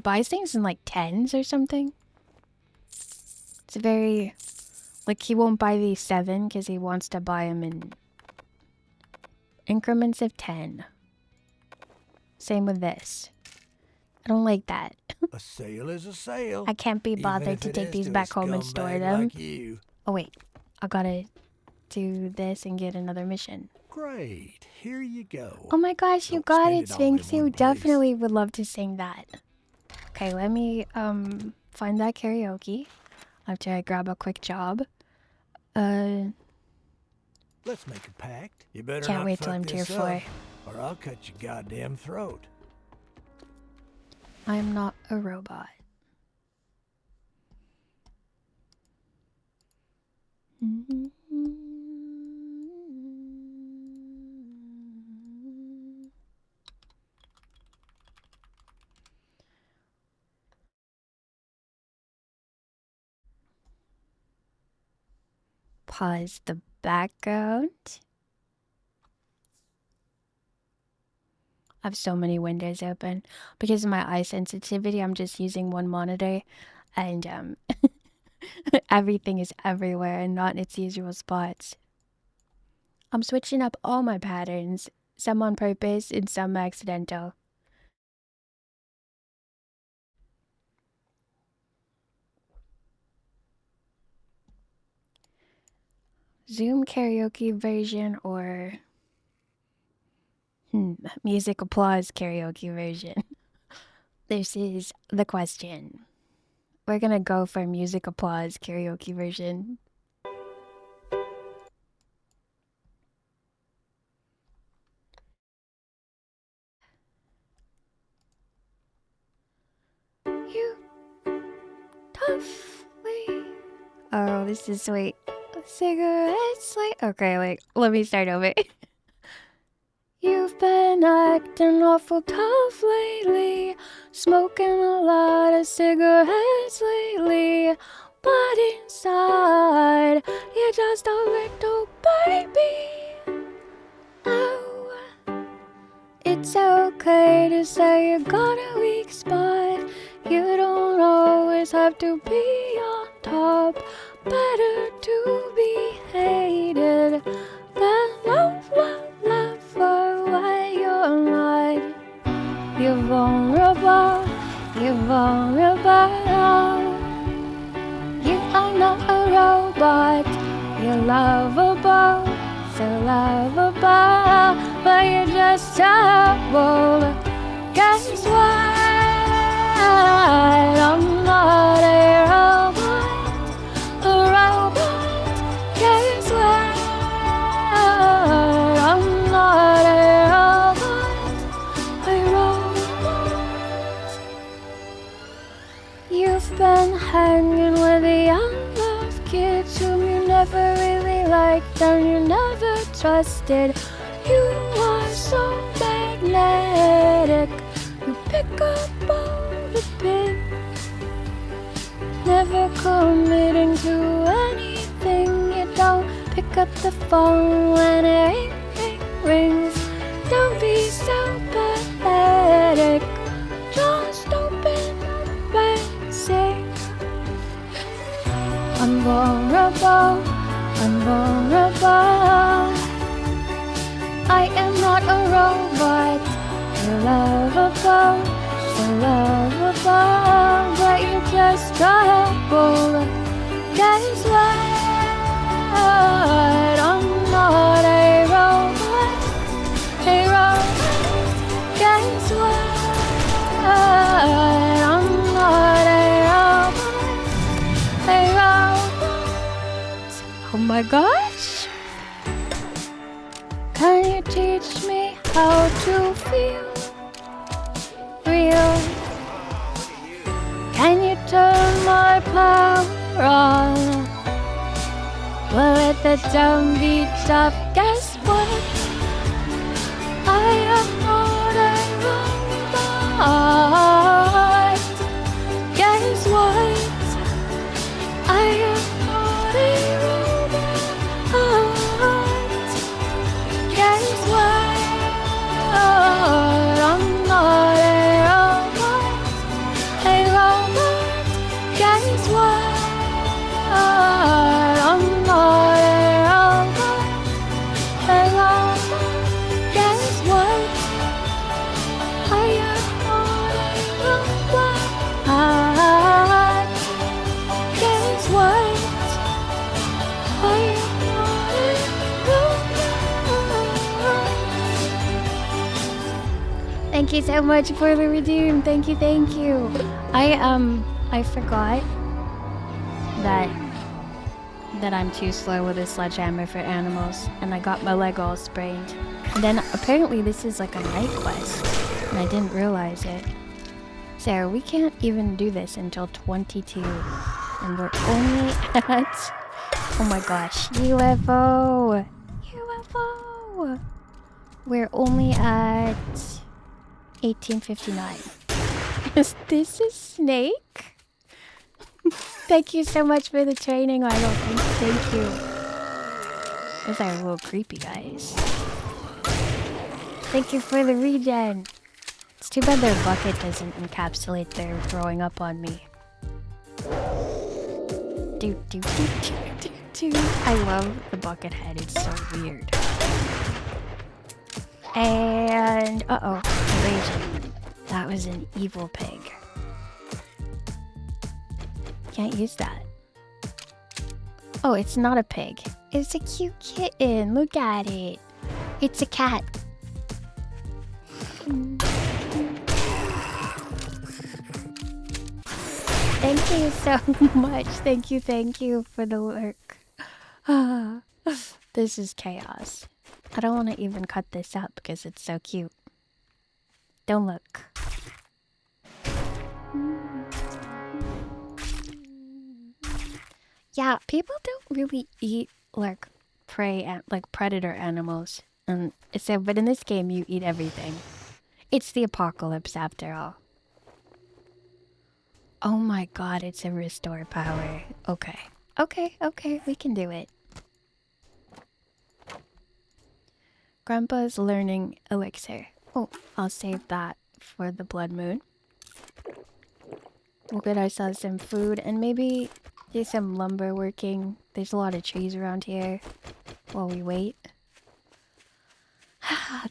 buys things in like tens or something. It's very, like, he won't buy these 7 because he wants to buy them in increments of 10. Same with this. I don't like that. A sale is a sale. I can't be even bothered if to it take is these to a back home and store scumbag them. like you. Oh wait, I gotta do this and get another mission. Great, here you go. Oh my gosh, you Don't got spend it, it all in Sphinx. You one place. definitely would love to sing that. Okay, let me find that karaoke after I grab a quick job. Let's make a pact. You better Can't not wait till fuck I'm tier this 4. up, or I'll cut your goddamn throat. I'm not a robot. Pause the background. I have so many windows open. Because of my eye sensitivity, I'm just using one monitor. And Everything is everywhere and not in its usual spots. I'm switching up all my patterns, some on purpose and some accidental. Zoom karaoke version or music applause karaoke version? This is the question. We're gonna go for music applause karaoke version. You toughly. Oh, this is sweet. Cigarettes, like okay, like let me start over. You've been acting awful tough lately, smoking a lot of cigarettes lately, but inside you're just a little baby. Oh, it's okay to say you got a weak spot. You don't always have to be on top. Better to be hated than love for what you're not. You're vulnerable, you're vulnerable. You are not a robot, you're lovable, so lovable, but you're just terrible. Guess what? I'm not a robot, a robot. Guess what? I'm not a robot, a robot. You've been hanging with the unloved kids whom you never really liked and you never trusted. You are so magnetic. You pick up all the pins, never committing to anything. You don't pick up the phone when it rings. Don't be so pathetic. Just open up and sing. I'm vulnerable, I'm vulnerable. I am not a robot. You're lovable, so lovable, but you're just trouble. Guess what? I'm not a robot, a robot. Guess what? I'm not a robot. Oh my gosh! Can you teach me how to feel real? Can you turn my power on? Well, let the drum beat up. Guess what? I am not a robot. Guess what? I am not a robot. Guess what? I'm not a robot. A robot. Guess what? I'm not a robot. A robot. Guess what? I am not a robot. Guess what? I am not a robot. Thank you so much for the redeem. Thank you, thank you. I forgot that I'm too slow with a sledgehammer for animals, and I got my leg all sprained. And then apparently this is like a night quest, and I didn't realize it. So we can't even do this until 22, and we're only at, oh my gosh, UFO, UFO. We're only at 1859. Is this a snake? Thank you so much for the training, Idol. Thank you. Those are a little creepy, guys. Thank you for the regen. It's too bad their bucket doesn't encapsulate their throwing up on me. I love the bucket head. It's so weird. And evasion. That was an evil pig. Can't use that. Oh, it's not a pig. It's a cute kitten. Look at it. It's a cat. Thank you so much. Thank you for the work. This is chaos. I don't want to even cut this up because it's so cute. Don't look. Yeah, people don't really eat like prey and like predator animals. And so, but in this game, you eat everything. It's the apocalypse after all. Oh my god, it's a restore power. Okay. Okay, we can do it. Grandpa's learning elixir. Oh, I'll save that for the blood moon. We'll get ourselves some food and maybe do some lumber working. There's a lot of trees around here while we wait.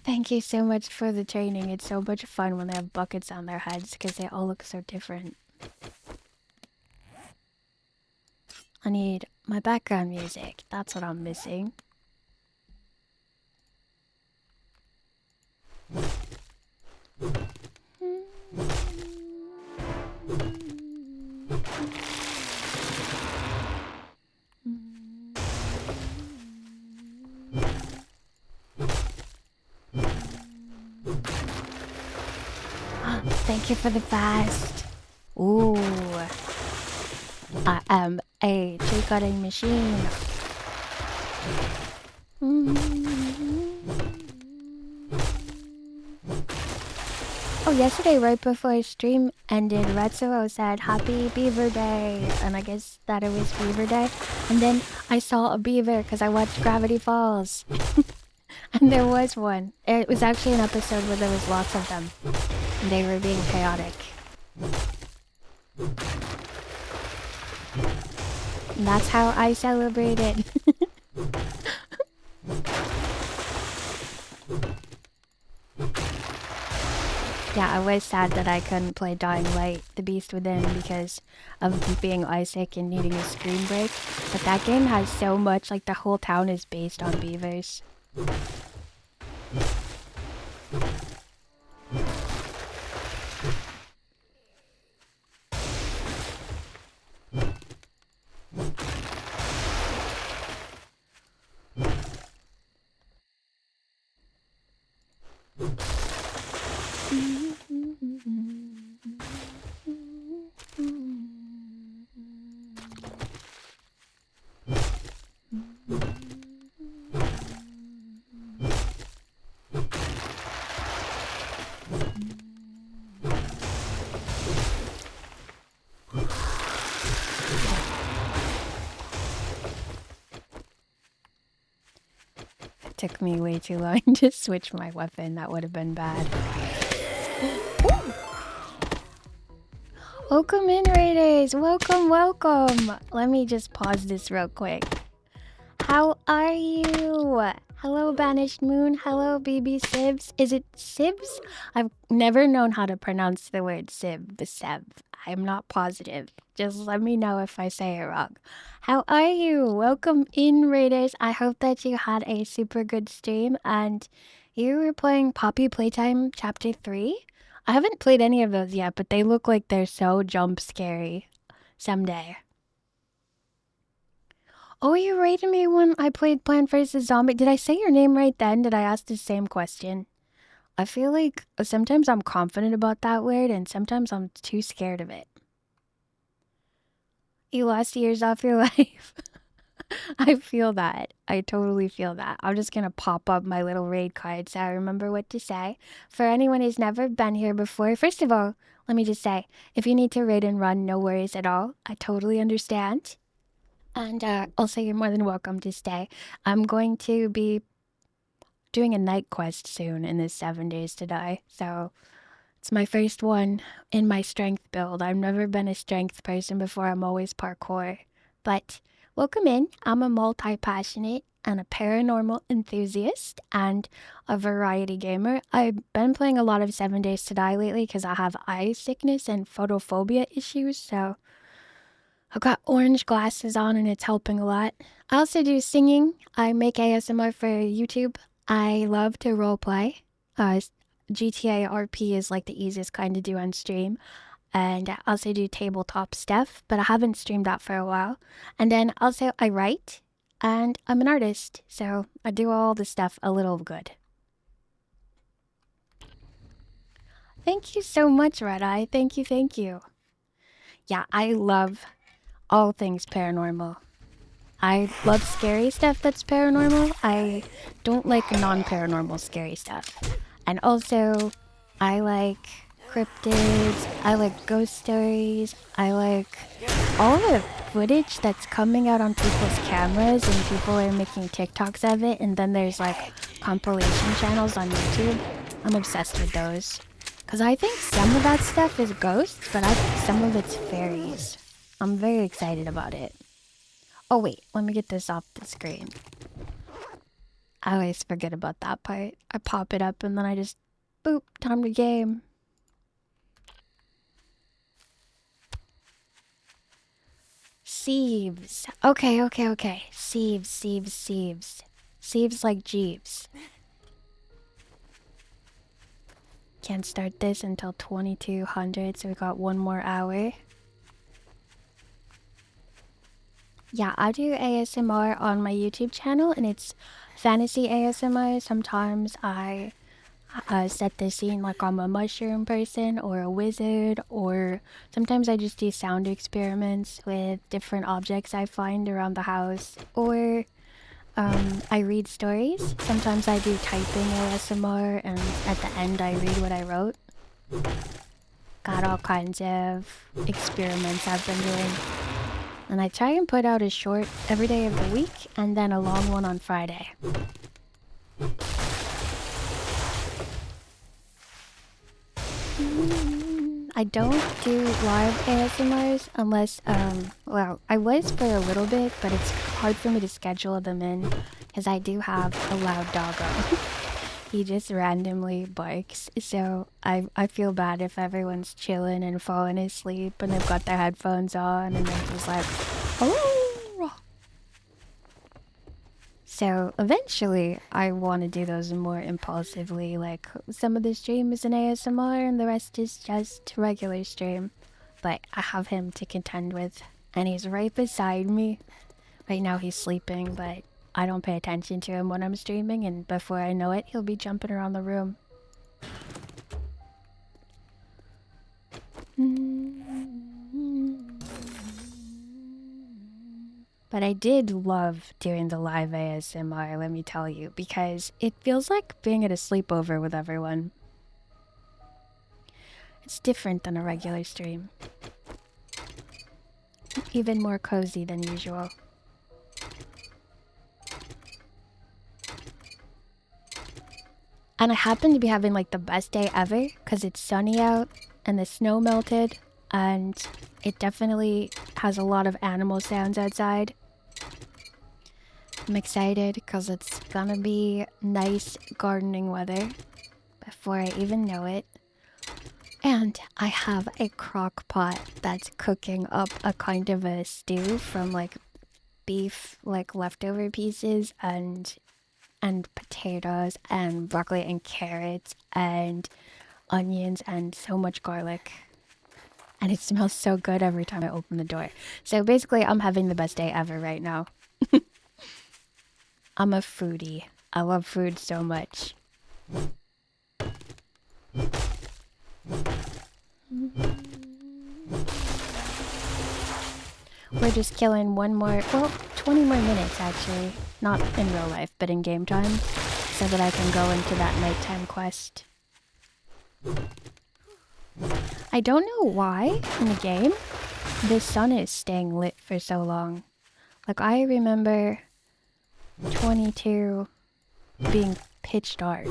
Thank you so much for the training. It's so much fun when they have buckets on their heads because they all look so different. I need my background music. That's what I'm missing. Thank you for the fast. Ooh. I am a tree cutting machine. Oh, yesterday, right before stream ended, Retsuo said, Happy Beaver Day. And I guess that it was Beaver Day. And then I saw a beaver because I watched Gravity Falls. And there was one. It was actually an episode where there was lots of them. And they were being chaotic. And that's how I celebrated. Yeah, I was sad that I couldn't play Dying Light, The Beast Within, because of being Isaac and needing a screen break. But that game has so much, like the whole town is based on beavers. Took me way too long to switch my weapon. That would have been bad. Welcome in, Raiders! Welcome, welcome! Let me just pause this real quick. How are you? Hello, Banished Moon. Hello, BB Sibs. Is it Sibs? I've never known how to pronounce the word Sib. I'm not positive. Just let me know if I say it wrong. How are you? Welcome in, Raiders. I hope that you had a super good stream and you were playing Poppy Playtime Chapter 3. I haven't played any of those yet, but they look like they're so jump scary. Someday. Oh, you rated me when I played Plant vs. Zombie. Did I say your name right then? Did I ask the same question? I feel like sometimes I'm confident about that word and sometimes I'm too scared of it. You lost years off your life. I feel that. I totally feel that. I'm just gonna pop up my little raid card so I remember what to say. For anyone who's never been here before, first of all, let me just say, if you need to raid and run, no worries at all. I totally understand. And also, you're more than welcome to stay. I'm going to be doing a night quest soon in this 7 Days to Die. So it's my first one in my strength build. I've never been a strength person before. I'm always parkour. But welcome in. I'm a multi-passionate and a paranormal enthusiast and a variety gamer. I've been playing a lot of 7 Days to Die lately because I have eye sickness and photophobia issues, so I've got orange glasses on and it's helping a lot. I also do singing. I make ASMR for YouTube. I love to roleplay. GTA RP is like the easiest kind to do on stream. And I also do tabletop stuff, but I haven't streamed that for a while. And then also I write, and I'm an artist, so I do all the stuff a little good. Thank you so much, Red Eye. Thank you, thank you. Yeah, I love all things paranormal. I love scary stuff that's paranormal. I don't like non-paranormal scary stuff. And also, I like cryptids, I like ghost stories, I like all the footage that's coming out on people's cameras and people are making TikToks of it, and then there's like compilation channels on YouTube. I'm obsessed with those. Because I think some of that stuff is ghosts, but I think some of it's fairies. I'm very excited about it. Oh wait, let me get this off the screen. I always forget about that part. I pop it up and then I just, boop, time to game. Sieves. Okay. Sieves. Sieves like Jeeves. Can't start this until 2200, so we got 1 more hour. Yeah, I do ASMR on my YouTube channel, and it's fantasy ASMR. Sometimes I set the scene like I'm a mushroom person or a wizard, or sometimes I just do sound experiments with different objects I find around the house, or I read stories. Sometimes I do typing ASMR, and at the end I read what I wrote. Got all kinds of experiments I've been doing. And I try and put out a short every day of the week, and then a long one on Friday. I don't do live ASMRs unless, well, I was for a little bit, but it's hard for me to schedule them in because I do have a loud doggo. He just randomly barks, so I feel bad if everyone's chilling and falling asleep and they've got their headphones on and they're just like, oh. So eventually I want to do those more impulsively, like some of the stream is an ASMR and the rest is just regular stream. But I have him to contend with, and he's right beside me. Right now he's sleeping, but I don't pay attention to him when I'm streaming, and before I know it, he'll be jumping around the room. But I did love doing the live ASMR, let me tell you, because it feels like being at a sleepover with everyone. It's different than a regular stream. Even more cozy than usual. And I happen to be having like the best day ever because it's sunny out and the snow melted, and it definitely has a lot of animal sounds outside. I'm excited because it's gonna be nice gardening weather before I even know it. And I have a crock pot that's cooking up a kind of a stew from like beef, like leftover pieces, and potatoes and broccoli and carrots and onions and so much garlic. And it smells so good every time I open the door. So basically I'm having the best day ever right now. I'm a foodie. I love food so much. We're just killing 1 more, well, 20 more minutes actually. Not in real life, but in game time. So that I can go into that nighttime quest. I don't know why, in the game, the sun is staying lit for so long. Like, I remember 22 being pitch dark.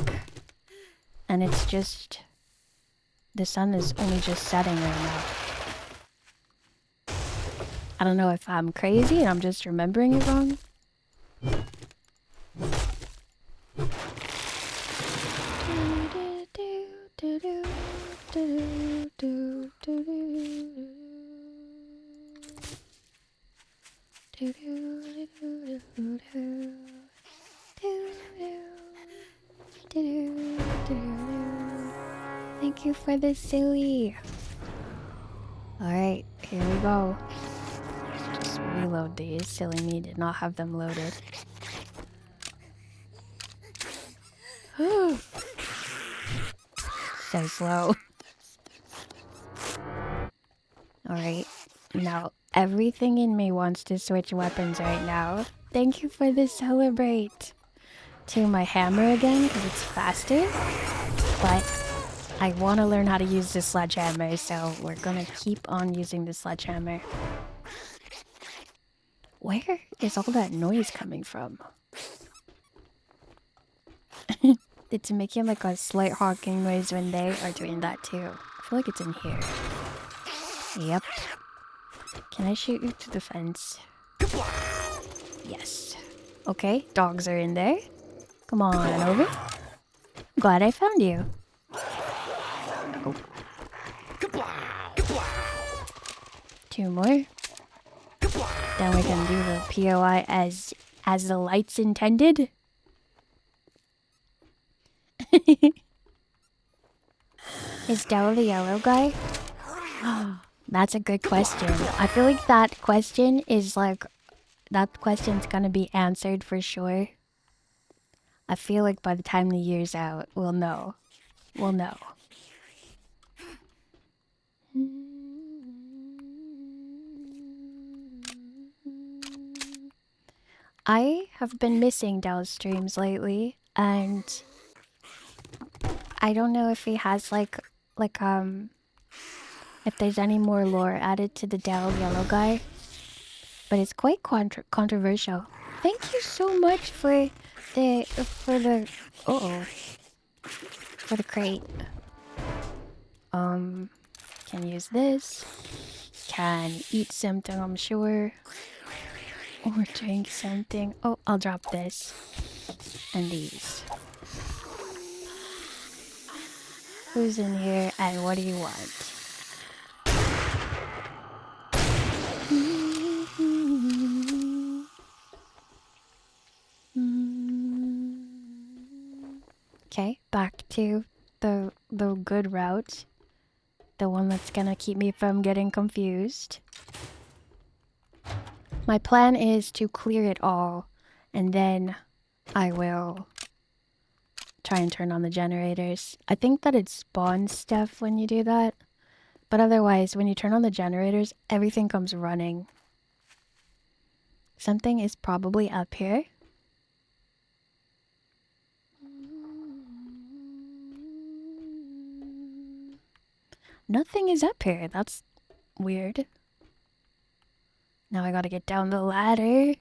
And it's just... the sun is only just setting right now. I don't know if I'm crazy and I'm just remembering it wrong. Thank you for the silly. Alright, here we go. Just reload these. Silly me did not have them loaded. So slow. Alright, now everything in me wants to switch weapons right now. Thank you for the celebrate. To my hammer again, because it's faster. But I want to learn how to use the sledgehammer, so we're gonna keep on using the sledgehammer. Where is all that noise coming from? It's making like a slight honking noise when they are doing that too. I feel like it's in here. Yep. Can I shoot you through the fence? Yes. Okay, dogs are in there. Come on over. Glad I found you. Oh. Two more. Then we can do the POI as the lights intended. Is Dell the yellow guy? That's a good question. I feel like that question is like... That question's gonna be answered for sure. I feel like by the time the year's out, we'll know. We'll know. I have been missing Dell's streams lately, and I don't know if he has if there's any more lore added to the Dell yellow guy, but it's quite controversial. Thank you so much for the crate. Can use this. Can eat something, I'm sure. Or drink something. Oh, I'll drop this. And these. Who's in here and what do you want? Okay, back to the good route. The one that's gonna keep me from getting confused. My plan is to clear it all, and then I will try and turn on the generators. I think that it spawns stuff when you do that, but otherwise, when you turn on the generators, everything comes running. Something is probably up here. Nothing is up here. That's weird. Now I gotta get down the ladder.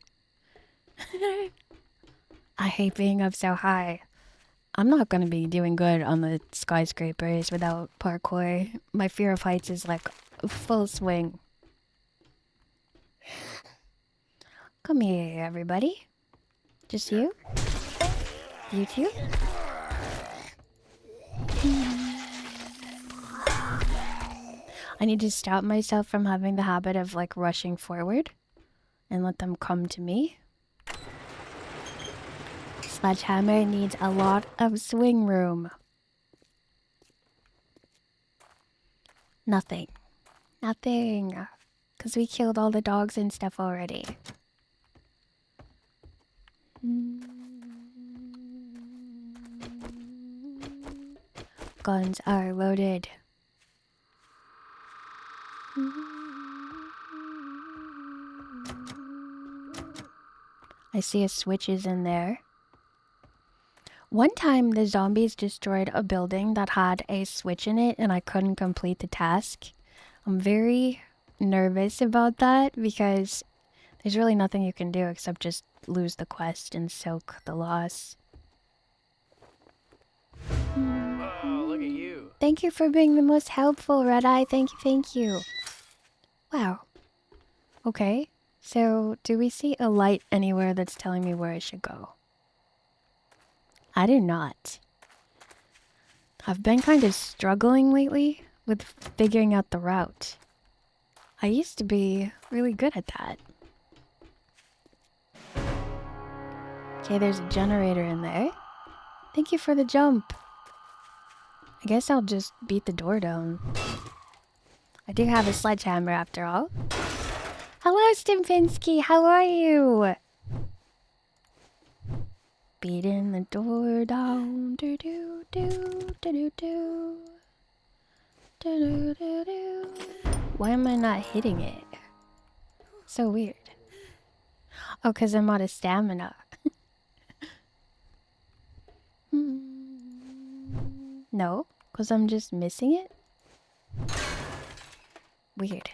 I hate being up so high. I'm not gonna be doing good on the skyscrapers without parkour. My fear of heights is like full swing. Come here, everybody. Just you? You too? I need to stop myself from having the habit of like rushing forward and let them come to me. Sledgehammer needs a lot of swing room. Nothing. Nothing. Because we killed all the dogs and stuff already. Guns are loaded. I see a switch is in there. One time the zombies destroyed a building that had a switch in it and I couldn't complete the task. I'm very nervous about that because there's really nothing you can do except just lose the quest and soak the loss. Oh, look at you. Thank you for being the most helpful, Red Eye. Thank you, thank you. Wow. Okay, so do we see a light anywhere that's telling me where I should go? I do not. I've been kind of struggling lately with figuring out the route. I used to be really good at that. Okay, there's a generator in there. Thank you for the jump. I guess I'll just beat the door down. I do have a sledgehammer after all. Hello, Stimpinski, how are you? Beating the door down. Do do do do do do. Do do do do. Why am I not hitting it? So weird. Oh, because I'm out of stamina. No, because I'm just missing it? Weird.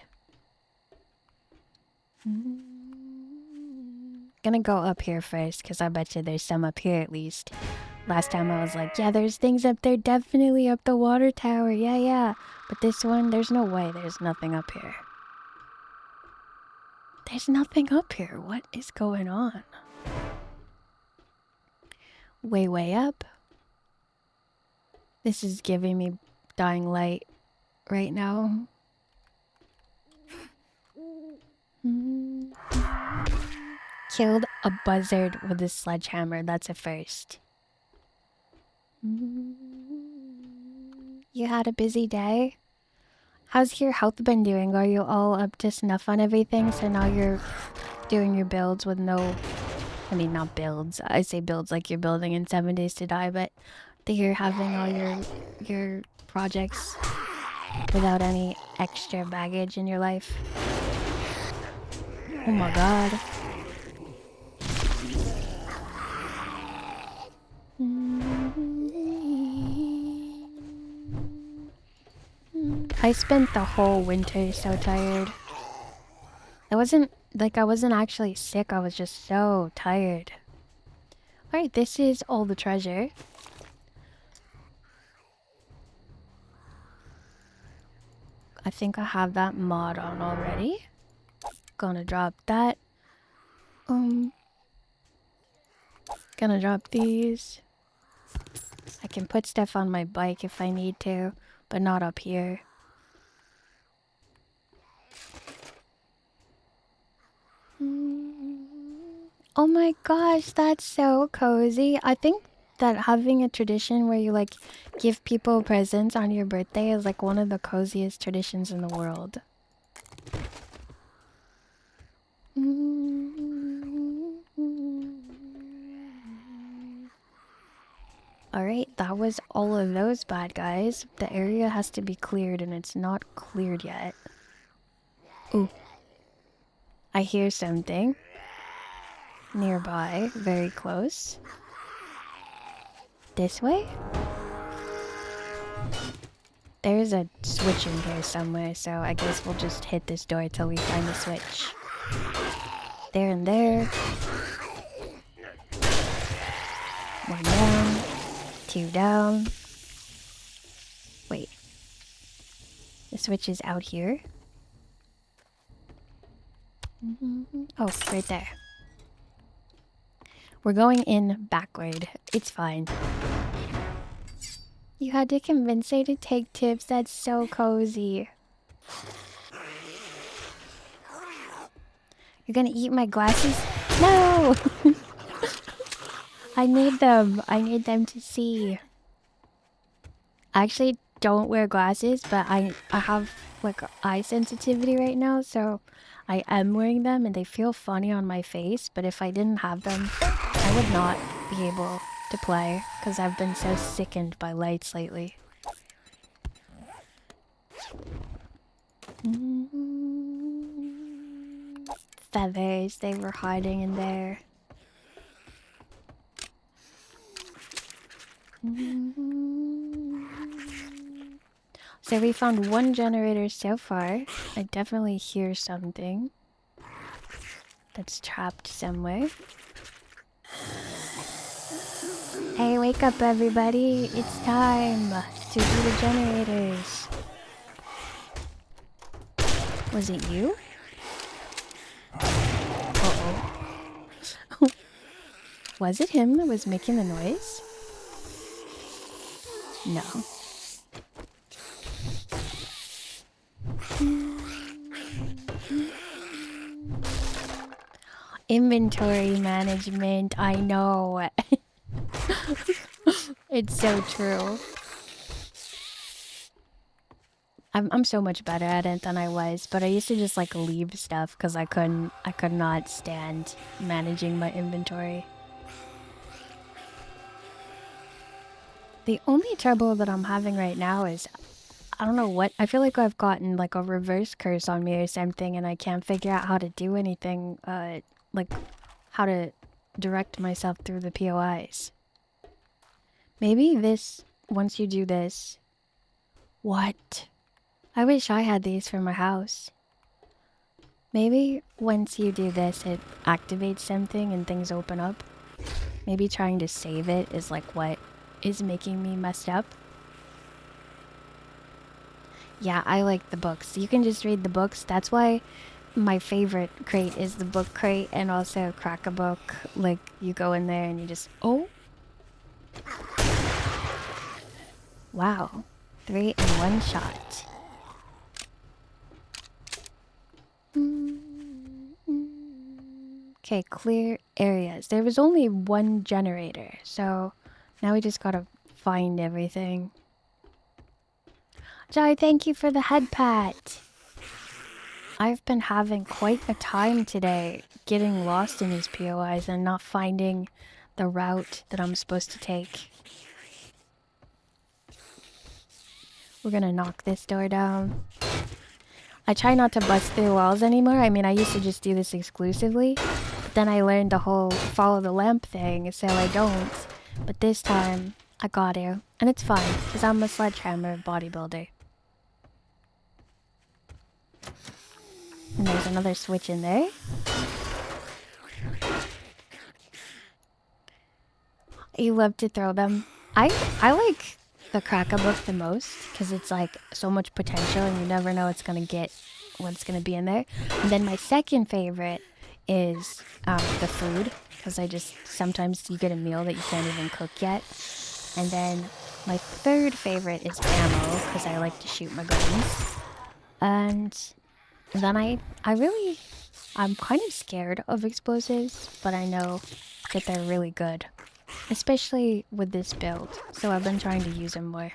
Gonna go up here first, because I bet you there's some up here at least. Last time I was like, yeah, there's things up there, definitely up the water tower, yeah. But this one, there's no way there's nothing up here. There's nothing up here. What is going on? Way up. This is giving me dying light right now. Killed a buzzard with a sledgehammer. That's a first. You had a busy day? How's your health been doing? Are you all up to snuff on everything? So now you're doing your builds with no... I mean, not builds. I say builds like you're building in 7 Days to Die, but that you're having all your projects without any extra baggage in your life. Oh my god. I spent the whole winter so tired. I wasn't actually sick, I was just so tired. Alright, this is all the treasure. I think I have that mod on already. Gonna drop that. Gonna drop these. I can put stuff on my bike if I need to, but not up here. Oh my gosh, that's so cozy. I think that having a tradition where you like give people presents on your birthday is like one of the coziest traditions in the world. Alright, that was all of those bad guys. The area has to be cleared and it's not cleared yet. Ooh. I hear something. Nearby, very close. This way? There's a switch in here somewhere, so I guess we'll just hit this door till we find the switch. There and there. One down. Two down. Wait. The switch is out here. Oh, right there. We're going in backward. It's fine. You had to convince her to take tips. That's so cozy. You're gonna eat my glasses? No! I need them. I need them to see. I actually don't wear glasses, but I have like eye sensitivity right now, so I am wearing them and they feel funny on my face, but if I didn't have them, I would not be able to play because I've been so sickened by lights lately. Feathers, they were hiding in there. So we found one generator so far. I definitely hear something that's trapped somewhere. Hey, wake up everybody. It's time to do the generators. Was it you? Was it him that was making the noise? No. Inventory management, I know. It's so true. I'm so much better at it than I was, but I used to just like leave stuff because I could not stand managing my inventory. The only trouble that I'm having right now is I don't know what, I feel like I've gotten like a reverse curse on me or something and I can't figure out how to do anything, like how to direct myself through the POIs. Maybe this, once you do this, what? I wish I had these for my house. Maybe once you do this, it activates something and things open up. Maybe trying to save it is like what is making me messed up. Yeah, I like the books. You can just read the books. That's why my favorite crate is the book crate and also crack a book. Like, you go in there and you just... Oh! Wow. 3 in 1 shot. Okay, clear areas. There was only 1 generator, so now we just gotta find everything. Jai, thank you for the head pat. I've been having quite a time today getting lost in these POIs and not finding the route that I'm supposed to take. We're gonna knock this door down. I try not to bust through walls anymore. I mean, I used to just do this exclusively. But then I learned the whole follow the lamp thing, so I don't. But this time, I got to. And it's fine, because I'm a sledgehammer bodybuilder. And there's another switch in there. You love to throw them. I like the cracker book the most because it's like so much potential and you never know what's gonna be in there. And then my second favorite is the food, because I just sometimes you get a meal that you can't even cook yet. And then my third favorite is ammo, because I like to shoot my guns. And then I'm kind of scared of explosives, but I know that they're really good. Especially with this build, so I've been trying to use them more.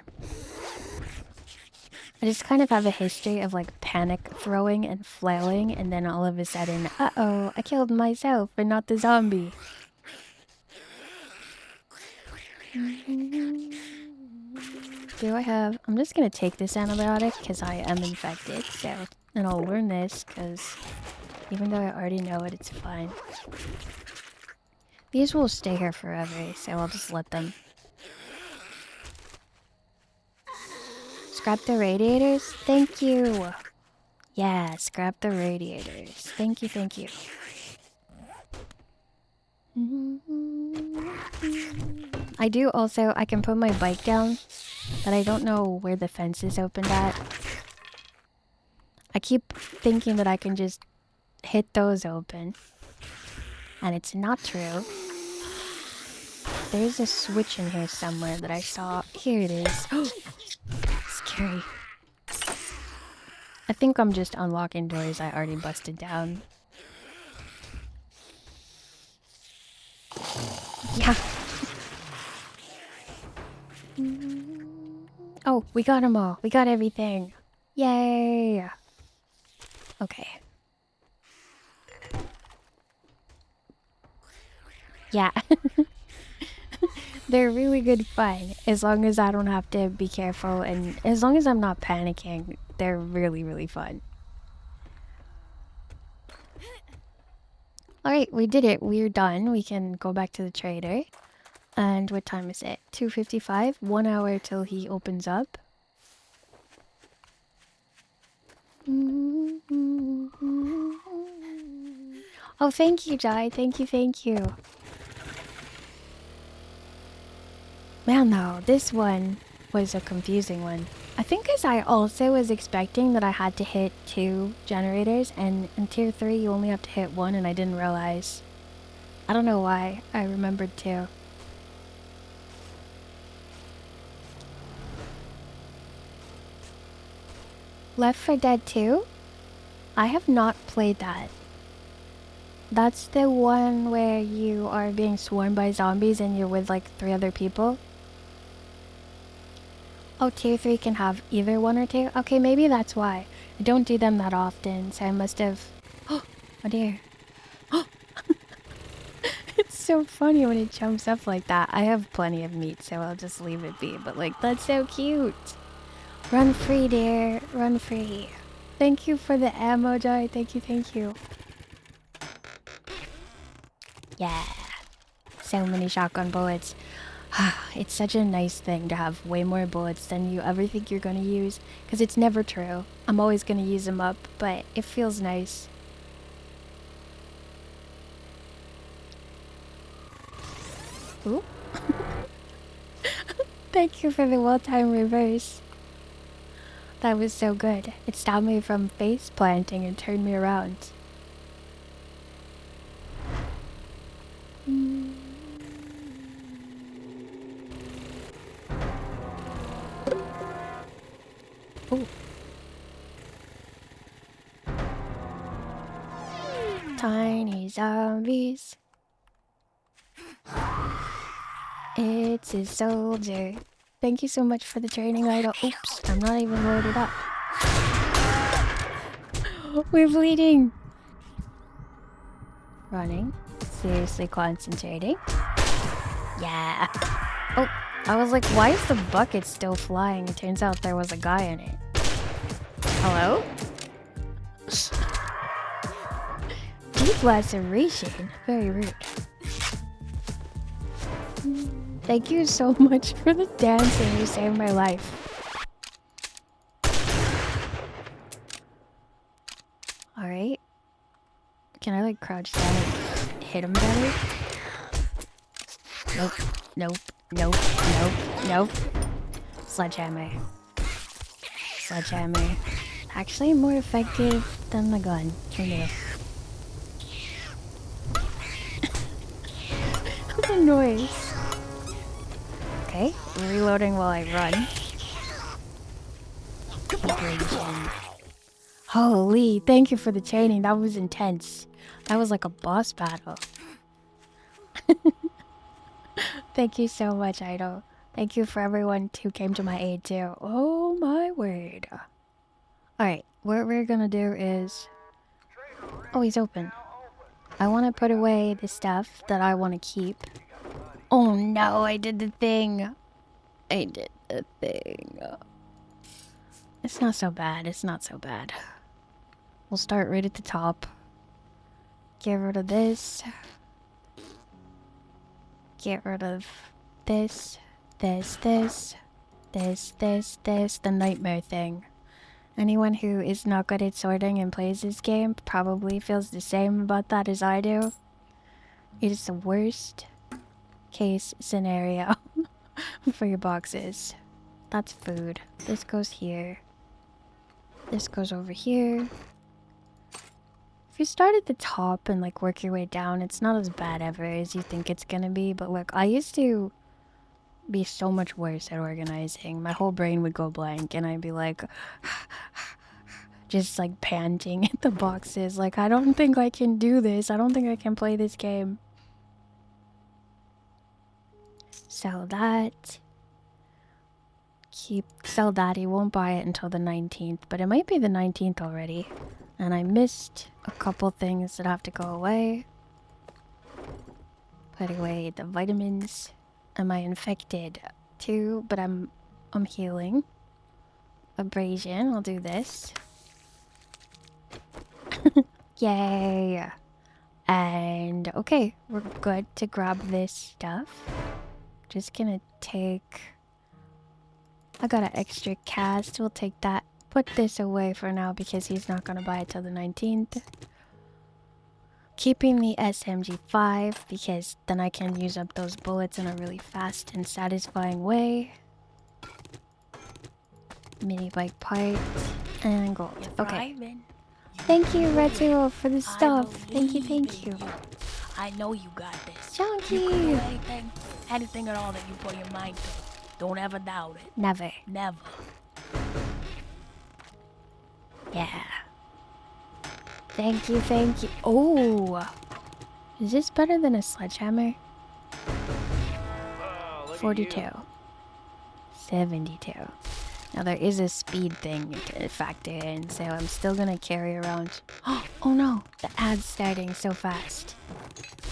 I just kind of have a history of like panic throwing and flailing, and then all of a sudden, uh-oh, I killed myself and not the zombie. Do I have... I'm just gonna take this antibiotic because I am infected, so... And I'll learn this because even though I already know it, it's fine. These will stay here forever, so I'll just let them. Scrap the radiators? Thank you! Yeah, scrap the radiators. Thank you, thank you. I do also, I can put my bike down, but I don't know where the fence is opened at. I keep thinking that I can just hit those open. And it's not true. There's a switch in here somewhere that I saw. Here it is. Oh, scary. I think I'm just unlocking doors I already busted down. Yeah. Oh, we got them all. We got everything. Yay. Okay. Yeah. They're really good fun, as long as I don't have to be careful, and as long as I'm not panicking, they're really, really fun. Alright, we did it. We're done. We can go back to the trader. And what time is it? 2:55? 1 hour till he opens up. Oh, thank you, Jai. Thank you, thank you. Man, though, this one was a confusing one. I think as I also was expecting that I had to hit 2 generators, and in tier 3 you only have to hit 1, and I didn't realize. I don't know why. I remembered too. Left 4 Dead 2? I have not played that. That's the one where you are being swarmed by zombies and you're with like 3 other people? Oh, tier 3 can have either 1 or 2? Okay, maybe that's why. I don't do them that often, so I must have... Oh dear. It's so funny when it jumps up like that. I have plenty of meat, so I'll just leave it be. But like, that's so cute. Run free, dear. Run free. Thank you for the ammo, Joy. Thank you, thank you. Yeah. So many shotgun bullets. It's such a nice thing to have way more bullets than you ever think you're gonna use. Because it's never true. I'm always gonna use them up, but it feels nice. Ooh. Thank you for the well-timed reverse. That was so good. It stopped me from face planting and turned me around. Ooh. Tiny zombies. It's a soldier. Thank you so much for the training idol. Oops, I'm not even loaded up. We're bleeding. Running. Seriously concentrating. Yeah. Oh, I was like, why is the bucket still flying? It turns out there was a guy in it. Hello? Deep laceration. Very rude. Thank you so much for the dancing. You saved my life. Alright. Can I like crouch down and hit him better? Nope. Nope. Nope. Nope. Nope. Sledgehammer. Sledgehammer. Actually more effective than the gun. Who knew? The noise. Okay, reloading while I run. Holy, thank you for the training. That was intense. That was like a boss battle. Thank you so much, Idol. Thank you for everyone who came to my aid too. Oh my word. Alright, what we're gonna do is... Oh, he's open. I want to put away the stuff that I want to keep. Oh no, I did the thing. I did the thing. It's not so bad. It's not so bad. We'll start right at the top. Get rid of this. Get rid of this. This. The nightmare thing. Anyone who is not good at sorting and plays this game probably feels the same about that as I do. It is the worst case scenario for your boxes. That's food. This goes here. This goes over here. If you start at the top and like work your way down, it's not as bad ever as you think it's gonna be. But look, I used to be so much worse at organizing. My whole brain would go blank and I'd be like just like panting at the boxes. Like, I don't think I can do this. I don't think I can play this game. Sell that. Sell that. He won't buy it until the 19th, but it might be the 19th already. And I missed a couple things that have to go away. Put away the vitamins. Am I infected too? But I'm healing. Abrasion. I'll do this. Yay. And okay, we're good to grab this stuff. Just gonna take... I got an extra cast. We'll take that. Put this away for now because he's not gonna buy it till the 19th. Keeping the SMG5 because then I can use up those bullets in a really fast and satisfying way. Mini bike parts and gold. Okay. Thank you, Retro, for the stuff. Thank you, thank you. I know you got this. Chunky. You can do anything at all that you put your mind to. Don't ever doubt it. Never. Never. Yeah. Thank you, thank you. Oh. Is this better than a sledgehammer? Oh, look 42. at you. 72. Now there is a speed thing to factor in, so I'm still gonna carry around. Oh no, the ad's starting so fast.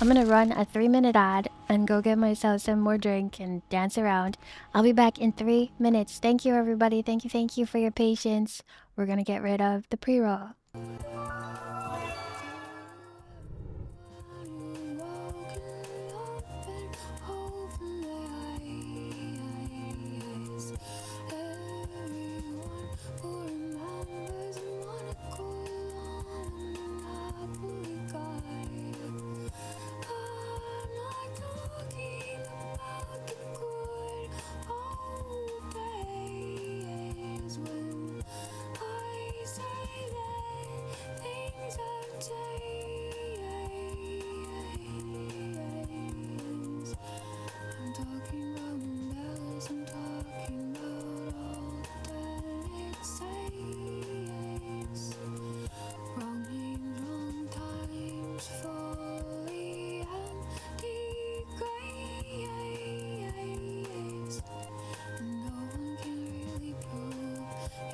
I'm gonna run a 3-minute ad and go get myself some more drink and dance around. I'll be back in 3 minutes. Thank you, everybody. Thank you for your patience. We're gonna get rid of the pre-roll. I'm talking about Mandelas, I'm talking about all that it says. Wrong names, wrong times, folly and disgrace. And no one can really prove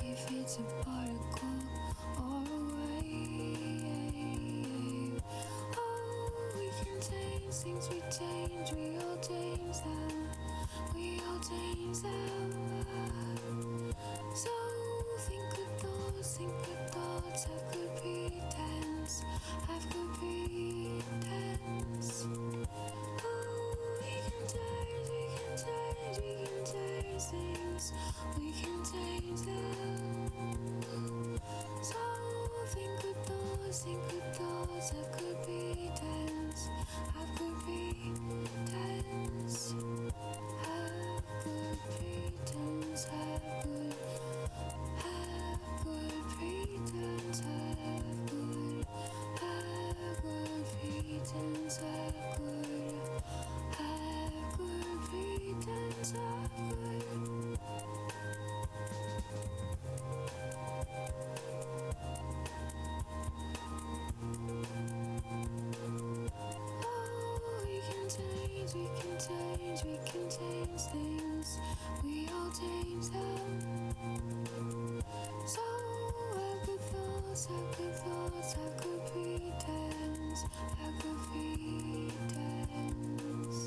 if it's a particle or a wave. Oh, we can change things, we all change them, we all change them. So think good thoughts, have good pretense, have good pretense. Oh, we can change things, we can change them. So think good thoughts, have good pretense, have good pretense, have good pretense, have good pretense, have good pretense, have good pretense, have good. We can change things, we all change them. So have good thoughts, have good pretense, have good pretense, have good pretense,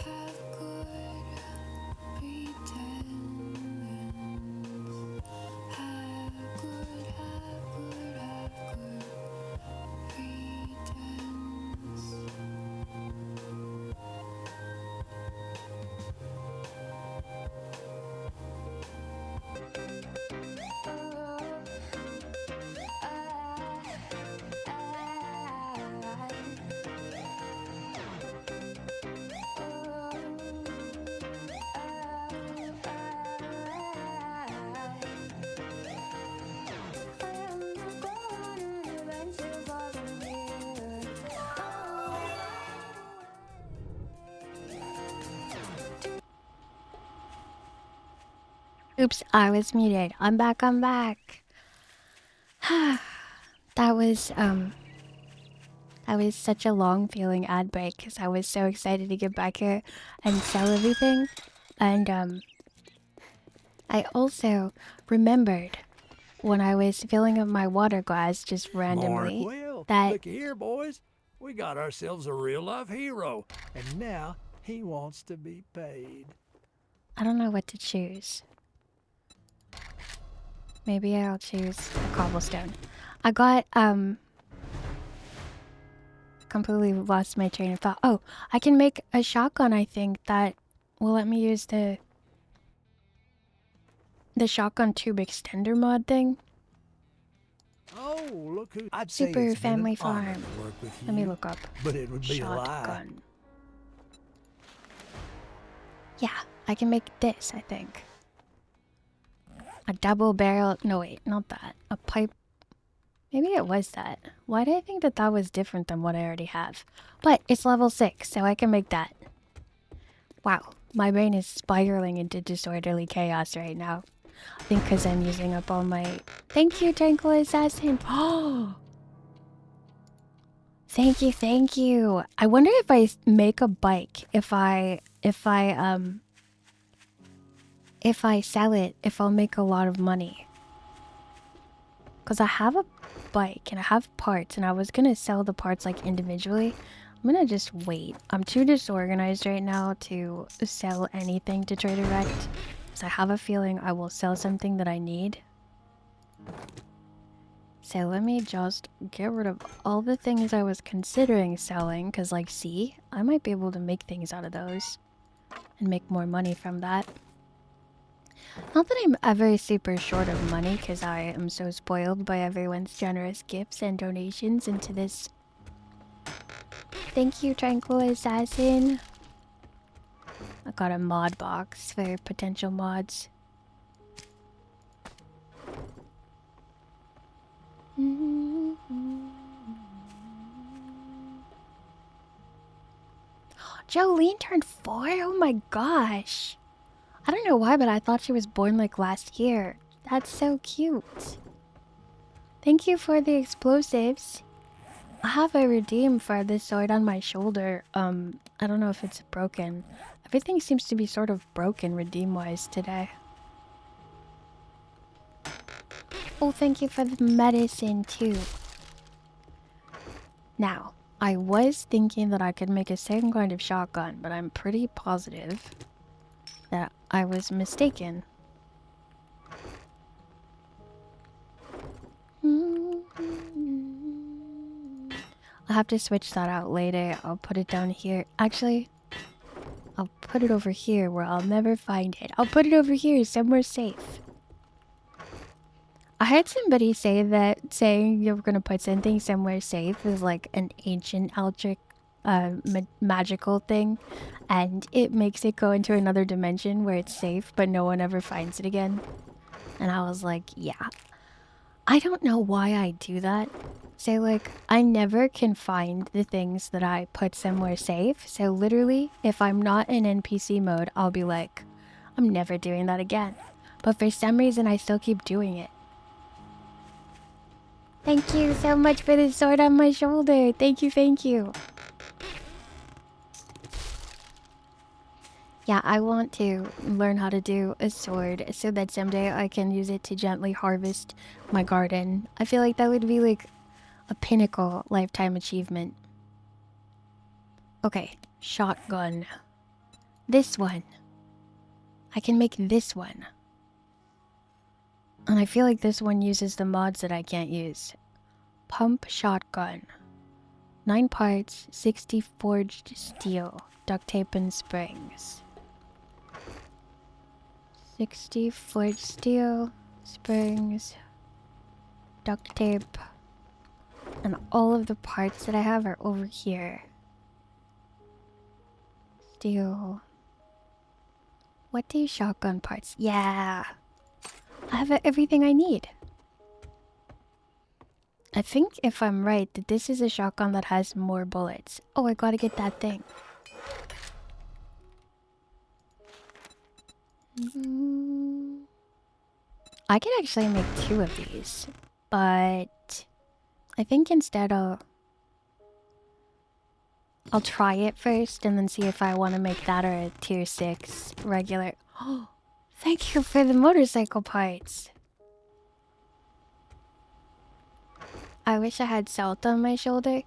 have good pretense. Oops, I was muted. I'm back, I'm back. That was such a long feeling ad break because I was so excited to get back here and sell everything. And I also remembered when I was filling up my water glass just randomly Well, that look here, boys. We got ourselves a real-life hero, and now he wants to be paid. I don't know what to choose. Maybe I'll choose a cobblestone. I got completely lost my train of thought. Oh, I can make a shotgun, I think, that will let me use the shotgun tube extender mod thing. Oh, look who... I'd say Super it's been Family an honor Farm. to work with you, Let me look up but it would be a lie. shotgun. Yeah, I can make this, I think. A double barrel. No, wait, not that. A pipe. Maybe it was that. Why did I think that that was different than what I already have? But it's level 6, so I can make that. Wow, my brain is spiraling into disorderly chaos right now. I think because I'm using up all my... Thank you, Tranquil Assassin! Oh! Thank you, thank you! I wonder if I make a bike, if I sell it, if I'll make a lot of money. Because I have a bike and I have parts and I was gonna sell the parts like individually. I'm gonna just wait. I'm too disorganized right now to sell anything to Trader Direct. So I have a feeling I will sell something that I need. So let me just get rid of all the things I was considering selling. Because like, see, I might be able to make things out of those. And make more money from that. Not that I'm ever super short of money, because I am so spoiled by everyone's generous gifts and donations into this. Thank you, Tranquil Assassin. I got a mod box for potential mods. Jolene turned 4? Oh my gosh. I don't know why, but I thought she was born like last year. That's so cute. Thank you for the explosives. I have a redeem for this sword on my shoulder. I don't know if it's broken. Everything seems to be sort of broken redeem-wise today. Oh, thank you for the medicine too. Now, I was thinking that I could make a second kind of shotgun, but I'm pretty positive that I was mistaken. I'll have to switch that out later. I'll put it down here. Actually, I'll put it over here where I'll never find it. I'll put it over here somewhere safe. I heard somebody say that saying you're gonna put something somewhere safe is like an ancient altric magical thing, and it makes it go into another dimension where it's safe but no one ever finds it again. And I was like, yeah, I don't know why I do that. So like, I never can find the things that I put somewhere safe. So literally, if I'm not in NPC mode, I'll be like, I'm never doing that again. But for some reason, I still keep doing it. Thank you so much for the sword on my shoulder. Thank you, thank you. Yeah, I want to learn how to do a sword so that someday I can use it to gently harvest my garden. I feel like that would be like a pinnacle lifetime achievement. Okay, shotgun. This one. I can make this one. And I feel like this one uses the mods that I can't use. Pump shotgun. 9 parts, 60 forged steel, duct tape and springs. 60 forged steel, springs, duct tape, and all of the parts that I have are over here. Steel. What do shotgun parts? Yeah! I have everything I need. I think if I'm right that this is a shotgun that has more bullets. Oh, I gotta get that thing. I could actually make 2 of these, but I think instead I'll try it first and then see if I want to make that or a tier 6 regular. Oh, thank you for the motorcycle parts. I wish I had salt on my shoulder.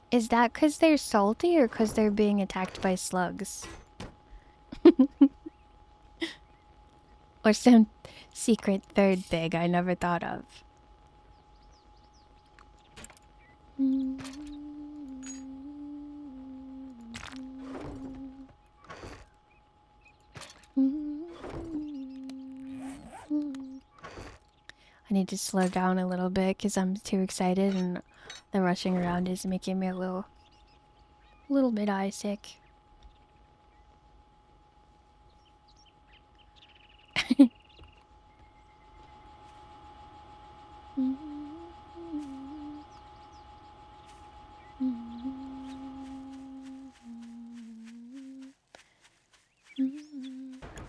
Is that because they're salty or because they're being attacked by slugs? Or some secret third thing I never thought of. I need to slow down a little bit because I'm too excited and the rushing around is making me a little bit eye sick.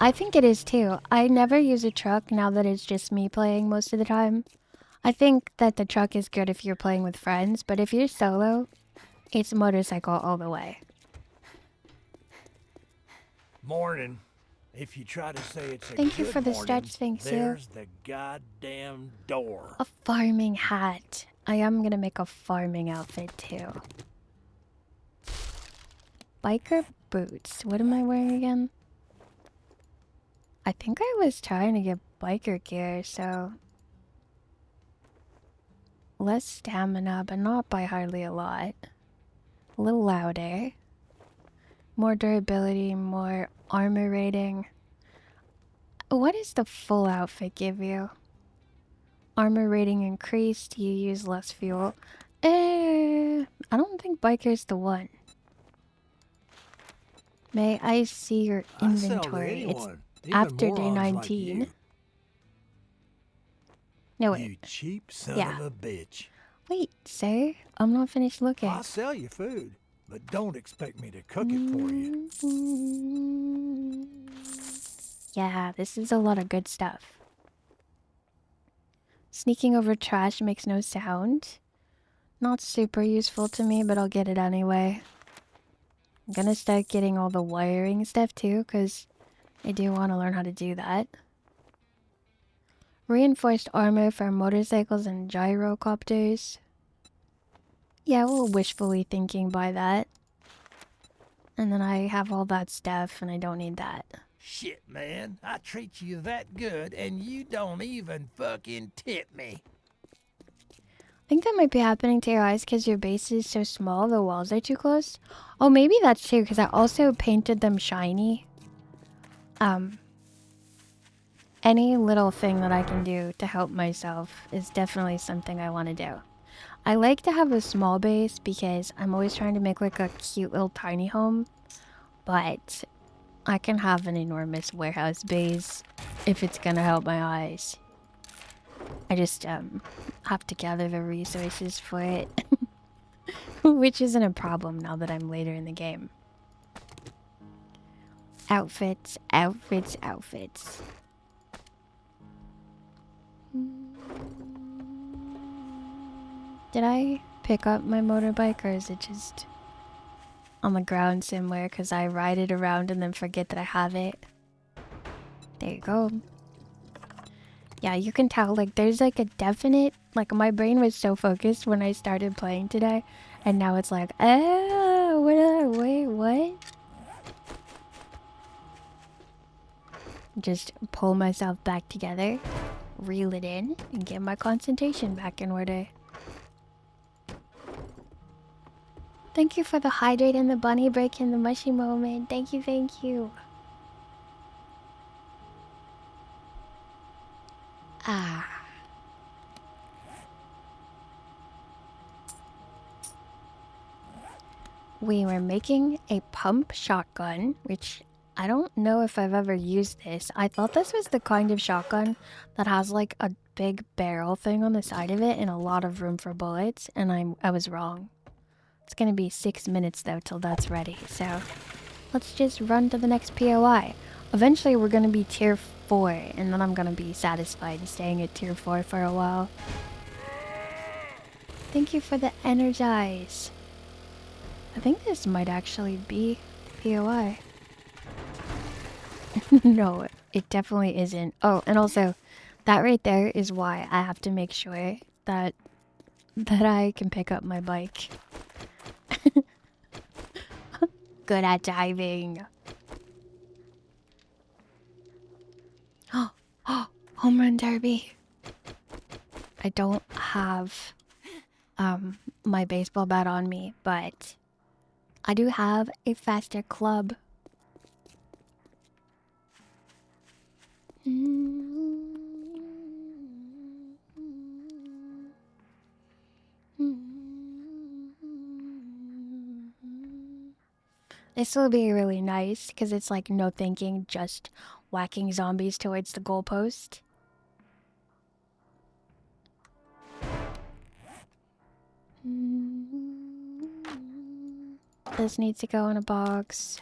I think it is too. I never use a truck now that it's just me playing most of the time. I think that the truck is good if you're playing with friends, but if you're solo, it's motorcycle all the way. Morning. If you try to say it's a Thank you good for the morning, stretch, thanks you. there's the goddamn door. A farming hat. I am gonna make a farming outfit too. Biker boots. What am I wearing again? I think I was trying to get biker gear, so... Less stamina, but not by hardly a lot. A little louder. More durability, more armor rating. What does the full outfit give you? Armor rating increased, you use less fuel. I don't think biker's the one. May I see your I sell to inventory? It's anyone, even after day morons 19. Like No, you wait. cheap son Yeah. of a bitch. Wait, sir. I'm not finished looking. I'll sell you food, but don't expect me to cook it for you. Yeah, this is a lot of good stuff. Sneaking over trash makes no sound. Not super useful to me, but I'll get it anyway. I'm gonna start getting all the wiring stuff too, because I do want to learn how to do that. Reinforced armor for motorcycles and gyrocopters. Yeah, we'll wishfully thinking by that. And then I have all that stuff and I don't need that. Shit, man. I treat you that good and you don't even fucking tip me. I think that might be happening to your eyes because your base is so small, the walls are too close. Oh, maybe that's true because I also painted them shiny. Any little thing that I can do to help myself is definitely something I want to do. I like to have a small base because I'm always trying to make like a cute little tiny home. But I can have an enormous warehouse base if it's gonna help my eyes. I just have to gather the resources for it. Which isn't a problem now that I'm later in the game. Outfits, outfits, outfits. Did I pick up my motorbike or is it just on the ground somewhere because I ride it around and then forget that I have it? There you go. Yeah, you can tell, like, there's like a definite, like, my brain was so focused when I started playing today, and now it's like, oh, wait, what? Just pull myself back together, reel it in, and get my concentration back in order. Thank you for the hydrate and the bunny break and the mushy moment. Thank you, thank you. Ah. We were making a pump shotgun, which I don't know if I've ever used this. I thought this was the kind of shotgun that has like a big barrel thing on the side of it and a lot of room for bullets, and I was wrong. It's gonna be 6 minutes though till that's ready, so let's just run to the next POI. Eventually we're gonna be tier 4, and then I'm gonna be satisfied staying at tier 4 for a while. Thank you for the energize. I think this might actually be POI. No, it definitely isn't. Oh, and also, that right there is why I have to make sure that I can pick up my bike. Good at diving. Oh, home run derby. I don't have my baseball bat on me, but I do have a faster club. This will be really nice because it's like no thinking, just whacking zombies towards the goalpost. This needs to go in a box.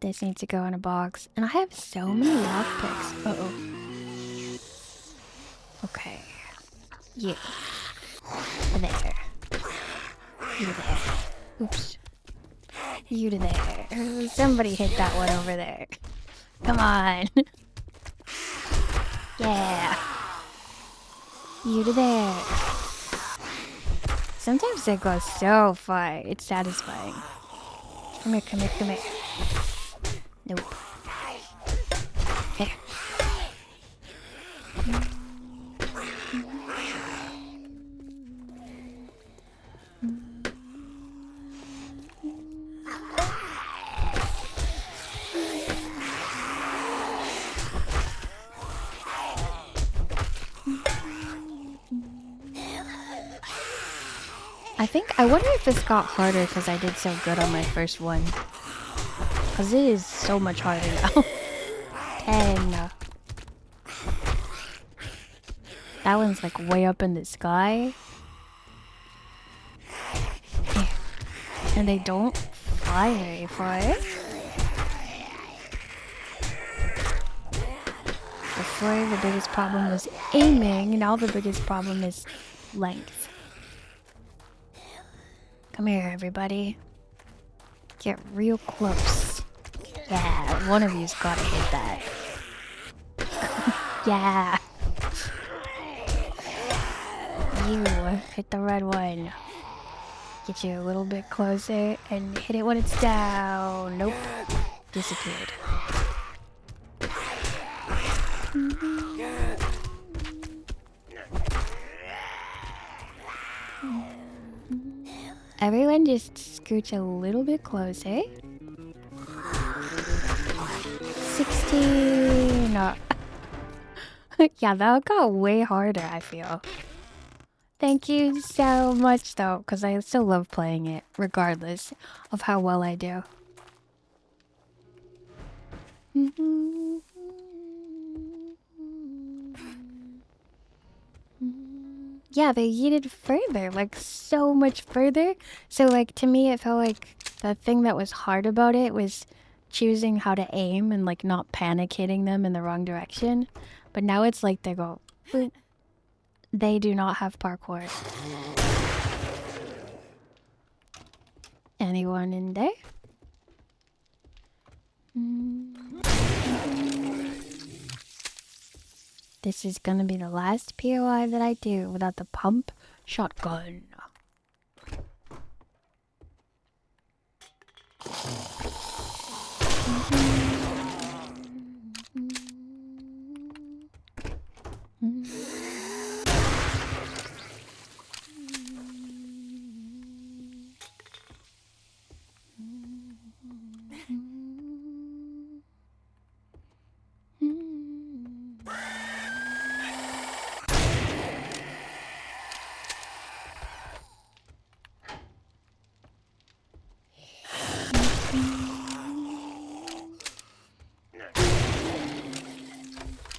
This needs to go in a box. And I have so many lockpicks. Uh-oh. Okay. You. There. You there. Oops. You to there. Somebody hit that one over there. Come on. Yeah. You to there. Sometimes they go so far. It's satisfying. Come here, come here, come here. Nope. Here. I wonder if this got harder because I did so good on my first one. Because it is so much harder now. 10. That one's like way up in the sky. And they don't fly very far. Before, the biggest problem was aiming. Now the biggest problem is length. Come here, everybody. Get real close. Yeah, one of you's gotta hit that. Yeah. You hit the red one. Get you a little bit closer and hit it when it's down. Nope. Disappeared. Everyone just scooch a little bit closer. 16. Yeah, that got way harder, I feel. Thank you so much, though, because I still love playing it, regardless of how well I do. Yeah, they yeeted further, like so much further. So like to me it felt like the thing that was hard about it was choosing how to aim and like not panic hitting them in the wrong direction. But now it's like they go boop. They do not have parkour. Anyone in there? This is gonna be the last POI that I do without the pump shotgun.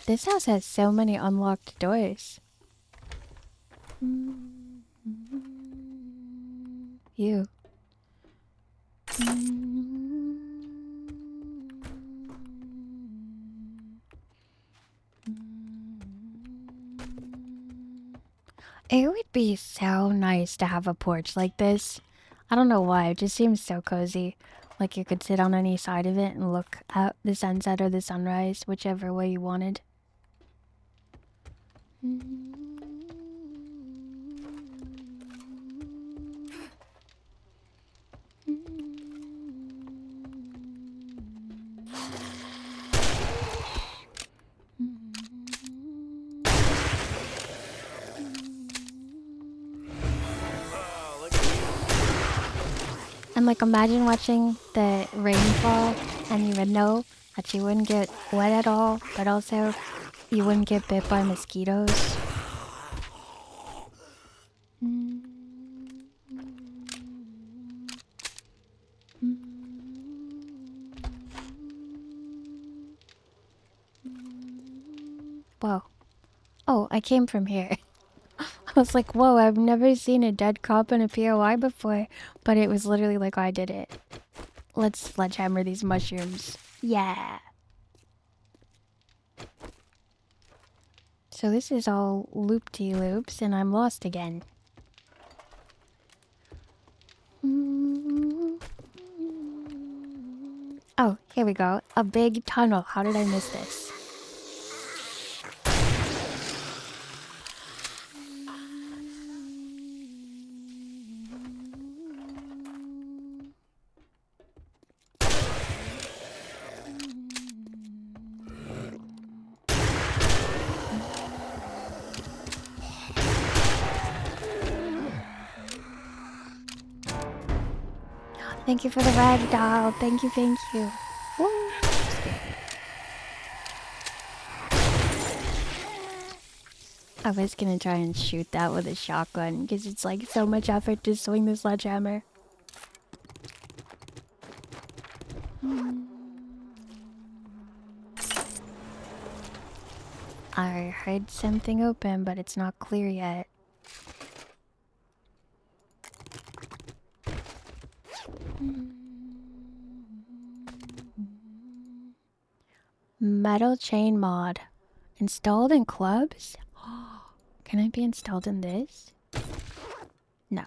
This house has so many unlocked doors. You. It would be so nice to have a porch like this. I don't know why, it just seems so cozy. Like you could sit on any side of it and look at the sunset or the sunrise, whichever way you wanted. And like imagine watching the rainfall and you would know that you wouldn't get wet at all, but also you wouldn't get bit by mosquitoes. Whoa. Oh, I came from here. I was like, whoa, I've never seen a dead cop in a POI before, but it was literally like I did it. Let's sledgehammer these mushrooms. Yeah. So this is all loop-de-loops and I'm lost again. Oh, here we go. A big tunnel. How did I miss this? Thank you for the rag doll. Thank you, thank you. Woo. I was gonna try and shoot that with a shotgun because it's like so much effort to swing the sledgehammer. I heard something open, but it's not clear yet. Metal chain mod. Installed in clubs? Can it be installed in this? No.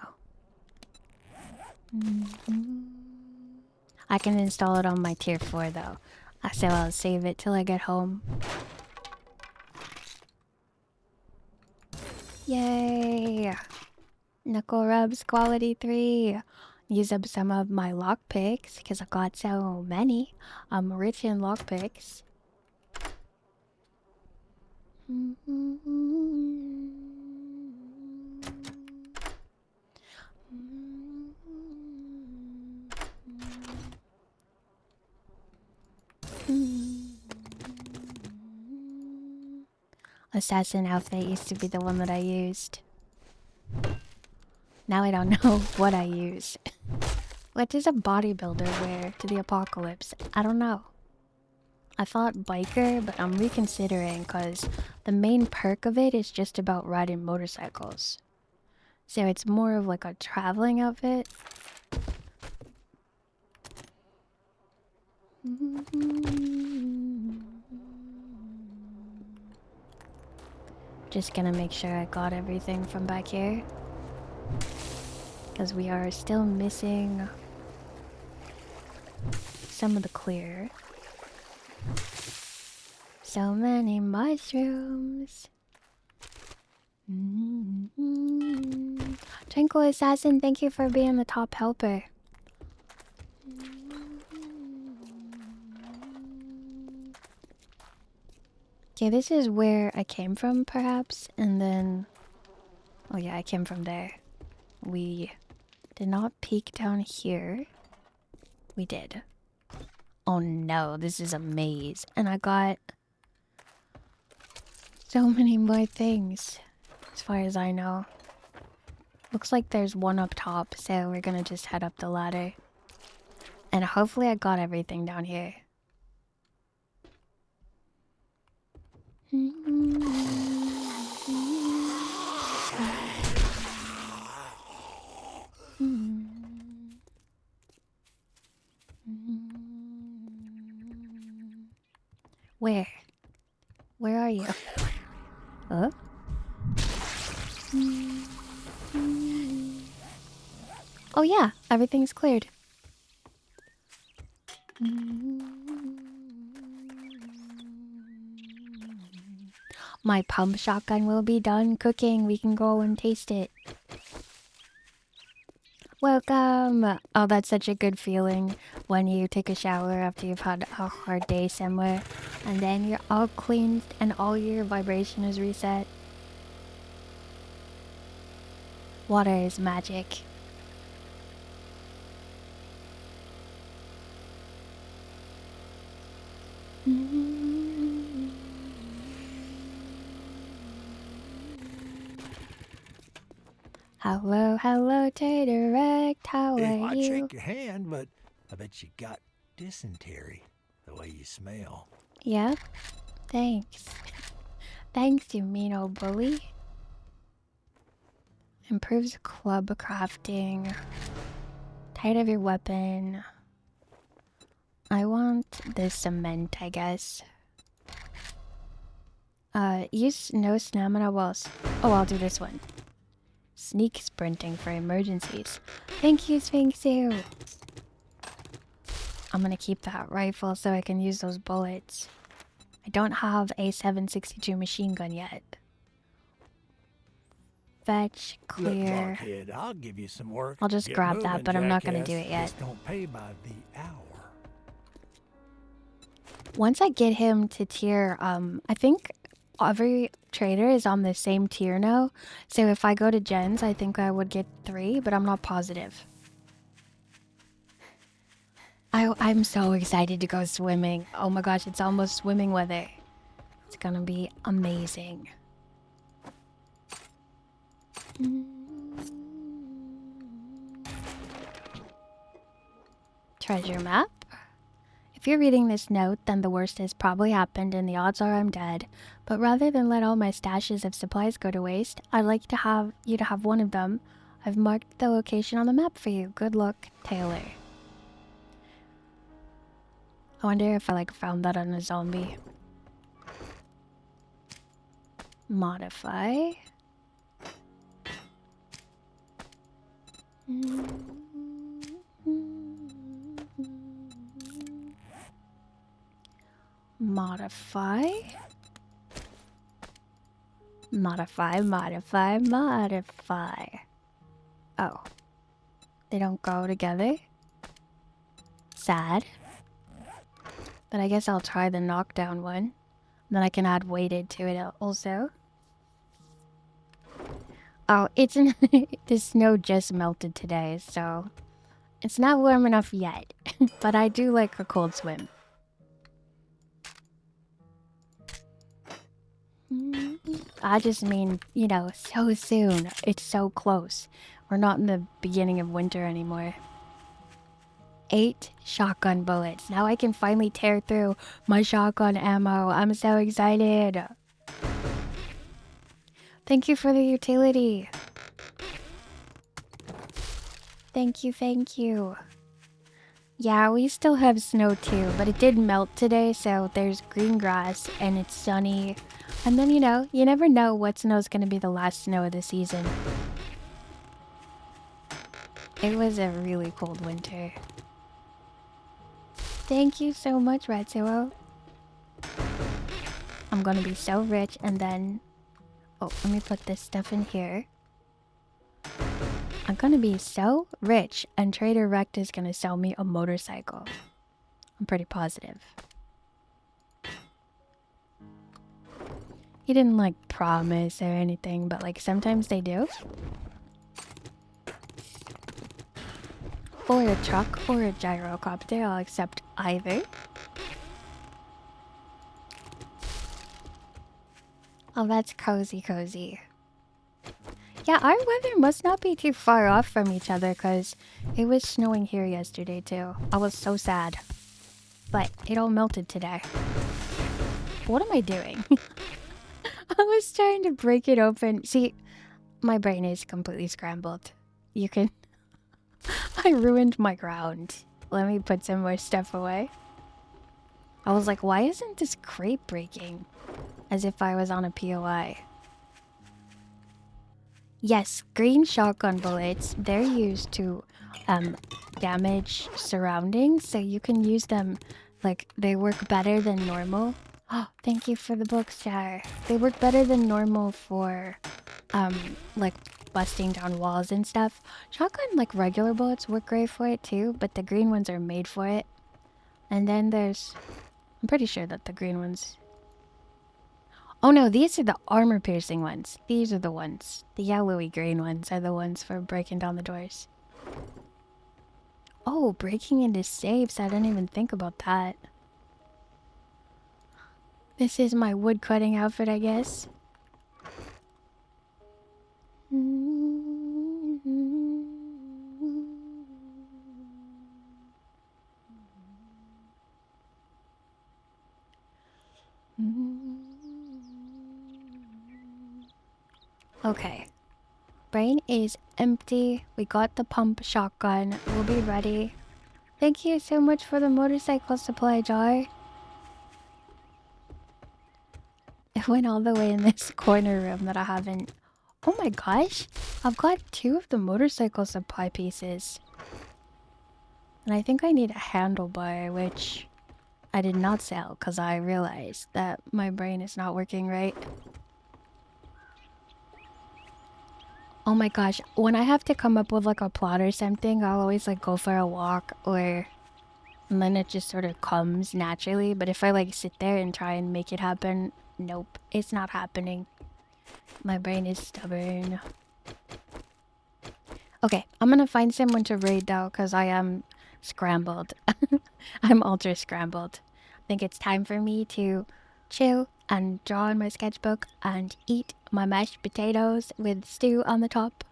I can install it on my tier 4 though. So I'll save it till I get home. Yay! Knuckle rubs quality 3. Use up some of my lockpicks because I got so many. I'm rich in lockpicks. Assassin outfit used to be the one that I used. Now I don't know what I use. What does a bodybuilder wear to the apocalypse? I don't know. I thought biker, but I'm reconsidering because the main perk of it is just about riding motorcycles. So it's more of like a traveling outfit. Just gonna make sure I got everything from back here. Because we are still missing some of the clear. So many mushrooms. Twinkle Assassin, thank you for being the top helper. Okay, this is where I came from, perhaps, and then... Oh yeah, I came from there. We did not peek down here. We did. Oh no, this is a maze. And I got so many more things, as far as I know. Looks like there's one up top, so we're gonna just head up the ladder. And hopefully I got everything down here. Where? Where are you? Huh? Oh yeah, everything's cleared. My pump shotgun will be done cooking. We can go and taste it. Welcome! Oh, that's such a good feeling when you take a shower after you've had a hard day somewhere. And then you're all cleansed and all your vibration is reset. Water is magic. Hello, hello, Direct. How are I'd you? shake your hand, but I bet you got dysentery the way you smell. Yep. Thanks. Thanks, you mean old bully. Improves club crafting. Tight of your weapon. I want the cement, I guess. Use no stamina whilst... Oh, I'll do this one. Sneak sprinting for emergencies. Thank you, Sphinxu. I'm gonna keep that rifle so I can use those bullets. I don't have a 7.62 machine gun yet. Fetch, Look, clear. blockhead, I'll give you some work. I'll just Get grab that, moving, but I'm not gonna do jackass. it yet. This don't pay by the hour. Once I get him to tier, I think every trader is on the same tier now. So if I go to Jen's, I think I would get 3, but I'm not positive. I'm so excited to go swimming. Oh my gosh, it's almost swimming weather. It's gonna be amazing. Treasure map. If you're reading this note, then the worst has probably happened and the odds are I'm dead. But rather than let all my stashes of supplies go to waste, I'd like to have you to have one of them. I've marked the location on the map for you. Good luck, Taylor. I wonder if I found that on a zombie. Modify. Modify. Modify, modify, modify. Oh. They don't go together? Sad. But I guess I'll try the knockdown one. Then I can add weighted to it also. Oh, it's the snow just melted today, so it's not warm enough yet. But I do like a cold swim. I just mean, you know, so soon. It's so close. We're not in the beginning of winter anymore. 8 shotgun bullets. Now I can finally tear through my shotgun ammo. I'm so excited. Thank you for the utility. Thank you, thank you. Yeah, we still have snow too, but it did melt today, so there's green grass and it's sunny. And then, you know, you never know what snow's gonna be the last snow of the season. It was a really cold winter. Thank you so much, Retsuo. I'm gonna be so rich and then... Oh, let me put this stuff in here. I'm gonna be so rich and Trader Rect is gonna sell me a motorcycle. I'm pretty positive. He didn't promise or anything, but sometimes they do. Or a truck or a gyrocopter, I'll accept either. Oh, that's cozy, cozy. Yeah, our weather must not be too far off from each other because it was snowing here yesterday too. I was so sad. But it all melted today. What am I doing? I was trying to break it open. See, my brain is completely scrambled. You can... I ruined my ground. Let me put some more stuff away. I was like, why isn't this crate breaking? As if I was on a POI. Yes, green shotgun bullets, they're used to damage surroundings, so you can use them, they work better than normal. Oh, thank you for the books, Jar. They work better than normal for, busting down walls and stuff. Shotgun, regular bullets work great for it too, but the green ones are made for it. And then there's... I'm pretty sure that the green ones... Oh no, these are the armor-piercing ones. These are the ones. The yellowy green ones are the ones for breaking down the doors. Oh, breaking into safes. I didn't even think about that. This is my woodcutting outfit, I guess. Okay. Brain is empty. We got the pump shotgun. We'll be ready. Thank you so much for the motorcycle supply jar. It went all the way in this corner room that I haven't... Oh my gosh! I've got 2 of the motorcycle supply pieces. And I think I need a handlebar, which I did not sell because I realized that my brain is not working right. Oh my gosh, when I have to come up with like a plot or something, I'll always like go for a walk or... And then it just sort of comes naturally. But if I like sit there and try and make it happen, nope, it's not happening. My brain is stubborn. Okay, I'm gonna find someone to raid though, because I am scrambled. I'm ultra scrambled. I think it's time for me to chill and draw in my sketchbook and eat my mashed potatoes with stew on the top.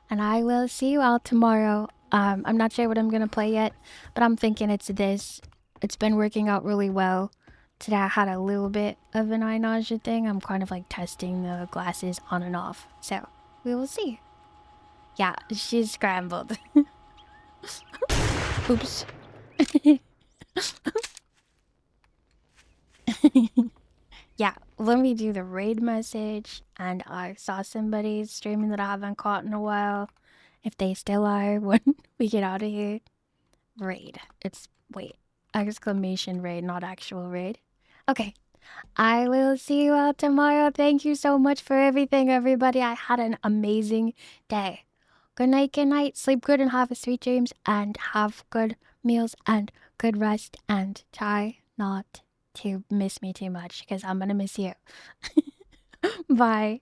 And I will see you all tomorrow. I'm not sure what I'm gonna play yet, but I'm thinking it's this. It's been working out really well. Today I had a little bit of an eye nausea thing. I'm kind of like testing the glasses on and off. So, we will see. Yeah, she's scrambled. Oops. Yeah, let me do the raid message. And I saw somebody streaming that I haven't caught in a while. If they still are when we get out of here. Raid. It's, wait, exclamation raid, not actual raid. Okay. I will see you all tomorrow. Thank you so much for everything, everybody. I had an amazing day. Good night, good night. Sleep good and have sweet dreams and have good meals and good rest and try not to miss me too much because I'm gonna miss you. Bye.